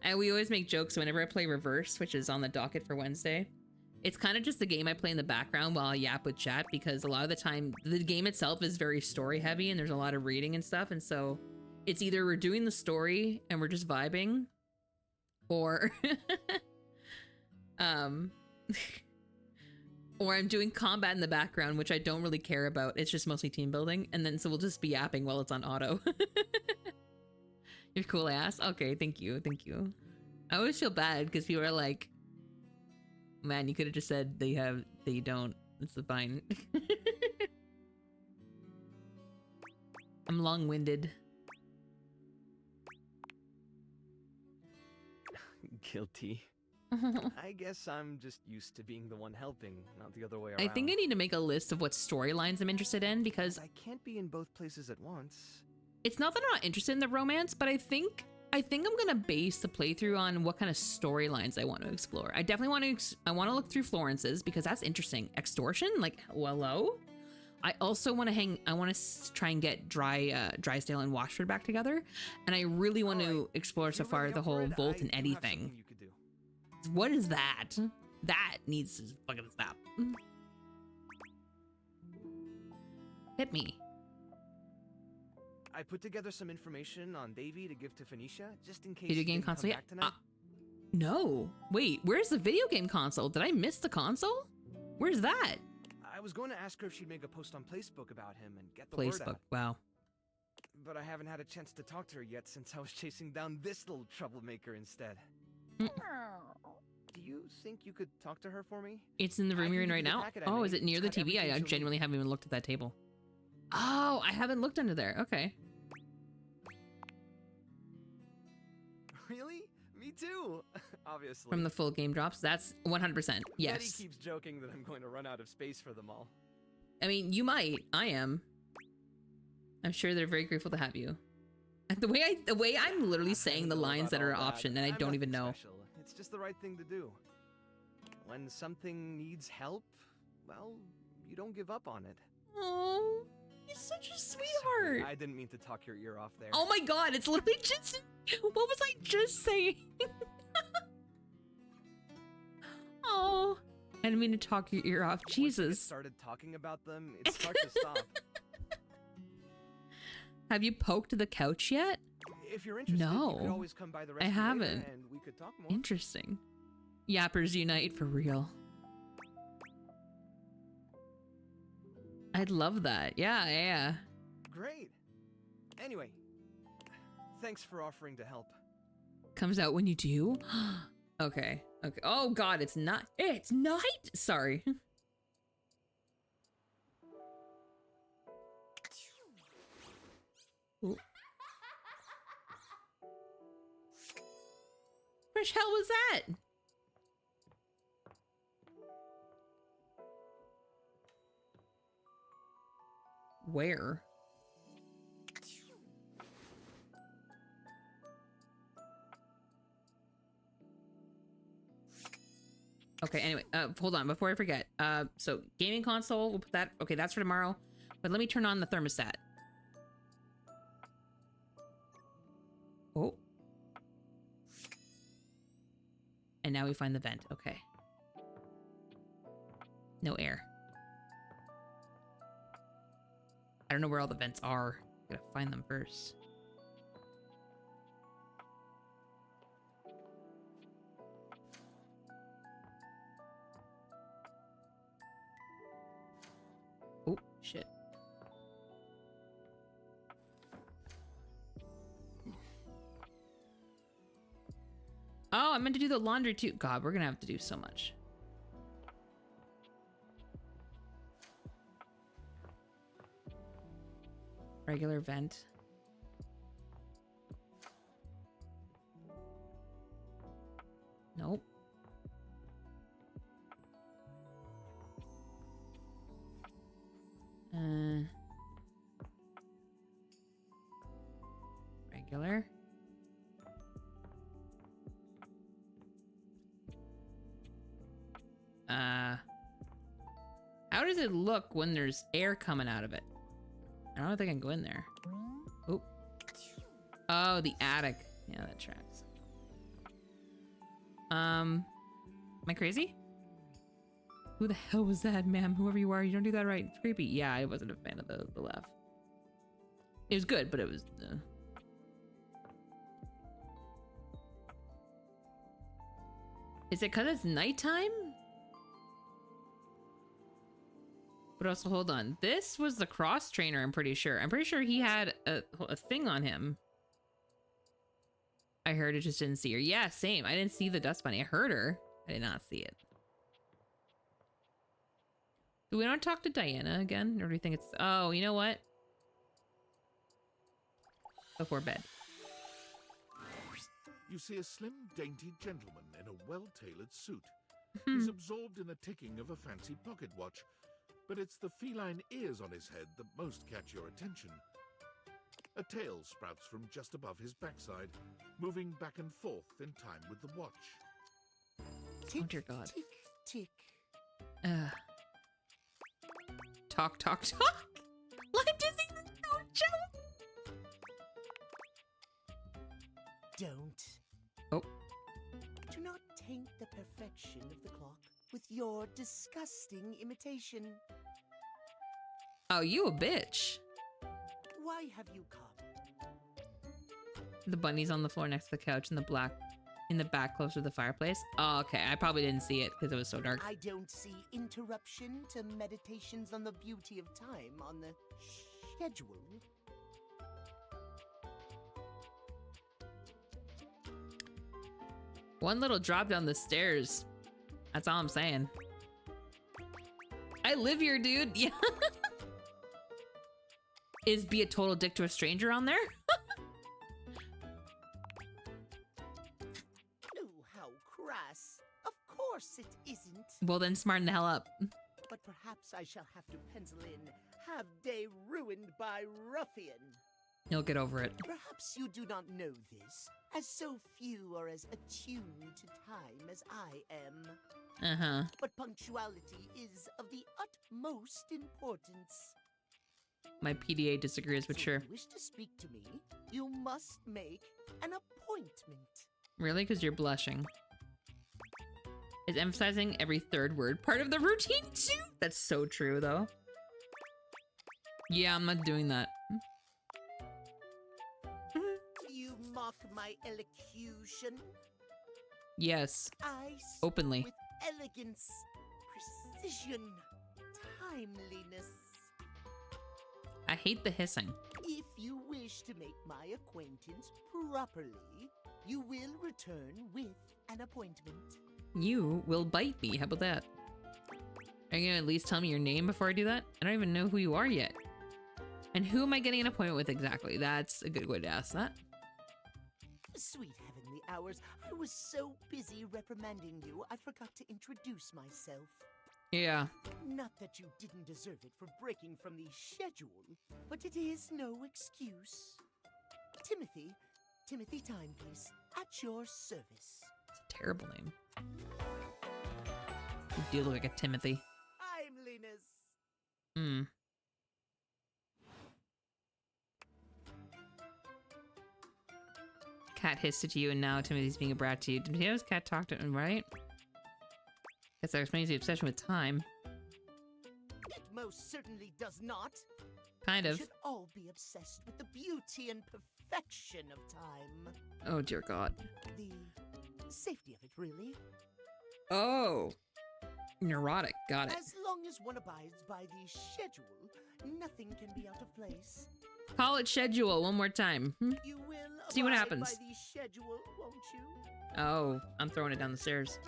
And we always make jokes whenever I play Reverse, which is on the docket for Wednesday. It's kind of just the game I play in the background while I yap with chat, because a lot of the time the game itself is very story heavy and there's a lot of reading and stuff, and so it's either we're doing the story and we're just vibing, or or I'm doing combat in the background, which I don't really care about. It's just mostly team building, and then so we'll just be yapping while it's on auto. You're cool ass. Okay, thank you, thank you. I always feel bad because people are like, "Man, you could have just said they don't." It's fine. I'm long-winded.
Guilty. I guess I'm just used to being the one helping, not the other way around.
I think I need to make a list of what storylines I'm interested in, because
I can't be in both places at once.
it's not that I'm not interested in the romance, but I think I'm gonna base the playthrough on what kind of storylines I want to explore. I definitely want to look through Florence's, because that's interesting. Extortion, like hello. I also want to I want to try and get Drysdale and Washford back together, and I really want to explore so far the whole Volt and Eddie thing. What is that? That needs to fucking stop. Hit me.
I put together some information on Davy to give to Phoenicia, just in case
Video
he
game
didn't come
console?
back tonight.
No. Wait, where's the video game console? Did I miss the console? Where's that?
I was going to ask her if she'd make a post on Facebook about him and get the word
Facebook.
out.
Wow.
But I haven't had a chance to talk to her yet since I was chasing down this little troublemaker instead. Do you think you could talk to her for me?
It's in the room you're in right now? Oh, is it near the TV? I genuinely haven't even looked at that table. Oh, I haven't looked under there. Okay.
Really? Me too. Obviously.
From the full game drops, that's 100%. Yes.
Betty keeps joking that I'm going to run out of space for them all.
I mean, you might. I am. I'm sure they're very grateful to have you. And the way I'm literally saying the lines that are an option, and I don't even know.
Special. It's just the right thing to do. When something needs help, well, you don't give up on it.
Oh, you're such a sweetheart.
I didn't mean to talk your ear off there.
Oh my god, it's literally just... What was I just saying? Oh, I didn't mean to talk your ear off. Jesus.
Once you get started talking about them, it's hard to stop.
Have you poked the couch yet?
If you're interested,
no,
you could always come by the
I
restaurant
haven't.
and we could talk more.
Interesting. Yappers unite for real. I'd love that. Yeah.
Great. Anyway, thanks for offering to help.
Comes out when you do? Okay. Oh god, it's not. It's night. Sorry. Ooh. Where the hell was that? Where? Okay, anyway, hold on before I forget. So gaming console, we'll put that. Okay, that's for tomorrow. But let me turn on the thermostat. Oh. And now we find the vent. Okay. No air. I don't know where all the vents are. Gotta find them first. Oh, shit. Oh, I meant to do the laundry too. God, we're gonna have to do so much. Regular vent. Nope. Regular. How does it look when there's air coming out of it? I don't know if I can go in there. Oop. Oh, the attic. Yeah, that tracks. Am I crazy? Who the hell was that, ma'am? Whoever you are, you don't do that right. It's creepy. Yeah, I wasn't a fan of the laugh. It was good, but it was... Is it because it's nighttime? But also, hold on. This was the cross trainer, I'm pretty sure. I'm pretty sure he had a thing on him. I heard it, just didn't see her. Yeah, same. I didn't see the dust bunny. I heard her. I did not see it. Do we want to talk to Diana again? Or do we think it's... Oh, you know what? Before bed.
You see a slim, dainty gentleman in a well-tailored suit. He's absorbed in the ticking of a fancy pocket watch, but it's the feline ears on his head that most catch your attention. A tail sprouts from just above his backside, moving back and forth in time with the watch.
Tick, oh dear God.
Tick, tick.
Talk, talk, talk. Like Disney, no joke.
Don't.
Oh.
Do not taint the perfection of the clock with your disgusting imitation.
Oh, you a bitch.
Why have you come?
The bunny's on the floor next to the couch in the back closer to the fireplace. Oh, okay. I probably didn't see it because it was so dark.
I don't see interruption to meditations on the beauty of time on the schedule.
One little drop down the stairs. That's all I'm saying. I live here, dude. Yeah. Is be a total dick to a stranger on there?
Oh, how crass. Of course it isn't.
Well, then smarten the hell up.
But perhaps I shall have to pencil in, have day ruined by ruffian.
You'll get over it.
Perhaps you do not know this, as so few are as attuned to time as I am.
Uh-huh.
But punctuality is of the utmost importance.
My PDA disagrees, but sure.
If you wish to speak to me, you must make an appointment.
Really? Because you're blushing. Is emphasizing every third word part of the routine too? That's so true, though. Yeah, I'm not doing that.
You mock my elocution?
Yes.
I
openly.
With elegance, precision, timeliness.
I hate the hissing.
If you wish to make my acquaintance properly, you will return with an appointment.
You will bite me. How about that? Are you gonna at least tell me your name before I do that? I don't even know who you are yet. And who am I getting an appointment with exactly? That's a good way to ask that.
Sweet heavenly hours, I was so busy reprimanding you, I forgot to introduce myself.
Yeah.
Not that you didn't deserve it for breaking from the schedule, but it is no excuse. Timothy Timepiece, at your service.
It's a terrible name. You do look like a Timothy.
Timeliness.
Hmm. Cat hissed at you, and now Timothy's being a brat to you. Did Mateo's cat talk to him, right? Guess that explains the obsession with time.
It most certainly does not.
Kind of.
We should all be obsessed with the beauty and perfection of time.
Oh, dear God.
The safety of it, really.
Oh. Neurotic. Got it.
As long as one abides by the schedule, nothing can be out of place.
Call it schedule one more time.
You will
see what happens.
By the schedule, won't you?
Oh, I'm throwing it down the stairs.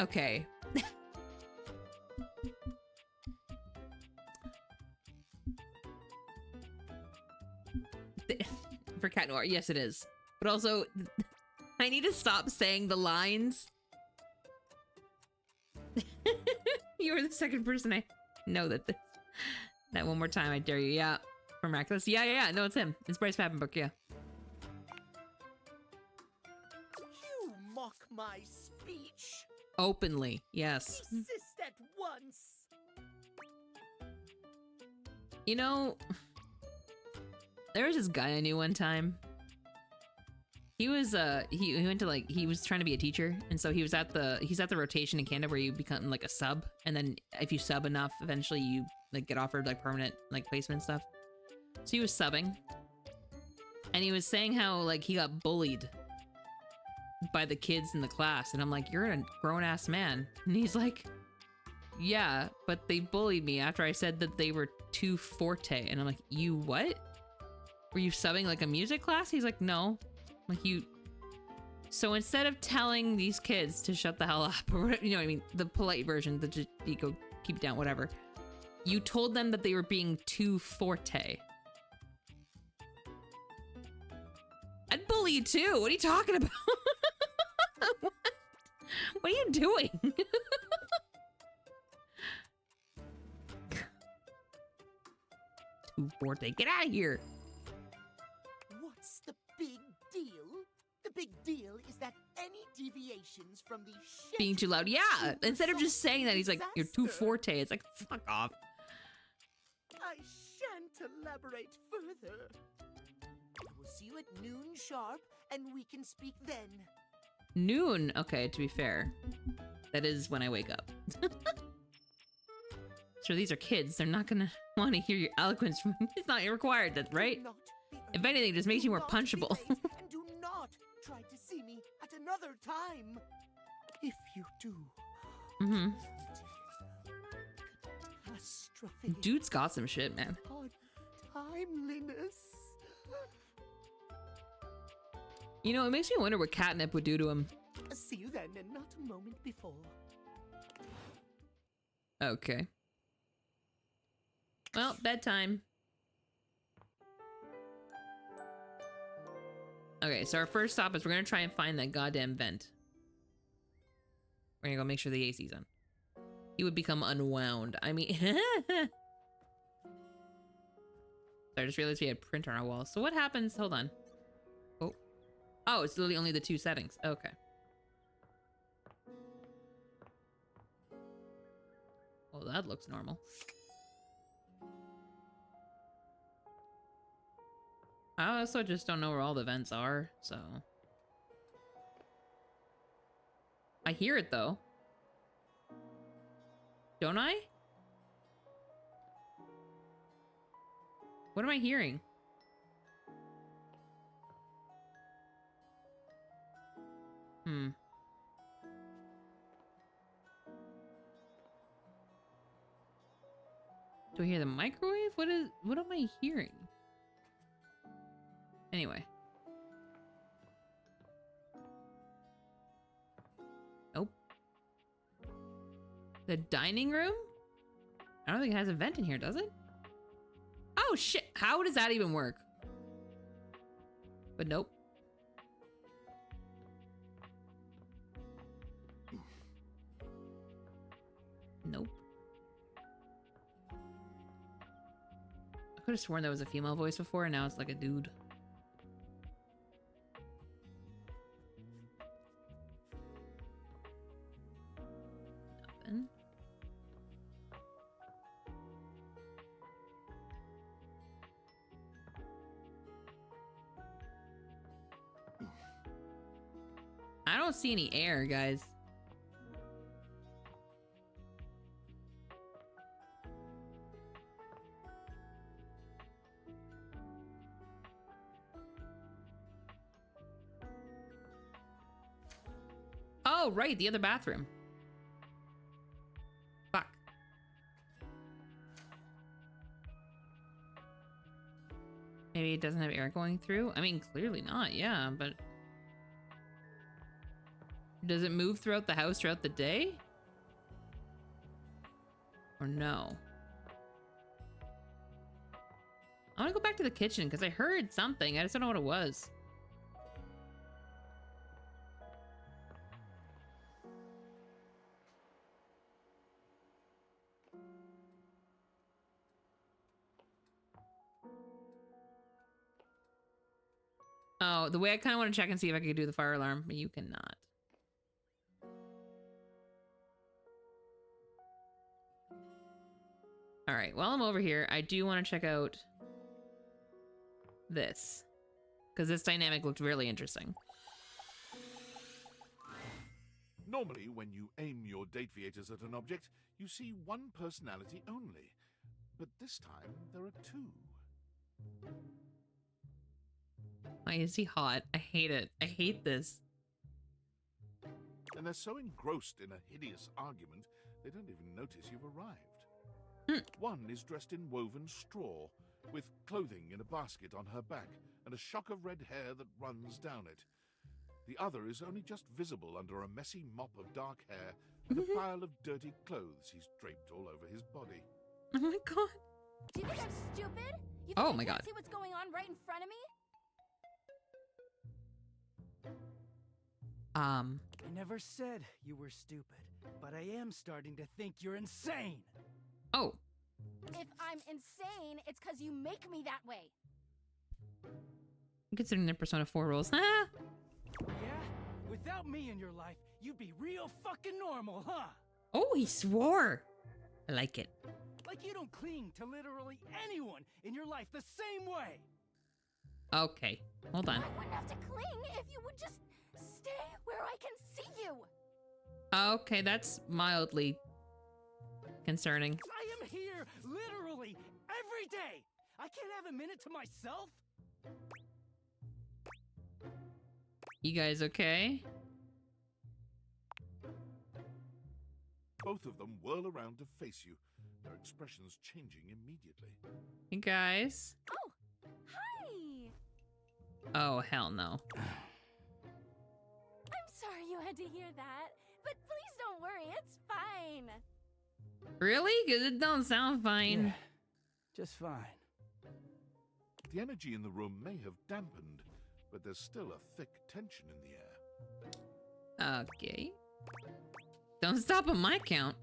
Okay. For Cat Noir, yes it is. But also, I need to stop saying the lines. You were the second person I know that this. That one more time, I dare you. Yeah. For Miraculous. Yeah. No, it's him. It's Bryce Pappenbook, yeah.
You mock my speech.
Openly, yes.
Desist at once.
You know, there was this guy I knew one time. He was he went to like, he was trying to be a teacher, and so he's at the rotation in Canada where you become like a sub, and then if you sub enough, eventually you like get offered like permanent like placement stuff. So he was subbing, and he was saying how like he got bullied by the kids in the class, and I'm like, you're a grown-ass man. And he's like, yeah, but they bullied me after I said that they were too forte. And I'm like, you what? Were you subbing like a music class? He's like, no. Like you. So instead of telling these kids to shut the hell up, or you know what I mean, the polite version, the just you go keep it down, whatever, you told them that they were being too forte. I'd bully you too. What are you talking about? What are you doing? Too forte. Get out of here.
What's the big deal? The big deal is that any deviations from the
being too loud. Yeah. Instead of just saying that, he's like, you're too forte. It's like, fuck off.
I shan't elaborate further. I will see you at noon sharp, and we can speak then.
Noon. Okay, to be fair, that is when I wake up. Sure, these are kids. They're not gonna want to hear your eloquence. It's not required, that right? If anything, it just makes you more punchable.
And do not try to see me at another time. If you do, catastrophe.
Dude's got some shit, man.
Timeliness.
You know, it makes me wonder what catnip would do to him.
See you then, and not a moment before.
Okay. Well, bedtime. Okay, so our first stop is we're gonna try and find that goddamn vent. We're gonna go make sure the AC's on. He would become unwound. I mean, so I just realized we had print on our wall. So what happens? Hold on. Oh, it's literally only the two settings. Okay. Well, that looks normal. I also just don't know where all the vents are, so. I hear it though. Don't I? What am I hearing? Do I hear the microwave? What am I hearing? Anyway. Nope. The dining room? I don't think it has a vent in here, does it? Oh shit, how does that even work? But nope. Nope. I could have sworn there was a female voice before, and now it's like a dude. Nothing. I don't see any air, guys. Oh, right, the other bathroom. Fuck. Maybe it doesn't have air going through? I mean, clearly not, yeah, but... Does it move throughout the house throughout the day? Or no? I want to go back to the kitchen because I heard something. I just don't know what it was. Oh, the way I kind of want to check and see if I could do the fire alarm, but you cannot. All right, while I'm over here, I do want to check out this because this dynamic looked really interesting.
Normally, when you aim your Dateables at an object, you see one personality only. But this time, there are two.
Why is he hot? I hate it. I hate this.
And they're so engrossed in a hideous argument, they don't even notice you've arrived. One is dressed in woven straw, with clothing in a basket on her back, and a shock of red hair that runs down it. The other is only just visible under a messy mop of dark hair and a pile of dirty clothes he's draped all over his body.
Oh my god.
Do you think I'm stupid? You think
Oh
I
my
can't
god.
see what's going on right in front of me?
I never said you were stupid, but I am starting to think you're insane.
Oh.
If I'm insane, it's because you make me that way.
Considering their Persona 4 rules. Ah!
Yeah? Without me in your life, you'd be real fucking normal, huh?
Oh, he swore. I like it.
Like you don't cling to literally anyone in your life the same way.
Okay, hold on.
I wouldn't have to cling if you would just stay where I can see you.
Okay, that's mildly concerning.
I am here literally every day. I can't have a minute to myself.
You guys okay?
Both of them whirl around to face you, their expressions changing immediately.
You guys?
Oh, hi.
Oh, hell no.
I'm sorry you had to hear that, but please don't worry, it's fine.
Really? Because it don't sound fine.
Yeah, just fine.
The energy in the room may have dampened, but there's still a thick tension in the air.
Okay. Don't stop on my count.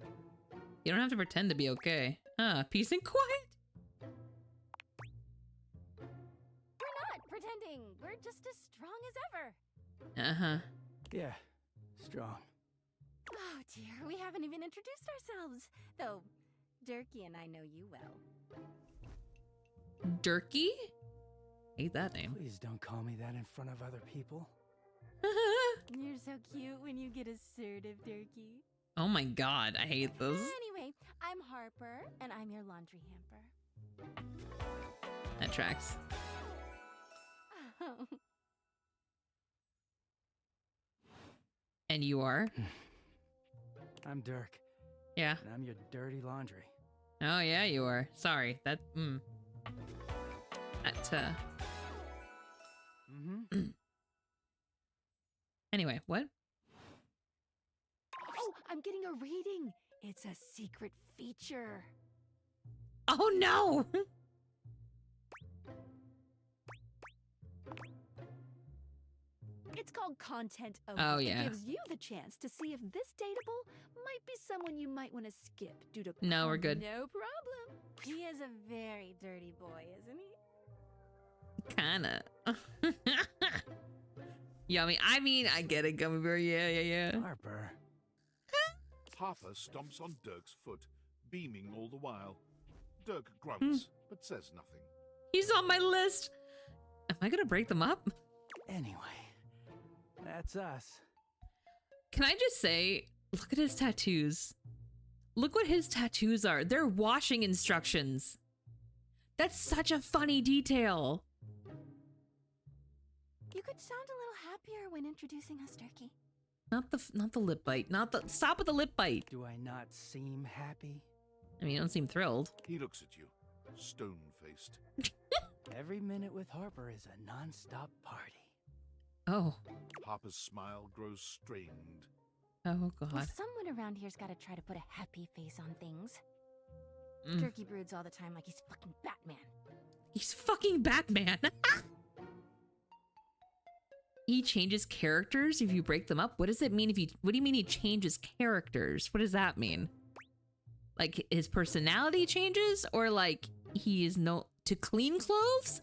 You don't have to pretend to be okay. Peace and quiet.
We're not pretending. We're just as strong as ever.
Uh-huh.
Yeah, strong.
Oh dear, we haven't even introduced ourselves. Though, Durkee and I know you well.
Durkee? Hate that name.
Please don't call me that in front of other people.
You're so cute when you get assertive, Durkee.
Oh my god, I hate this.
Anyway, I'm Harper, and I'm your laundry hamper.
That tracks.
Oh.
And you are?
I'm Dirk.
Yeah.
And I'm your dirty laundry.
Oh yeah, you are. Sorry. That, Anyway, what?
Oh, I'm getting a reading. It's a secret feature.
Oh no!
It's called content only.
Oh, yeah.
It gives you the chance to see if this dateable might be someone you might want to skip due to...
No, we're good.
No problem. He is a very dirty boy, isn't he?
Kinda. Yummy. I mean, I get it, Gummy Bear. Yeah.
Harper.
Harper stomps on Dirk's foot, beaming all the while. Dirk grunts, but says nothing.
He's on my list. Am I gonna break them up?
Anyway, that's us.
Can I just say, look at his tattoos. Look what his tattoos are. They're washing instructions. That's such a funny detail.
You could sound a little happier when introducing us, Durkee.
Not the lip bite. Stop with the lip bite.
Do I not seem happy?
I mean, you don't seem thrilled.
He looks at you, stone-faced.
Every minute with Harper is a non-stop party.
Oh.
Harper's smile grows strained.
Oh, God.
Well, someone around here's got to try to put a happy face on things.
Mm.
Turkey broods all the time like he's fucking Batman.
He's fucking Batman. He changes characters if you break them up. What does it mean if you... What do you mean he changes characters? What does that mean? Like, his personality changes? Or, like, he is no... To clean clothes?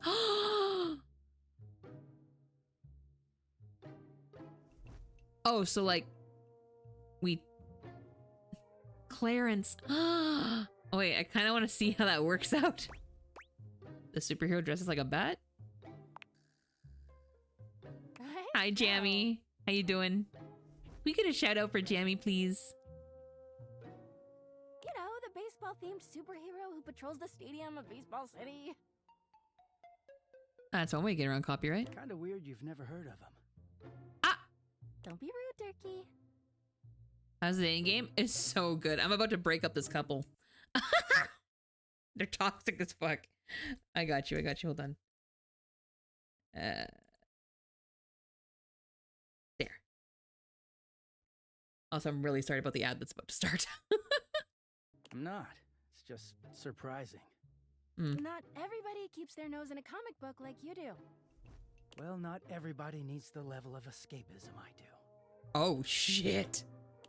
Oh, so, like... We... Clarence... Oh, wait, I kind of want to see how that works out. The superhero dresses like a bat? Hi, Jammy. How you doing? We get a shout out for Jammy, please.
You know, the baseball-themed superhero who patrols the stadium of Baseball City.
That's one way to get around copyright.
Kind of weird you've never heard of him.
Don't be rude, Turkey.
How's the in-game? It's so good. I'm about to break up this couple. They're toxic as fuck. I got you. Hold on. There. Also, I'm really sorry about the ad that's about to start.
I'm not. It's just surprising.
Not everybody keeps their nose in a comic book like you do.
Well, not everybody needs the level of escapism I do.
Oh, shit.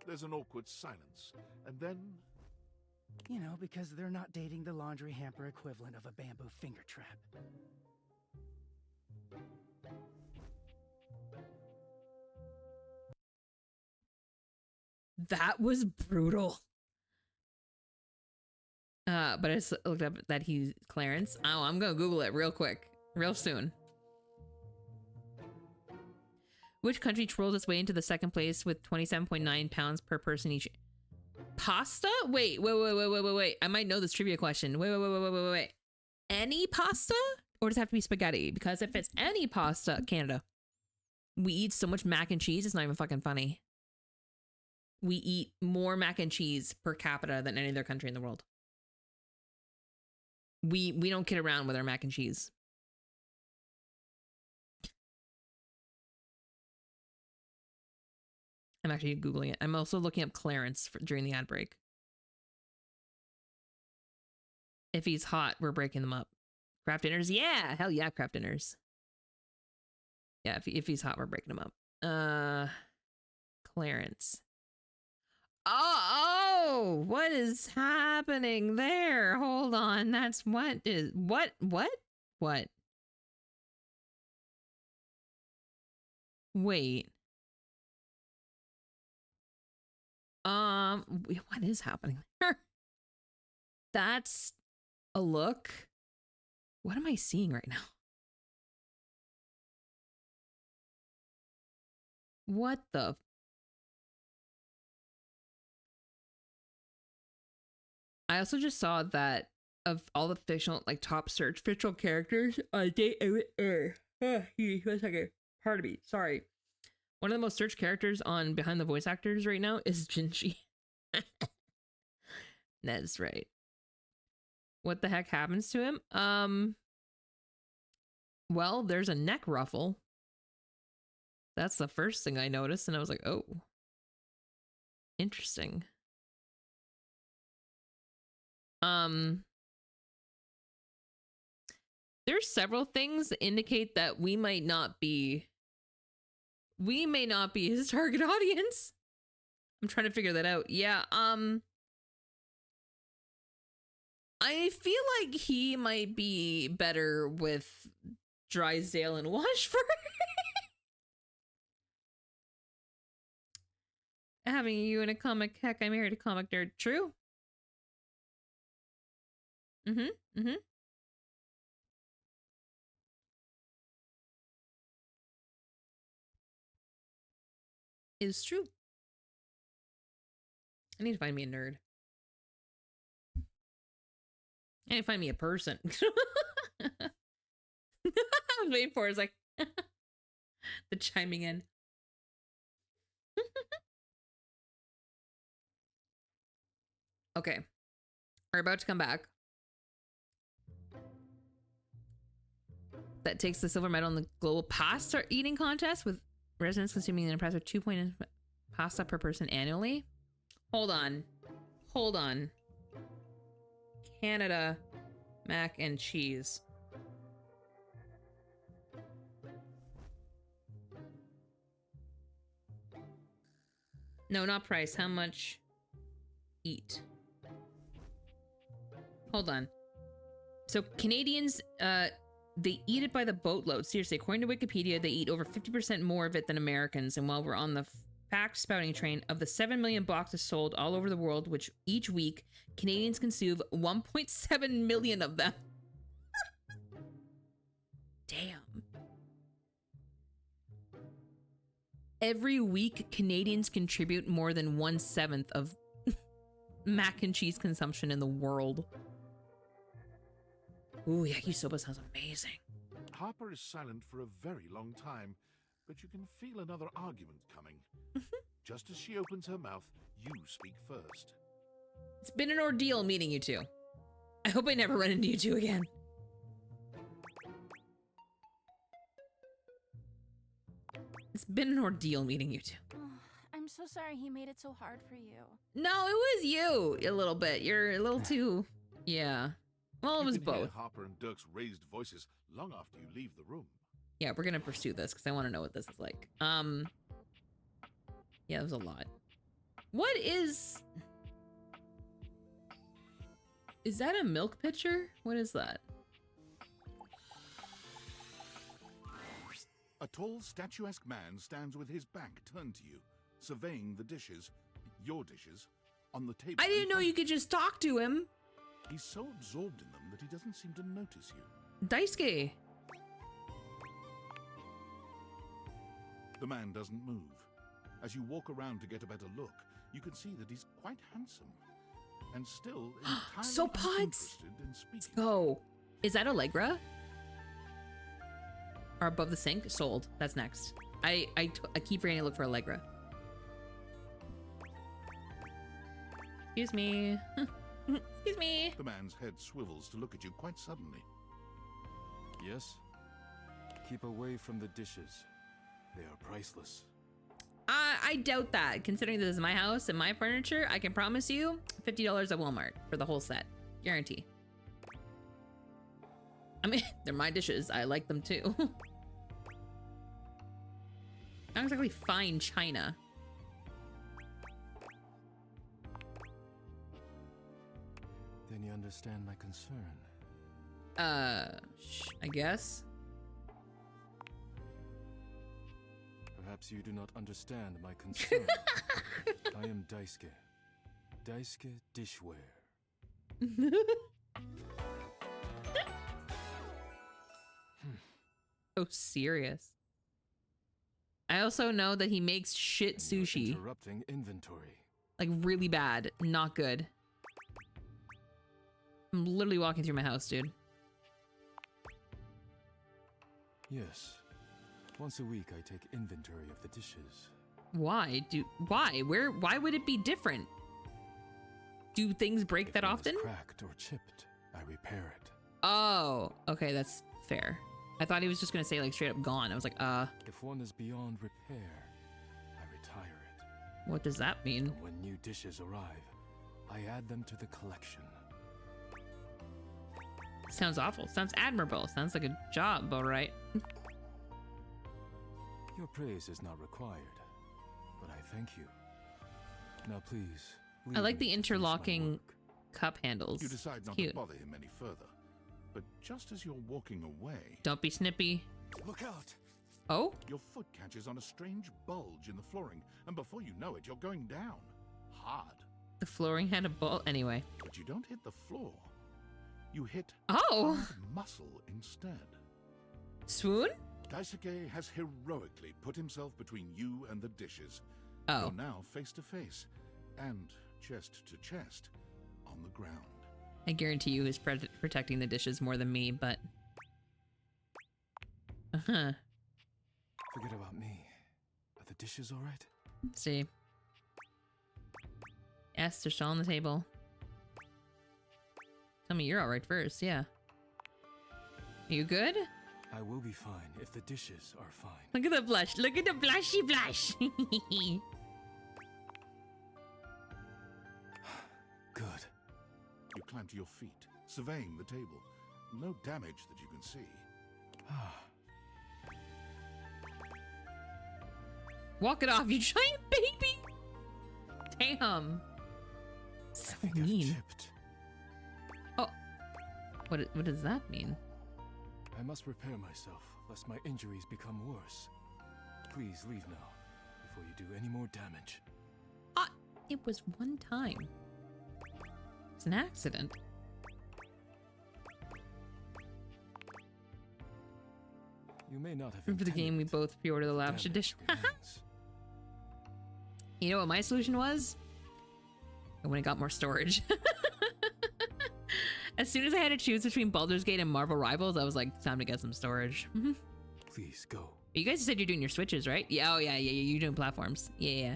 There's an awkward silence, and then...
You know, because they're not dating the laundry hamper equivalent of a bamboo finger trap.
That was brutal. But I just looked up that he's Clarence. Oh, I'm gonna Google it real quick. Real soon. Which country trolls its way into the second place with 27.9 pounds per person each? Pasta? Wait. I might know this trivia question. Wait. Any pasta? Or does it have to be spaghetti? Because if it's any pasta, Canada. We eat so much mac and cheese, it's not even fucking funny. We eat more mac and cheese per capita than any other country in the world. We don't kid around with our mac and cheese. I'm actually Googling it. I'm also looking up Clarence during the ad break. If he's hot, we're breaking them up. Craft dinners? Yeah! Hell yeah, craft dinners. Yeah, if he's hot, we're breaking them up. Clarence. Oh! What is happening there? Hold on. That's what? Wait. What is happening there? That's a look. What am I seeing right now? What the? I also just saw that of all the fictional, like top search fictional characters, one second. Pardon me. Sorry. One of the most searched characters on behind the voice actors right now is Jinji. That's right. What the heck happens to him? Well, there's a neck ruffle. That's the first thing I noticed, and I was like, oh. Interesting. There's several things that indicate that we may not be his target audience. I'm trying to figure that out. Yeah, I feel like he might be better with Drysdale and Washburn. Having you in a comic, heck, I married a comic nerd. True. Is true. I need to find me a nerd. I need to find me a person. I was waiting for it. It's like the chiming in. Okay. We're about to come back. That takes the silver medal in the global pasta eating contest with residents consuming an impressive 2 pasta per person annually. Hold on. Canada mac and cheese. No, not price. How much eat? Hold on. So Canadians, they eat it by the boatload. Seriously, according to Wikipedia, they eat over 50% more of it than Americans. And while we're on the fact spouting train, of the 7 million boxes sold all over the world, which each week, Canadians consume 1.7 million of them. Damn. Every week, Canadians contribute more than 1/7 of mac and cheese consumption in the world. Ooh, yakisoba sounds amazing.
Harper is silent for a very long time, but you can feel another argument coming. Just as she opens her mouth, you speak first.
It's been an ordeal meeting you two. I hope I never run into you two again. It's been an ordeal meeting you two.
I'm so sorry he made it so hard for you.
No, it was you a little bit. You're a little too... Yeah. Well, it was
You can hear
both.
Harper and Dirk's raised voices long after you leave the room.
Yeah, we're gonna pursue this because I want to know what this is like. Yeah, there's a lot. What is... Is that a milk pitcher? What is that?
A tall, statuesque man stands with his back turned to you, surveying the dishes, your dishes, on the table.
I didn't know you could just talk to him.
He's so absorbed in them that he doesn't seem to notice you.
Daisuke.
The man doesn't move. As you walk around to get a better look, you can see that he's quite handsome. And still entirely
So puds.
uninterested in speaking.
Let's go. Is that Allegra? Or above the sink? Sold. That's next. I keep forgetting to look for Allegra. Excuse me. Excuse me.
The man's head swivels to look at you quite suddenly.
Yes? Keep away from the dishes. They are priceless.
I doubt that. Considering this is my house and my furniture, I can promise you $50 at Walmart for the whole set. Guarantee. I mean, they're my dishes. I like them too. Not exactly fine china.
Then you understand my concern.
I guess.
Perhaps you do not understand my concern. I am Daisuke. Daisuke Dishware.
So serious. I also know that he makes shit sushi.
Interrupting inventory.
Like really bad. Not good. I'm literally walking through my house, dude.
Yes. Once a week I take inventory of the dishes.
Why? Why? Why would it be different? Do things break that often?
If it is cracked or chipped, I repair it.
Oh, okay, that's fair. I thought he was just gonna say like straight up gone. I was like,
If one is beyond repair, I retire it.
what does that mean?
And when new dishes arrive, I add them to the collection.
Sounds awful. Sounds admirable. Sounds like a job, alright.
Your praise is not required, but I thank you. Now please,
I like
leave
the
me to finish my
interlocking
work.
cup handles.
You decide
It's
not
cute.
to bother him any further. But just as you're walking away...
Don't be snippy.
Look out!
Oh?
Your foot catches on a strange bulge in the flooring, and before you know it, you're going down. Hard.
The flooring had a ball. Anyway.
But you don't hit the floor. You hit
hard
muscle instead.
Swoon?
Daisuke has heroically put himself between you and the dishes.
Oh.
You're now face to face, and chest to chest, on the ground.
I guarantee you he's protecting the dishes more than me, but... Uh-huh.
Forget about me. Are the dishes all right?
Let's see. Yes, they're still on the table. Tell me you're alright first, yeah. You good?
I will be fine if the dishes are fine.
Look at the blush. Look at the blushy blush.
Good.
You climb to your feet, surveying the table. No damage that you can see.
Walk it off, you giant baby. Damn. So mean. Oh, what does that mean?
I must repair myself, lest my injuries become worse. Please leave now, before you do any more damage.
It was one time. It's an accident.
You may not have
For the game, we both pre-ordered the lavish edition.
remains.
You know what my solution was? I went and got more storage. As soon as I had to choose between Baldur's Gate and Marvel Rivals, I was like, time to get some storage.
Please go.
You guys said you're doing your Switches, right? Yeah, oh yeah, you're doing platforms. Yeah.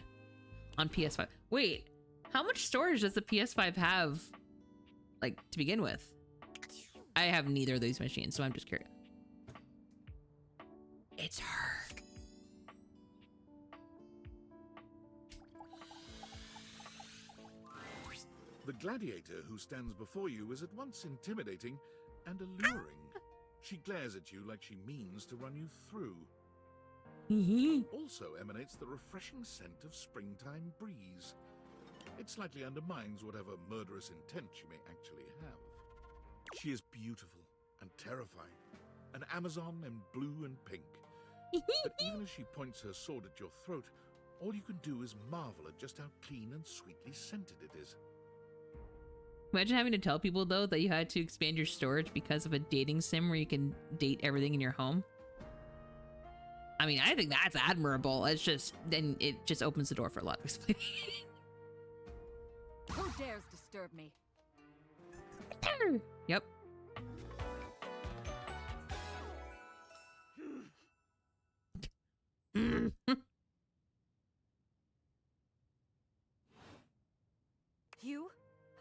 On PS5. Wait, how much storage does the PS5 have, like, to begin with? I have neither of these machines, so I'm just curious. It's her.
The gladiator who stands before you is at once intimidating and alluring. She glares at you like she means to run you through. Also emanates the refreshing scent of springtime breeze. It slightly undermines whatever murderous intent she may actually have. She is beautiful and terrifying, an Amazon in blue and pink. But even as she points her sword at your throat, all you can do is marvel at just how clean and sweetly scented it is.
Imagine having to tell people, though, that you had to expand your storage because of a dating sim where you can date everything in your home. I mean, I think that's admirable. It's just, then it just opens the door for a lot of explaining.
Who dares disturb me?
Yep.
You?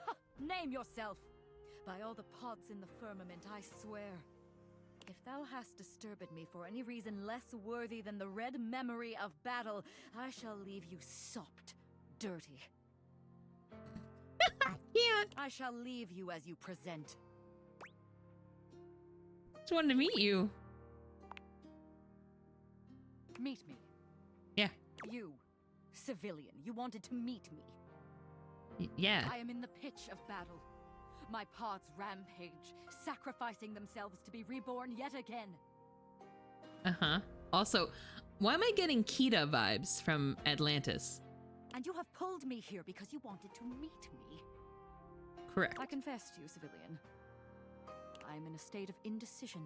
Ha, name yourself! By all the pods in the firmament, I swear. If thou hast disturbed me for any reason less worthy than the red memory of battle, I shall leave you sopped, dirty.
Yeah.
I shall leave you as you present.
Just wanted to meet you.
Meet me.
Yeah.
You, civilian, you wanted to meet me.
Yeah.
I am in the pitch of battle. My pods rampage, sacrificing themselves to be reborn yet again.
Uh-huh. Also, why am I getting Kita vibes from Atlantis?
And you have pulled me here because you wanted to meet me.
Correct.
I confess to you, civilian. I am in a state of indecision.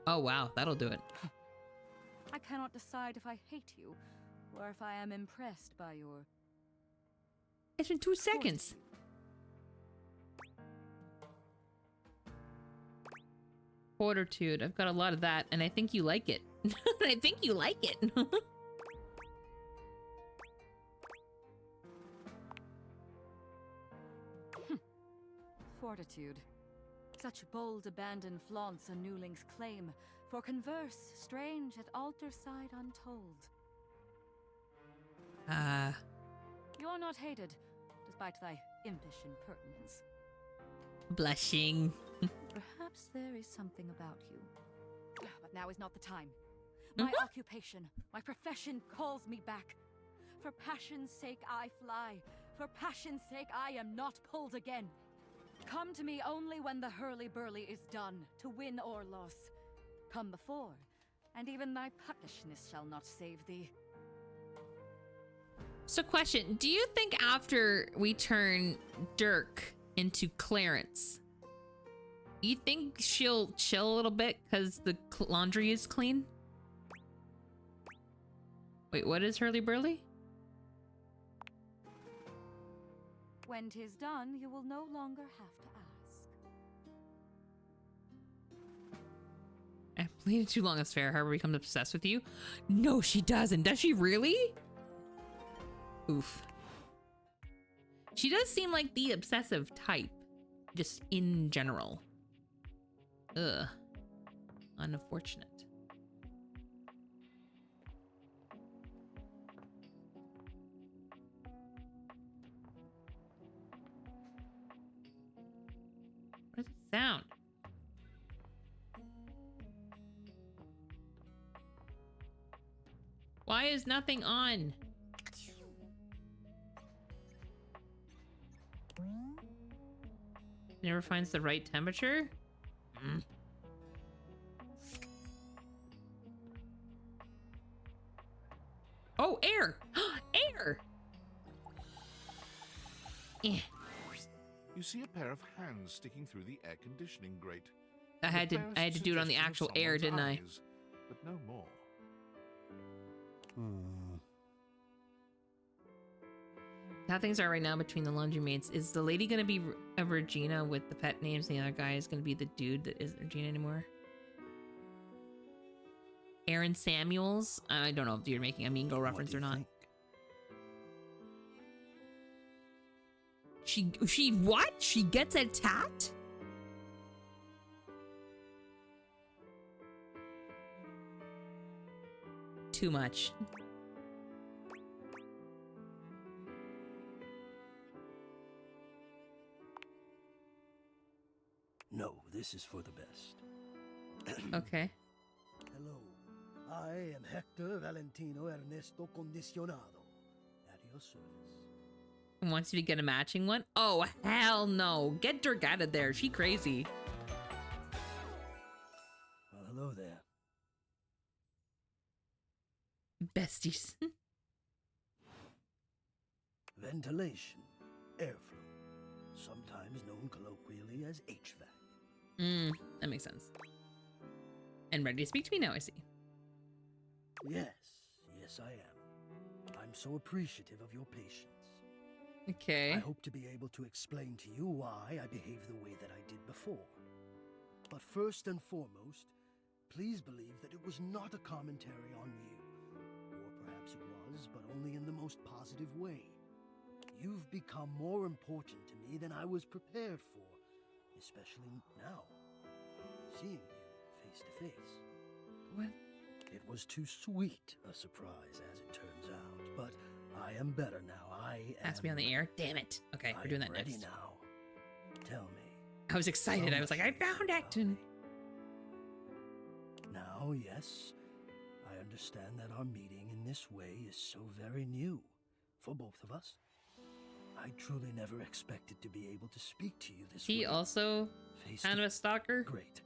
Oh, wow. That'll do it.
I cannot decide if I hate you, or if I am impressed by your...
It's been 2 seconds. Fortitude. I've got a lot of that, and I think you like it. I think you like it.
Fortitude. Such bold abandon flaunts a newling's claim, for converse strange at altar side untold. You're not hated, despite thy impish impertinence.
Blushing.
Perhaps there is something about you. But now is not the time. My occupation, my profession calls me back. For passion's sake I fly. For passion's sake I am not pulled again. Come to me only when the hurly-burly is done, to win or loss. Come before, and even thy puckishness shall not save thee.
So question, do you think after we turn Dirk into Clarence, you think she'll chill a little bit because the laundry is clean? Wait, what is hurly-burly?
When 'tis done, you will no longer have to ask.
I've waited too long as Farrah Harbor becomes obsessed with you. No, she doesn't. Does she really? Oof. She does seem like the obsessive type. just in general. Ugh. Unfortunate. Where's the sound? Why is nothing on? Never finds the right temperature? Mm. Oh, air! Air! Eh.
You see a pair of hands sticking through the air conditioning grate.
I had to do it on the actual air, didn't I?
But no more.
How things are right now between the laundry mates. Is the lady gonna be a Regina with the pet names, and the other guy is gonna be the dude that isn't Regina anymore? Aaron Samuels? I don't know if you're making a Mean Girl reference or not. She what? She gets attacked? Too much.
No, this is for the best.
Okay.
Hello, I am Hector Valentino Ernesto Condicionado. At your service.
Wants you to get a matching one? Oh, hell no. Get Dirk out of there. She crazy.
Well, hello there.
Besties.
Ventilation, airflow, sometimes known colloquially as HVAC.
That makes sense. And ready to speak to me now, I see.
Yes, I am. I'm so appreciative of your patience.
Okay.
I hope to be able to explain to you why I behaved the way that I did before. But first and foremost, please believe that it was not a commentary on you. Or perhaps it was, but only in the most positive way. You've become more important to me than I was prepared for, especially now, seeing you face to face.
What?
It was too sweet a surprise, as it turns out, but I am better now.
Has to be on the air. Damn it. Okay, we're doing that
ready
next.
now. Tell me.
I was excited. I was like, I found Acton.
Now, yes, I understand that our meeting in this way is so very new for both of us. I truly never expected to be able to speak to you this way.
He also kind of a stalker.
Great.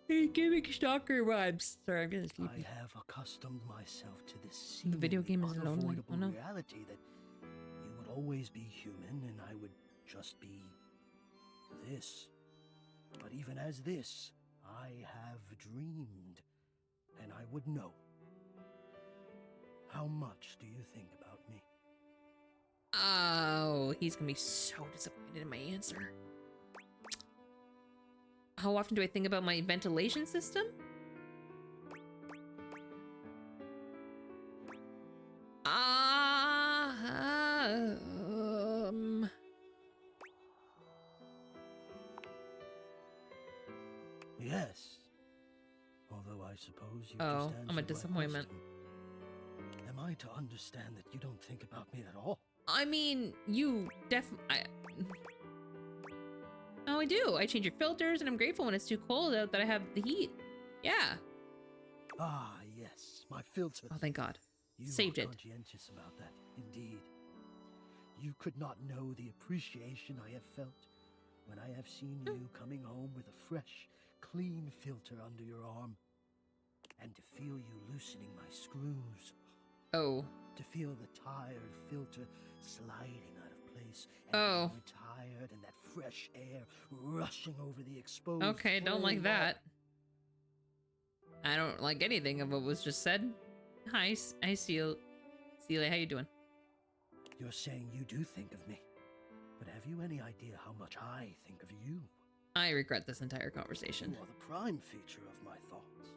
Hey, giving stalker vibes. Sorry, I'm getting sleepy.
I have accustomed myself to this
The video game is lonely.
unavoidable
Oh no.
reality that you would always be human and I would just be this. But even as this, I have dreamed, and I would know. How much do you think about me?
Oh, he's gonna be so disappointed in my answer. How often do I think about my ventilation system?
Yes. Although I suppose you
Oh,
just answered
I'm a
my
disappointment.
question. Am I to understand that you don't think about me at all?
I mean, you definitely. Oh, I do. I change your filters, and I'm grateful when it's too cold out that I have the heat. Yeah.
Ah, yes, my filter.
Oh, thank God.
You
Saved
are
it.
conscientious about that, indeed. You could not know the appreciation I have felt when I have seen you coming home with a fresh, clean filter under your arm, and to feel you loosening my screws.
Oh.
To feel the tired filter sliding out of place, and
Oh.
you're tired, and that fresh air rushing over the exposed.
Okay, don't like
floor.
that. I don't like anything of what was just said. Hi, Celia. How you doing?
You're saying you do think of me, but have you any idea how much I think of you?
I regret this entire conversation.
You are the prime feature of my thoughts.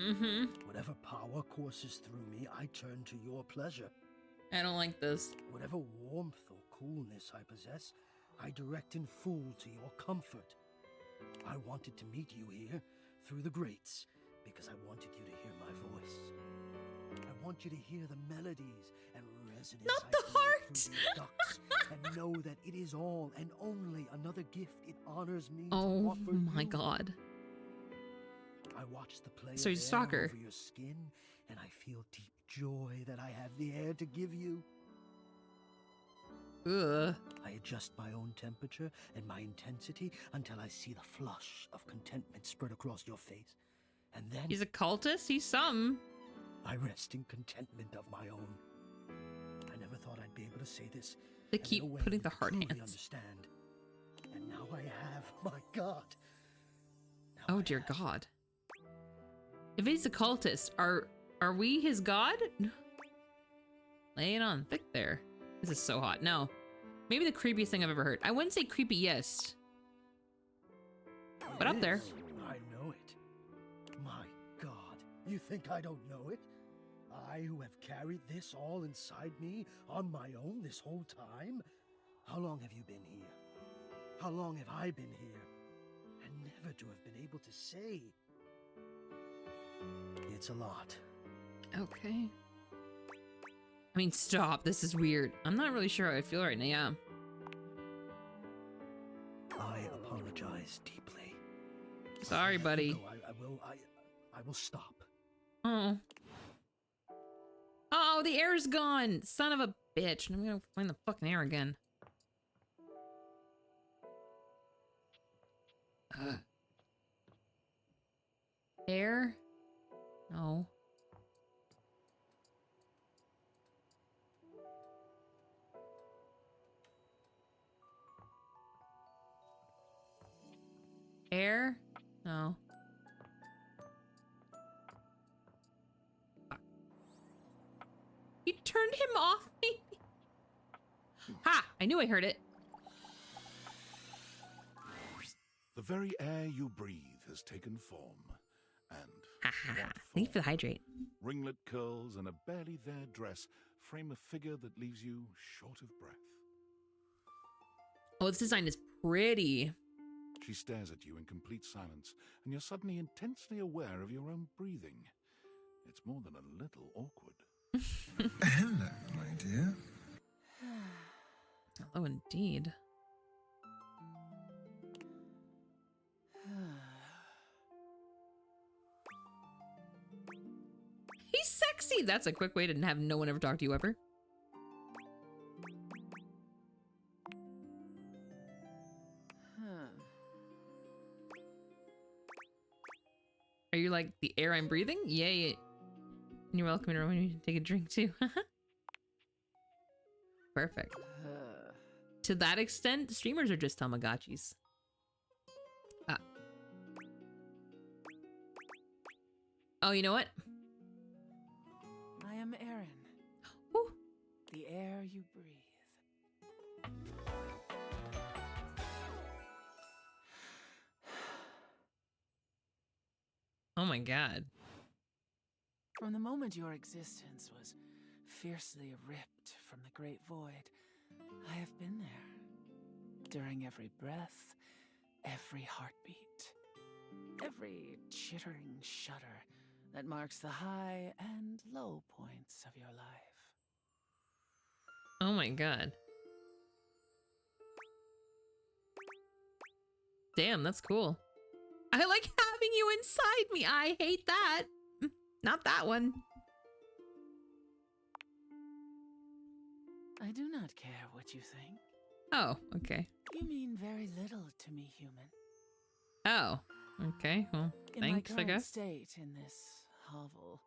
Mm-hmm.
Whatever power courses through me, I turn to your pleasure.
I don't like this.
Whatever warmth or coolness I possess, I direct in full to your comfort. I wanted to meet you here through the grates because I wanted you to hear my voice. I want you to hear the melodies and resonance
Not the heart!
through these ducts and know that it is all and only another gift it honors me to
Oh
offer
my
you.
God.
I watch the play
So
of
he's a
air
stalker.
over your skin, and I feel deep joy that I have the air to give you.
Ugh.
I adjust my own temperature and my intensity until I see the flush of contentment spread across your face. And then
He's a cultist? He's some.
I rest in contentment of my own. I never thought I'd be able to say this.
They
and in
keep
a way
putting the
you'd
heart
truly
hands.
understand. And now I have, my God.
Oh dear God. If he's a cultist, are we his god? Lay it on thick there. This is so hot. No. Maybe the creepiest thing I've ever heard. I wouldn't say creepiest. But up there.
I know it. My God, you think I don't know it? I who have carried this all inside me on my own this whole time? How long have you been here? How long have I been here? And never to have been able to say. It's a lot.
Okay. I mean, stop. This is weird. I'm not really sure how I feel right now. Yeah.
I apologize deeply.
Sorry, buddy.
No, I will stop.
Oh. Oh, the air's gone. Son of a bitch. I'm gonna find the fucking air again. Ugh. Air? No. Air? No. Fuck. You turned him off, maybe? Ha! I knew I heard it.
The very air you breathe has taken form. And what
Thank you for the hydrate.
ringlet curls and a barely there dress frame a figure that leaves you short of breath.
Oh, this design is pretty.
She stares at you in complete silence, and you're suddenly intensely aware of your own breathing. It's more than a little awkward.
Hello, my dear.
Oh, indeed. He's sexy. That's a quick way to have no one ever talk to you ever. Are you like the air I'm breathing? Yay. And you're welcome to when you take a drink too. Perfect. To that extent, streamers are just Tamagotchis. Oh, you know what?
I am Aaron.
Woo.
The air you breathe.
Oh my God.
From the moment your existence was fiercely ripped from the great void, I have been there. During every breath, every heartbeat, every chittering shudder that marks the high and low points of your life.
Oh my God. Damn, that's cool. I like having you inside me. I hate that. Not that one.
I do not care what you think.
Oh, okay.
You mean very little to me, human.
Oh, okay. Well, thanks,
In my
I
current
guess.
state in this hovel,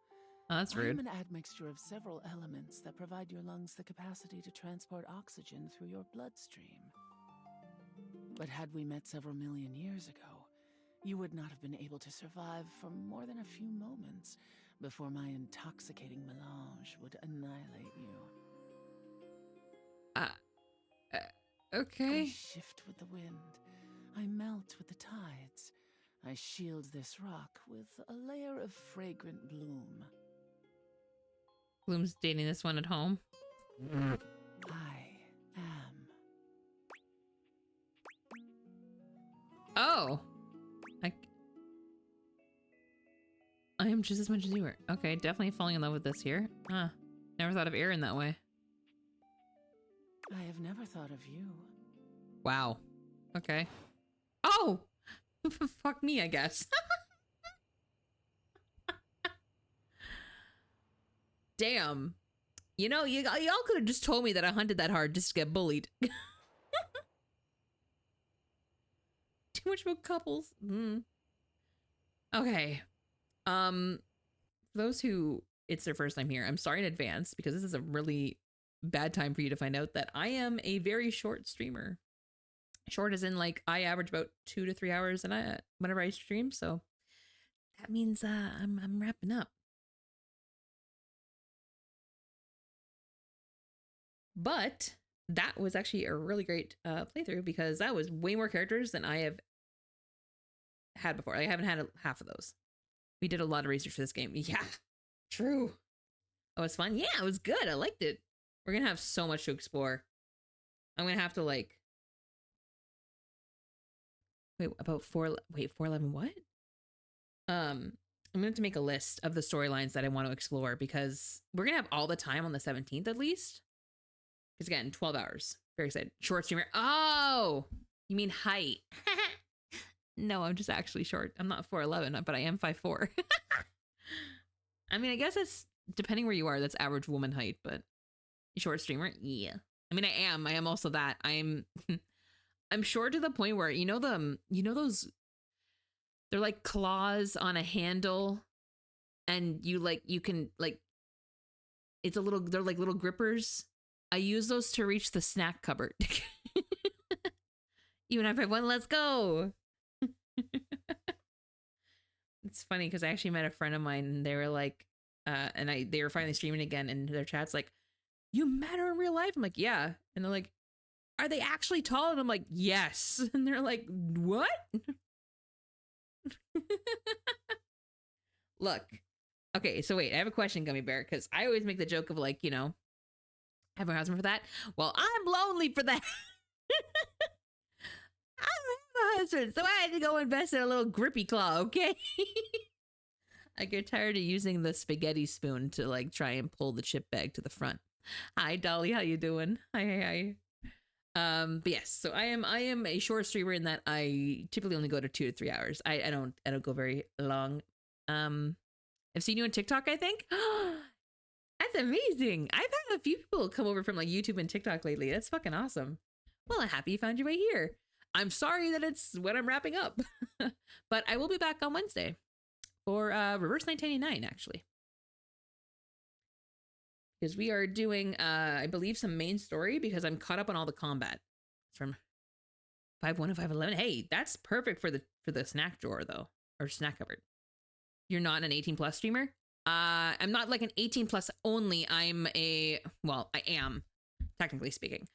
Oh, that's
I am
rude.
an admixture of several elements that provide your lungs the capacity to transport oxygen through your bloodstream. But had we met several million years ago, you would not have been able to survive for more than a few moments before my intoxicating melange would annihilate you.
Okay.
I shift with the wind. I melt with the tides. I shield this rock with a layer of fragrant bloom.
Bloom's dating this one at home.
I am.
Oh. I am just as much as you were. Okay, definitely falling in love with this here. Huh. Never thought of Aaron that way.
I have never thought of you.
Wow. Okay. Oh! Fuck me, I guess. Damn. You know, y'all could have just told me that I hunted that hard just to get bullied. Too much about couples. Okay. For those who it's their first time here, I'm sorry in advance because this is a really bad time for you to find out that I am a very short streamer. Short as in like I average about 2 to 3 hours and whenever I stream, so that means I'm wrapping up. But that was actually a really great playthrough because that was way more characters than I have had before. I haven't had half of those. We did a lot of research for this game. Yeah, true. Oh, it was fun. Yeah, it was good. I liked it. We're gonna have so much to explore. I'm gonna have to like wait 411 what? I'm gonna have to make a list of the storylines that I want to explore because we're gonna have all the time on the 17th at least. Because again, 12 hours. Very excited. Short streamer. Oh, you mean height? No, I'm just actually short. I'm not 4'11", but I am 5'4". I mean, I guess it's depending where you are. That's average woman height, but short streamer, yeah. I mean, I am also that. I'm short to the point where you know those. They're like claws on a handle, and you can it's a little. They're like little grippers. I use those to reach the snack cupboard. Even if I won, let's go. It's funny because I actually met a friend of mine and they were like, they were finally streaming again and their chat's like, you met her in real life? I'm like, yeah. And they're like, are they actually tall? And I'm like, yes. And they're like, what? Look. Okay, so wait, I have a question, Gummy Bear, because I always make the joke of like, I have a husband for that. Well, I'm lonely for that. I don't have a husband, so I had to go invest in a little grippy claw, okay? I get tired of using the spaghetti spoon to like try and pull the chip bag to the front. Hi, Dolly, how you doing? Hi. But yes, so I am a short streamer in that I typically only go to 2 to 3 hours. I don't go very long. I've seen you on TikTok, I think. That's amazing. I've had a few people come over from like YouTube and TikTok lately. That's fucking awesome. Well, I'm happy you found your way here. I'm sorry that it's when I'm wrapping up, but I will be back on Wednesday for Reverse 1989 actually. Because we are doing, I believe, some main story because I'm caught up on all the combat. It's from 5.1 to 5.11. Hey, that's perfect for the snack drawer though, or snack cupboard. You're not an 18 plus streamer? I'm not like an 18 plus only. I am, technically speaking.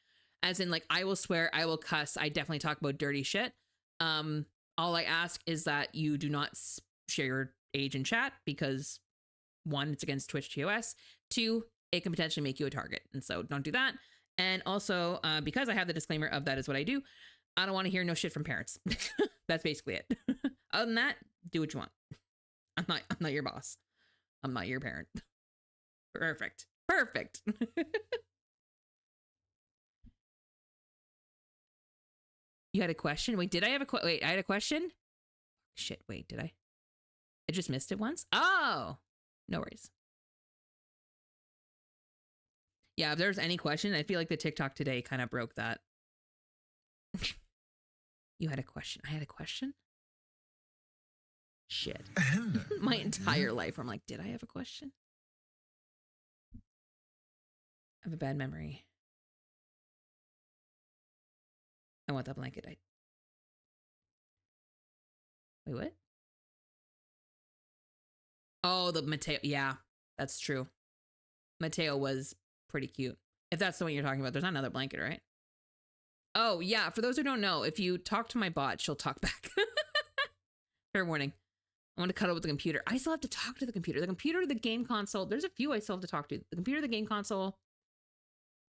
As in, like, I will swear, I will cuss. I definitely talk about dirty shit. All I ask is that you do not share your age in chat because 1, it's against Twitch TOS. 2, it can potentially make you a target. And so don't do that. And also, because I have the disclaimer of that is what I do, I don't want to hear no shit from parents. That's basically it. Other than that, do what you want. I'm not your boss. I'm not your parent. Perfect. You had a question? Wait, did I have a wait, I had a question? Shit, wait, did I? I just missed it once? Oh, no worries. Yeah, if there's any question, I feel like the TikTok today kind of broke that. You had a question. I had a question? Shit. My entire life, I'm like, did I have a question? I have a bad memory. I want that blanket. Wait, what? Oh, the Matteo. Yeah, that's true. Matteo was pretty cute. If that's the one you're talking about, there's not another blanket, right? Oh, yeah. For those who don't know, if you talk to my bot, she'll talk back. Fair warning. I want to cuddle with the computer. I still have to talk to the computer. The computer, the game console. There's a few I still have to talk to. The computer, the game console,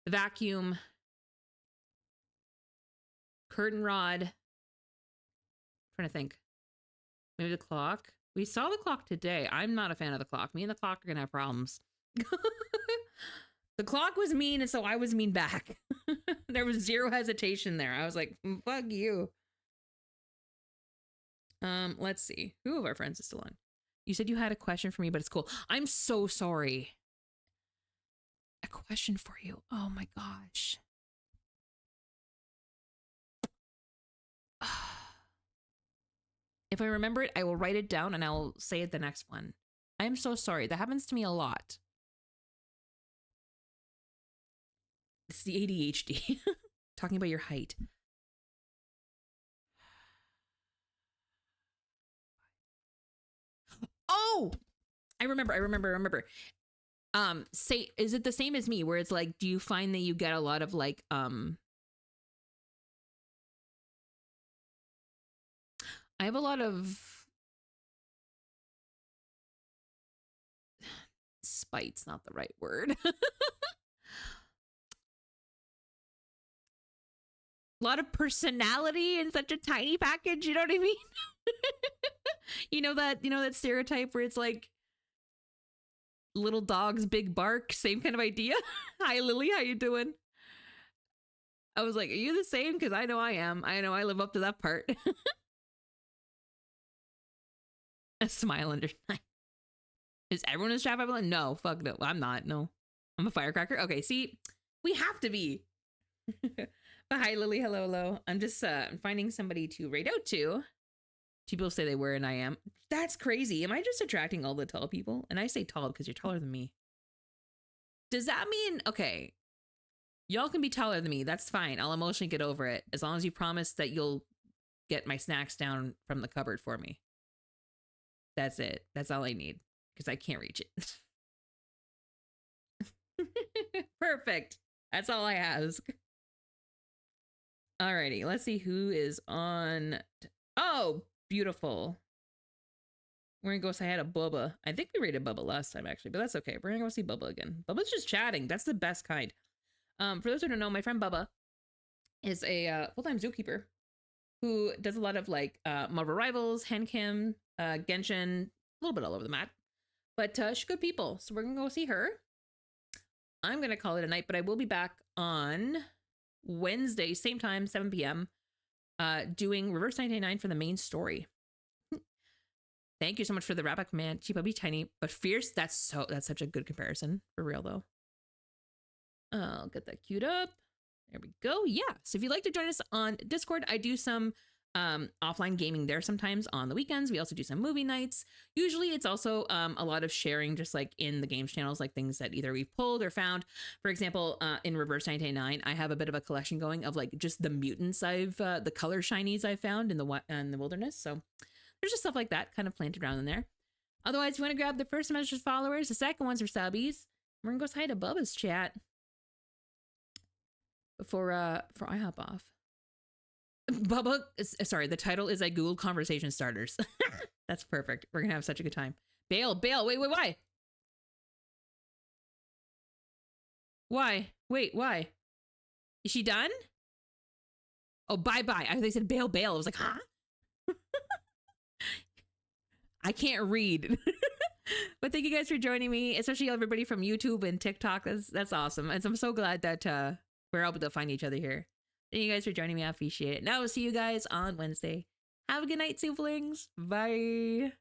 the vacuum, curtain rod, trying to think. Maybe the clock. We saw the clock today. I'm not a fan of the clock. Me and the clock are gonna have problems. The clock was mean, and so I was mean back. There was zero hesitation there. I was like, fuck you. Let's see. Who of our friends is still on? You said you had a question for me, but it's cool. I'm so sorry. A question for you. Oh my gosh. If I remember it, I will write it down and I'll say it the next one. I am so sorry. That happens to me a lot. It's the ADHD. Talking about your height. Oh! I remember. Say, is it the same as me where it's like, do you find that you get a lot of like, I have a lot of spite's not the right word. A lot of personality in such a tiny package, you know what I mean? You know that stereotype where it's like little dogs, big bark, same kind of idea. Hi Lily, how you doing? I was like, are you the same? Because I know I am. I know I live up to that part. A smile under. Is everyone in the chat Babylon? No, fuck no. I'm not. No. I'm a firecracker. Okay, see, we have to be. But hi Lily, hello. I'm just finding somebody to rate out to. People say they were and I am. That's crazy. Am I just attracting all the tall people? And I say tall because you're taller than me. Does that mean, okay, y'all can be taller than me. That's fine. I'll emotionally get over it. As long as you promise that you'll get my snacks down from the cupboard for me. That's it. That's all I need. Because I can't reach it. Perfect. That's all I ask. Alrighty. Let's see who is on. Oh, beautiful. We're gonna go say hi to Bubba. I think we rated Bubba last time, actually, but that's okay. We're gonna go see Bubba again. Bubba's just chatting. That's the best kind. For those who don't know, my friend Bubba is a full-time zookeeper who does a lot of like Marvel Rivals, Handcam, Genshin, a little bit all over the map. But she's good people, so we're gonna go see her. I'm gonna call it a night, but I will be back on Wednesday, same time, 7 p.m. Doing Reverse 99 for the main story. Thank you so much for the wrap-up, man. Cheap, be tiny, but fierce. That's such a good comparison for real though. I'll get that queued up. There we go. Yeah. So if you'd like to join us on Discord, I do some offline gaming there sometimes on the weekends. We also do some movie nights. Usually it's also a lot of sharing just like in the games channels, like things that either we've pulled or found. For example, in Reverse 99, I have a bit of a collection going of like just the mutants the color shinies I found in the wilderness. So there's just stuff like that kind of planted around in there. Otherwise, if you want to grab the first message for followers, the second one's for subbies. We're gonna go say hi to Bubba's chat before I hop off. Bubba, sorry, the title is I Googled conversation starters. That's perfect. We're gonna have such a good time. Bail, wait, why? Why? Is she done? Oh, bye. They said bail. I was like, huh? I can't read. But thank you guys for joining me, especially everybody from YouTube and TikTok. That's awesome. And I'm so glad that we're able to find each other here. Thank you guys for joining me. I appreciate it. Now we'll see you guys on Wednesday. Have a good night, siblings. Bye.